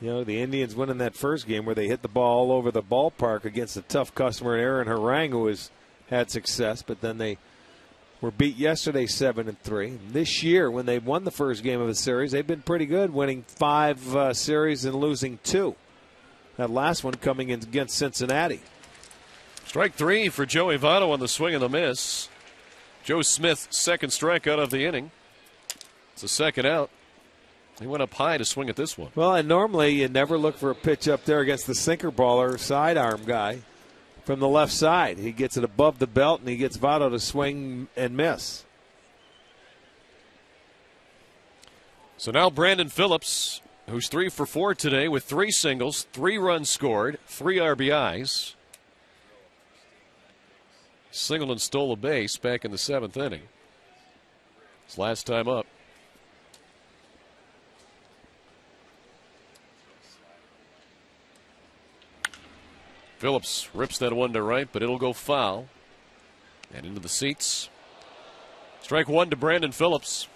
You know, the Indians winning that first game where they hit the ball all over the ballpark against a tough customer, Aaron Harang, who has had success, but then they were beat yesterday 7-3. This year, when they won the first game of the series, they've been pretty good, winning 5 series and losing 2. That last one coming in against Cincinnati. Strike 3 for Joey Votto on the swing and the miss. Joe Smith, second strikeout of the inning. It's a second out. He went up high to swing at this one. Well, and normally you never look for a pitch up there against the sinker baller sidearm guy from the left side. He gets it above the belt, and he gets Votto to swing and miss. So now Brandon Phillips, who's 3 for 4 today with 3 singles, 3 runs scored, 3 RBIs. Singled and stole a base back in the 7th inning. His last time up. Phillips rips that one to right, but it'll go foul. And into the seats. Strike 1 to Brandon Phillips.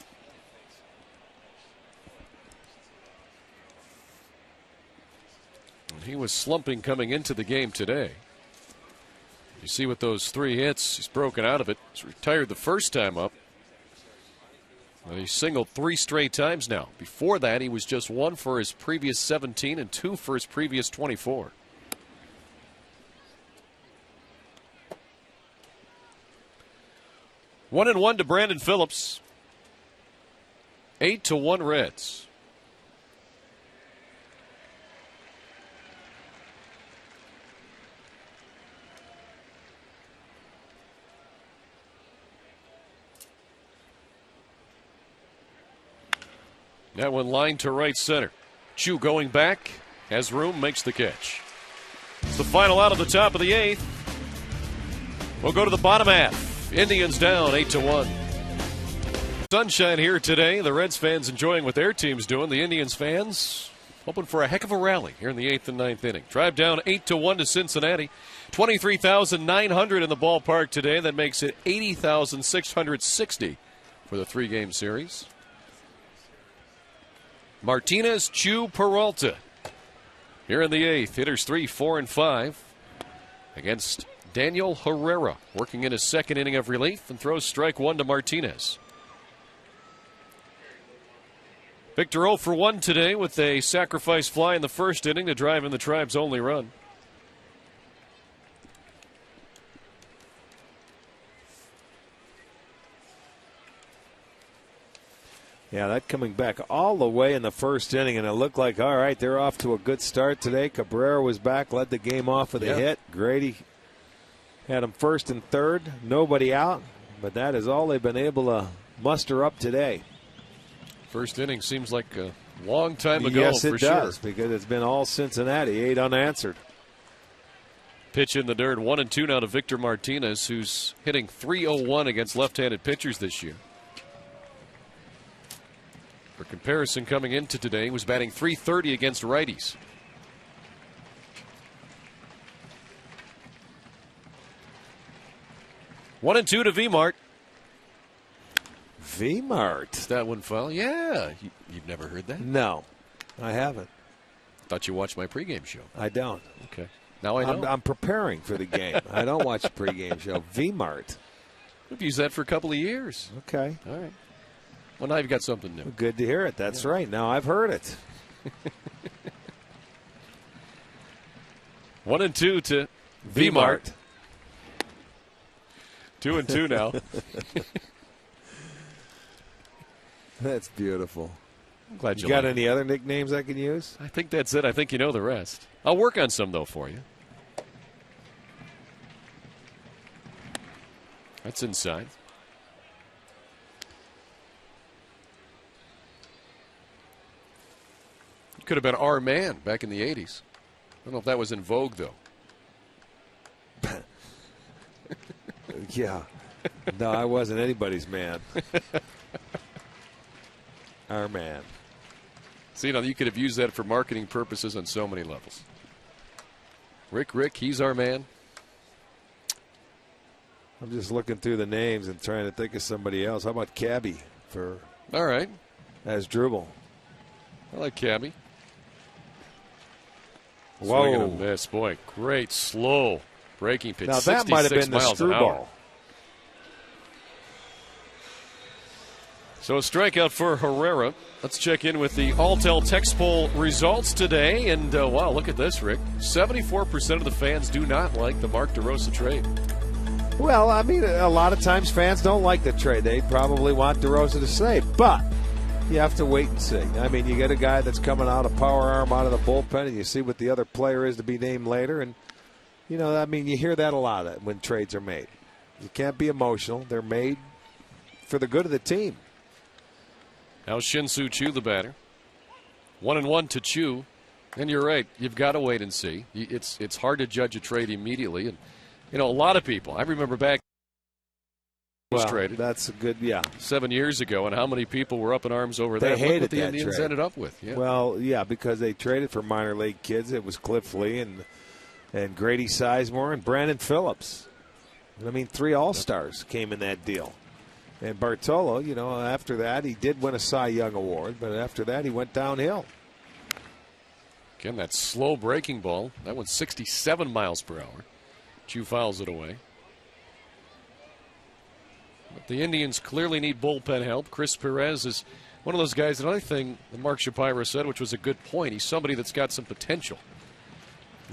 And he was slumping coming into the game today. You see with those 3 hits, he's broken out of it. He's retired the first time up. Well, he's singled 3 straight times now. Before that, he was just 1 for his previous 17 and 2 for his previous 24. One and one to Brandon Phillips. 8-1 Reds. That one lined to right center. Chu going back, has room, makes the catch. It's the final out of the top of the 8th. We'll go to the bottom half. Indians down 8-1. Sunshine here today. The Reds fans enjoying what their team's doing. The Indians fans hoping for a heck of a rally here in the 8th and 9th inning. Drive down 8-1 to Cincinnati. 23,900 in the ballpark today. That makes it 80,660 for the 3-game series. Martinez, Chu, Peralta here in the 8th. Hitters 3, 4, and 5 against Daniel Herrera, working in his 2nd inning of relief, and throws strike 1 to Martinez. Victor 0 for 1 today with a sacrifice fly in the 1st inning to drive in the Tribe's only run. Yeah, that coming back all the way in the 1st inning, and it looked like, all right, they're off to a good start today. Cabrera was back, led the game off with a hit. Grady had him 1st and 3rd, nobody out, but that is all they've been able to muster up today. 1st inning seems like a long time ago. Yes, it for does, sure. because it's been all Cincinnati, 8 unanswered. Pitch in the dirt, 1-2 now to Victor Martinez, who's hitting .301 against left-handed pitchers this year. For comparison, coming into today, he was batting .330 against righties. One and two to V-Mart. V-Mart. Is that one foul? Yeah. You've never heard that? No, I haven't. Thought you watched my pregame show. I don't. Okay. Now I know. I'm preparing for the game. I don't watch the pregame show. V-Mart. We've used that for a couple of years. Okay. All right. Well, now you've got something new. Good to hear it. That's right. Now I've heard it. 1-2 to V-Mart. 2-2 now. That's beautiful. I'm glad you got like any other nicknames I can use? I think that's it. I think you know the rest. I'll work on some, though, for you. That's inside. Could have been our man back in the 80s. I don't know if that was in vogue, though. Yeah. No, I wasn't anybody's man. Our man. See, you could have used that for marketing purposes on so many levels. Rick, he's our man. I'm just looking through the names and trying to think of somebody else. How about Cabby for? All right. As Dribble. I like Cabby. Whoa. Swing and a miss. Boy, great slow breaking pitch. Now that might have been the screwball. So a strikeout for Herrera. Let's check in with the Alltel text poll results today. And wow, look at this, Rick. 74% of the fans do not like the Mark DeRosa trade. Well, I mean, a lot of times fans don't like the trade. They probably want DeRosa to stay, but you have to wait and see. I mean, you get a guy that's coming out of power arm out of the bullpen, and you see what the other player is to be named later. And, I mean, you hear that a lot when trades are made. You can't be emotional. They're made for the good of the team. Now Shin-Soo Choo, the batter. 1-1 to Choo. And you're right. You've got to wait and see. It's hard to judge a trade immediately. And, a lot of people, I remember back was traded. That's a good, yeah. 7 years ago, and how many people were up in arms over that? They hated Look what the that Indians trade. ended up with. Yeah. Well, yeah, because they traded for minor league kids. It was Cliff Lee and Grady Sizemore and Brandon Phillips. I mean, 3 All-Stars came in that deal. And Bartolo, after that, he did win a Cy Young Award, but after that, he went downhill. Again, that slow breaking ball. That went 67 miles per hour. Choo fouls it away. But the Indians clearly need bullpen help. Chris Perez is one of those guys. Another thing that Mark Shapiro said, which was a good point, he's somebody that's got some potential.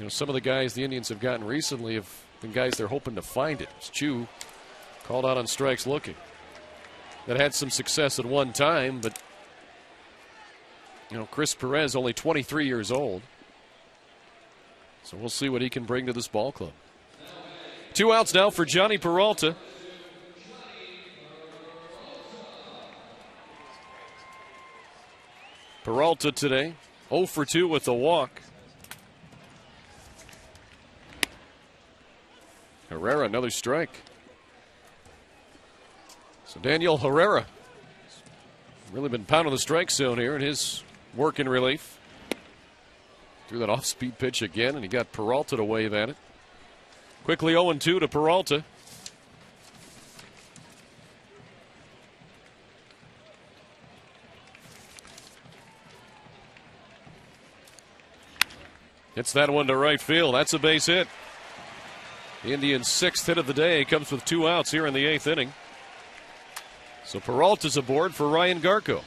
Some of the guys the Indians have gotten recently have been guys they're hoping to find it. It's Choo called out on strikes looking. That had some success at one time, but Chris Perez only 23 years old. So we'll see what he can bring to this ball club. 2 outs now for Johnny Peralta. Peralta today 0 for 2 with a walk. Herrera, another strike. So Daniel Herrera really been pounding the strike zone here in his work in relief. Threw that off-speed pitch again, and he got Peralta to wave at it. Quickly 0-2 to Peralta. Hits that one to right field. That's a base hit. The Indians' 6th hit of the day comes with 2 outs here in the 8th inning. So Peralta's aboard for Ryan Garco.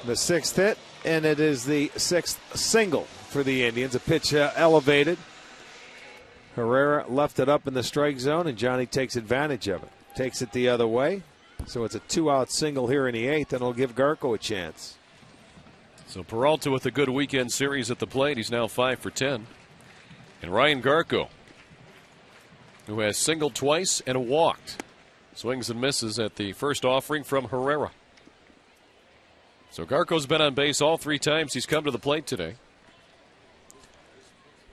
The 6th hit, and it is the 6th single for the Indians. A pitch elevated. Herrera left it up in the strike zone, and Johnny takes advantage of it. Takes it the other way. So it's a 2-out single here in the 8th, and it'll give Garco a chance. So Peralta with a good weekend series at the plate. He's now 5 for 10. And Ryan Garco, who has singled twice and walked. Swings and misses at the first offering from Herrera. So Garco's been on base all 3 times he's come to the plate today.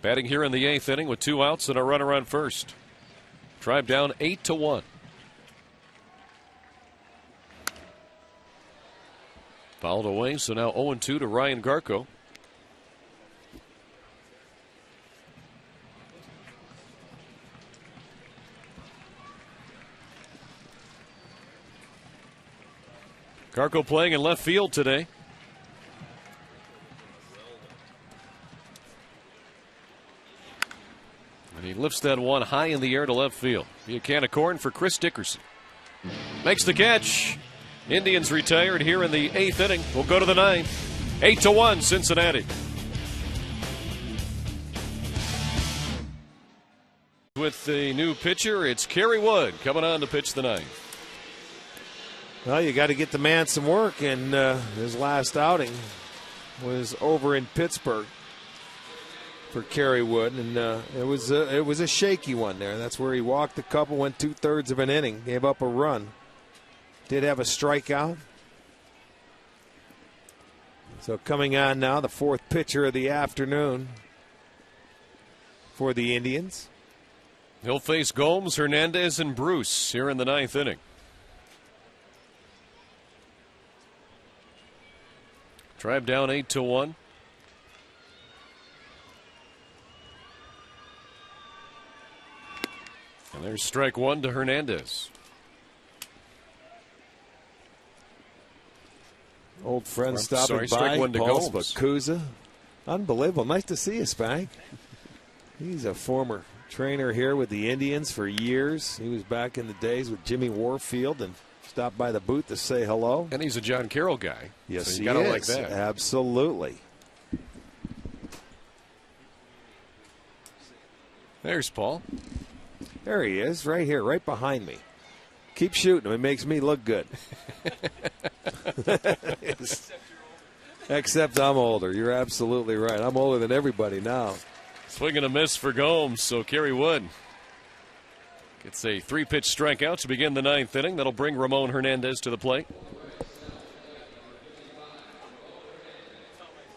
Batting here in the 8th inning with 2 outs and a runner on first. Tribe down 8-1. Fouled away, so now 0-2 to Ryan Garco. Garco playing in left field today. And he lifts that one high in the air to left field. Be a can of corn for Chris Dickerson. Makes the catch. Indians retired here in the 8th inning. We'll go to the 9th. 8-1 Cincinnati. With the new pitcher, it's Kerry Wood coming on to pitch the 9th. Well, you got to get the man some work, and his last outing was over in Pittsburgh. for Kerry Wood, and it was a shaky one there. That's where he walked a couple, went 2/3 of an inning, gave up a run. Did have a strikeout. So coming on now, the fourth pitcher of the afternoon for the Indians. He'll face Gomes, Hernandez, and Bruce here in the ninth inning. Tribe down 8-1. And there's strike one to Hernandez. Old friend stopping by, Paul Spacuza. Unbelievable. Nice to see you, Spank. He's a former trainer here with the Indians for years. He was back in the days with Jimmy Warfield and stopped by the booth to say hello. And he's a John Carroll guy. Yes, so he gotta is. Like that. Absolutely. There's Paul. There he is, right here, right behind me. Keep shooting him. It makes me look good. Except I'm older. You're absolutely right. I'm older than everybody now. Swing and a miss for Gomes, so Kerry Wood gets a 3-pitch strikeout to begin the ninth inning. That'll bring Ramon Hernandez to the plate.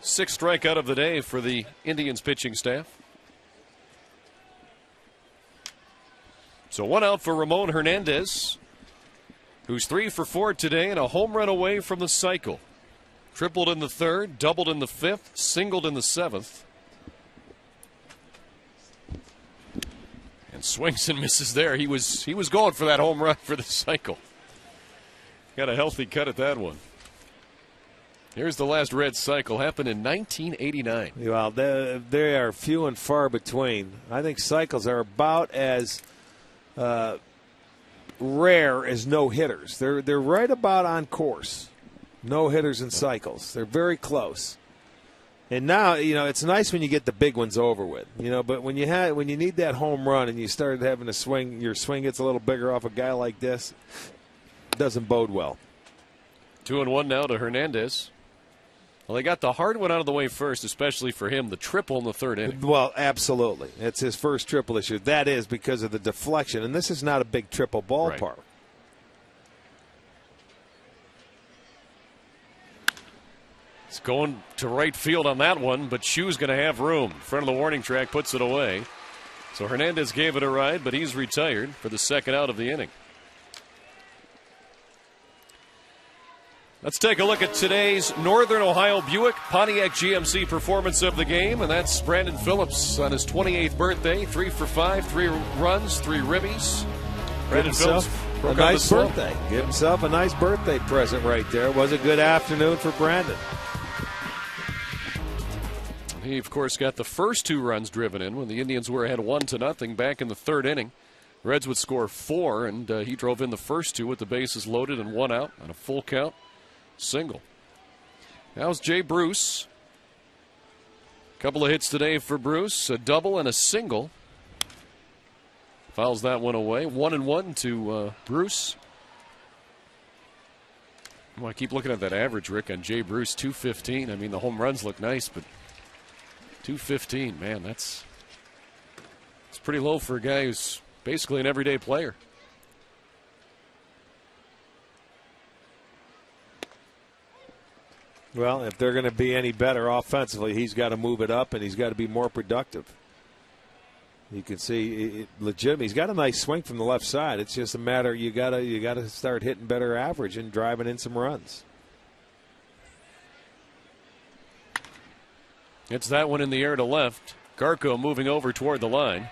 6th strikeout of the day for the Indians pitching staff. So 1 out for Ramon Hernandez, who's 3 for 4 today and a home run away from the cycle. Tripled in the 3rd, doubled in the 5th, singled in the 7th. And swings and misses there. He was going for that home run for the cycle. Got a healthy cut at that one. Here's the last Reds cycle. Happened in 1989. Well, they are few and far between. I think cycles are about as rare as no-hitters. They're right about on course. No-hitters and cycles. They're very close. And now, it's nice when you get the big ones over with, but when you need that home run and you started having to swing, your swing gets a little bigger off a guy like this, it doesn't bode well. 2-1 now to Hernandez. Well, they got the hard one out of the way first, especially for him, the triple in the 3rd inning. Well, absolutely. It's his first triple this year. That is because of the deflection, and this is not a big triple ballpark. Right. It's going to right field on that one, but Shu's going to have room. In front of the warning track, puts it away. So Hernandez gave it a ride, but he's retired for the 2nd out of the inning. Let's take a look at today's Northern Ohio Buick Pontiac GMC performance of the game, and that's Brandon Phillips on his 28th birthday. 3 for 5, 3 runs, 3 ribbies. Brandon Phillips a nice birthday. Give himself a nice birthday present right there. It was a good afternoon for Brandon. He, of course, got the first 2 runs driven in when the Indians were ahead 1-0 back in the 3rd inning. Reds would score 4, and he drove in the first 2 with the bases loaded and 1 out on a full count single. Now's Jay Bruce. Couple of hits today for Bruce, a double and a single. Fouls that one away. 1-1 to Bruce. Well, I keep looking at that average, Rick, on Jay Bruce, 215. I mean, the home runs look nice, but 215, man, it's pretty low for a guy who's basically an everyday player. Well, if they're going to be any better offensively, he's got to move it up and he's got to be more productive. You can see legitimate. He's got a nice swing from the left side. It's just a matter you got to start hitting better average and driving in some runs. It's that one in the air to left. Garco moving over toward the line.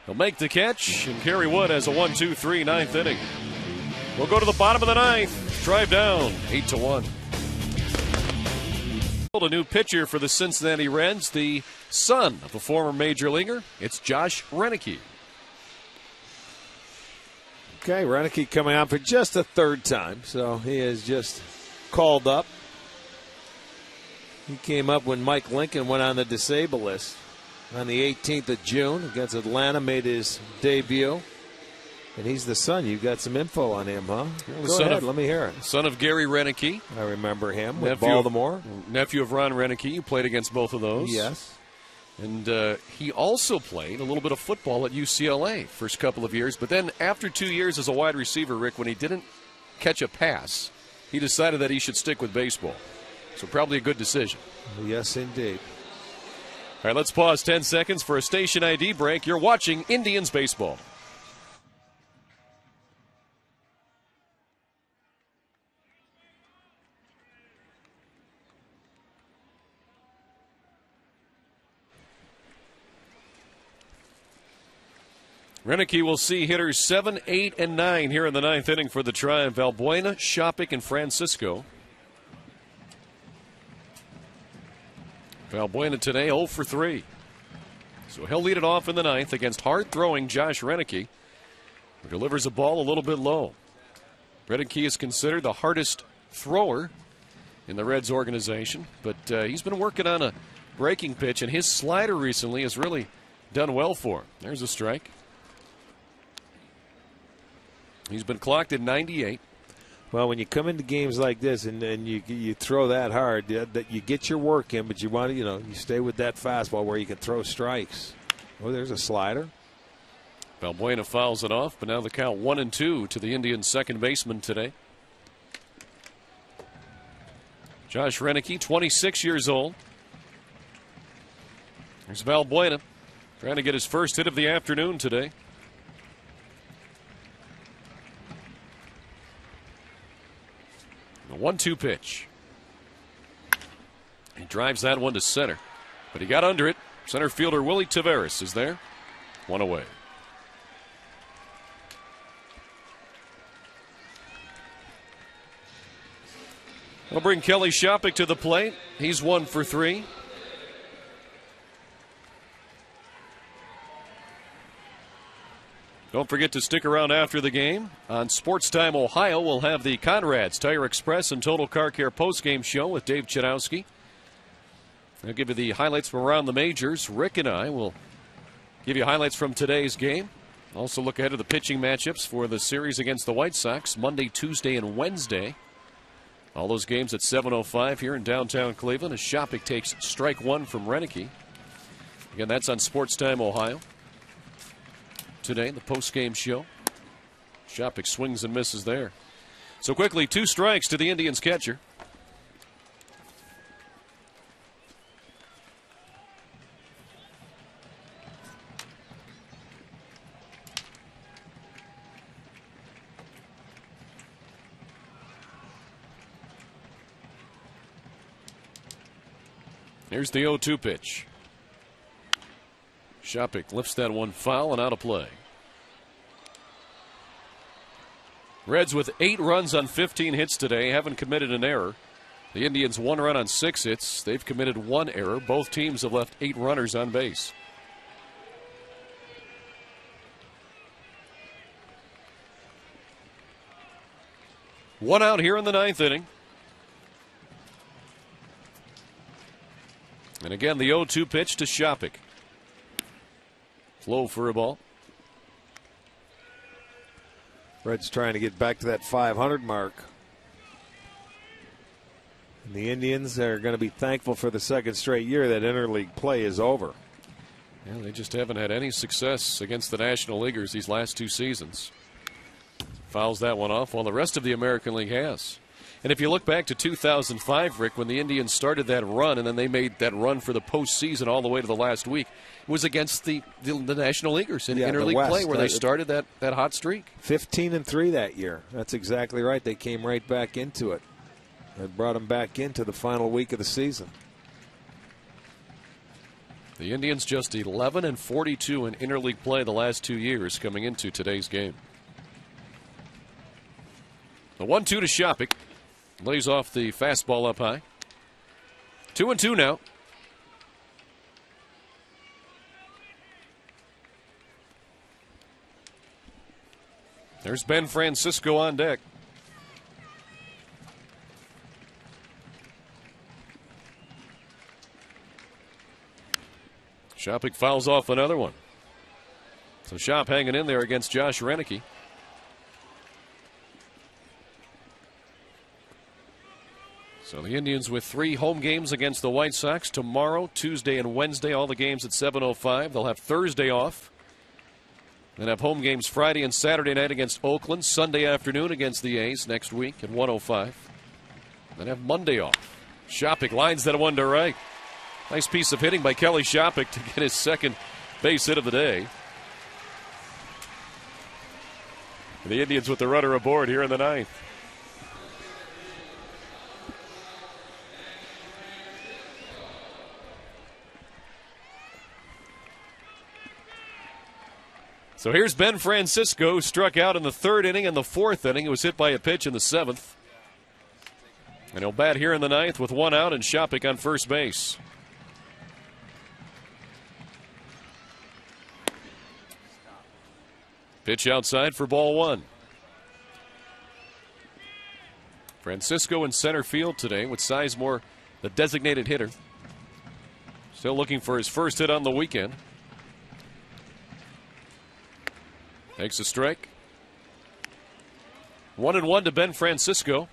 He'll make the catch, and Kerry Wood has a 1-2-3 ninth inning. We'll go to the bottom of the ninth. Drive down 8-1. A new pitcher for the Cincinnati Reds, the son of a former major leaguer. It's Josh Renicky. Okay, Renicky coming on for just a 3rd time, so he is just called up. He came up when Mike Lincoln went on the disabled list on the 18th of June against Atlanta, made his debut. And he's the son. You've got some info on him, huh? Go ahead, let me hear it. Son of Gary Renicky. I remember him with Baltimore. Nephew of Ron Renicky. You played against both of those. Yes. And he also played a little bit of football at UCLA first couple of years. But then after 2 years as a wide receiver, Rick, when he didn't catch a pass, he decided that he should stick with baseball. So probably a good decision. Yes, indeed. All right, let's pause 10 seconds for a station ID break. You're watching Indians baseball. Renicky will see hitters 7, 8, and 9 here in the ninth inning for the Triumph. Valbuena, Shopik, and Francisco. Valbuena today 0 for 3. So he'll lead it off in the ninth against hard-throwing Josh Renicky, who delivers a ball a little bit low. Renicky is considered the hardest thrower in the Reds organization, but he's been working on a breaking pitch, and his slider recently has really done well for him. There's a strike. He's been clocked at 98. Well, when you come into games like this and you throw that hard, that you get your work in, but you want to, you stay with that fastball where you can throw strikes. Oh, there's a slider. Valbuena fouls it off, but now the count 1-2 to the Indians' second baseman today. Josh Renicky, 26 years old. There's Valbuena trying to get his first hit of the afternoon today. The 1-2 pitch. He drives that one to center, but he got under it. Center fielder Willie Taveras is there. One away. We'll bring Kelly Shopik to the plate. He's 1 for 3. Don't forget to stick around after the game. On Sports Time Ohio, we'll have the Conrad's Tire Express and Total Car Care postgame show with Dave Chudowski. I'll give you the highlights from around the majors. Rick and I will give you highlights from today's game. Also look ahead to the pitching matchups for the series against the White Sox Monday, Tuesday, and Wednesday. All those games at 7:05 here in downtown Cleveland as Shopik takes strike one from Renicky. Again, that's on Sports Time Ohio. Today, the post-game show. Shopik swings and misses there. So quickly, 2 strikes to the Indians catcher. Here's the 0-2 pitch. Shopik lifts that one foul and out of play. Reds with 8 runs on 15 hits today, haven't committed an error. The Indians 1 run on 6 hits. They've committed 1 error. Both teams have left 8 runners on base. One out here in the ninth inning. And again, the 0-2 pitch to Shopik. Low for a ball. Reds trying to get back to that 500 mark. And the Indians are going to be thankful for the second straight year that interleague play is over. Yeah, they just haven't had any success against the National Leaguers these last 2 seasons. Fouls that one off while the rest of the American League has. And if you look back to 2005, Rick, when the Indians started that run and then they made that run for the postseason all the way to the last week, it was against the National Leaguers in interleague play where they started that hot streak. 15-3 that year. That's exactly right. They came right back into it. It brought them back into the final week of the season. The Indians just 11-42 in interleague play the last 2 years coming into today's game. The 1-2 to Shopik. Lays off the fastball up high. 2-2 now. There's Ben Francisco on deck. Shopik fouls off another one. So Shop hanging in there against Josh Renicky. So the Indians with 3 home games against the White Sox tomorrow, Tuesday, and Wednesday. All the games at 7:05. They'll have Thursday off. Then have home games Friday and Saturday night against Oakland, Sunday afternoon against the A's next week at 1:05. Then have Monday off. Shopik lines that one to right. Nice piece of hitting by Kelly Shopik to get his second base hit of the day. And the Indians with the runner aboard here in the 9th. So here's Ben Francisco, who struck out in the 3rd inning and the 4th inning. He was hit by a pitch in the 7th. And he'll bat here in the 9th with 1 out and Shopik on first base. Pitch outside for ball 1. Francisco in center field today with Sizemore, the designated hitter. Still looking for his first hit on the weekend. Takes a strike. 1-1 to Ben Francisco.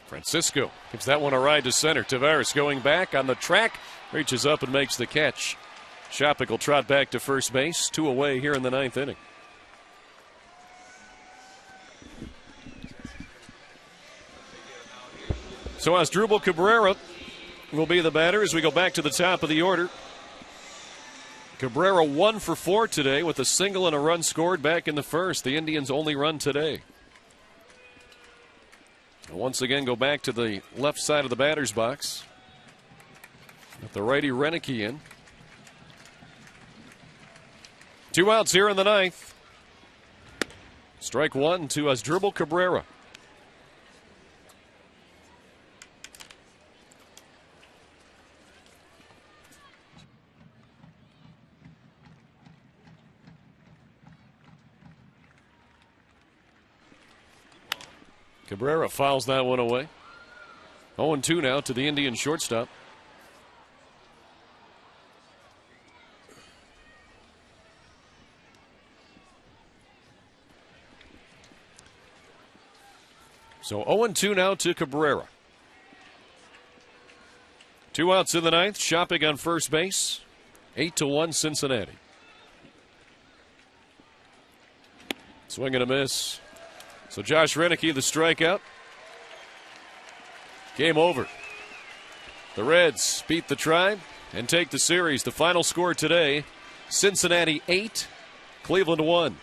Francisco gives that one a ride to center. Tavares going back on the track, reaches up and makes the catch. Shopik will trot back to first base. 2 away here in the 9th inning. So Asdrubal Cabrera will be the batter as we go back to the top of the order. Cabrera 1 for 4 today with a single and a run scored back in the 1st. The Indians' only run today. Once again, go back to the left side of the batter's box. With the righty Renicky in. 2 outs here in the 9th. Strike 1 to Asdrubal Cabrera. Cabrera fouls that one away. 0-2 now to the Indian shortstop. So 0-2 now to Cabrera. 2 outs in the 9th. Shopik on first base. 8-1 Cincinnati. Swing and a miss. So Josh Renicky, the strikeout. Game over. The Reds beat the Tribe and take the series. The final score today, Cincinnati 8, Cleveland 1.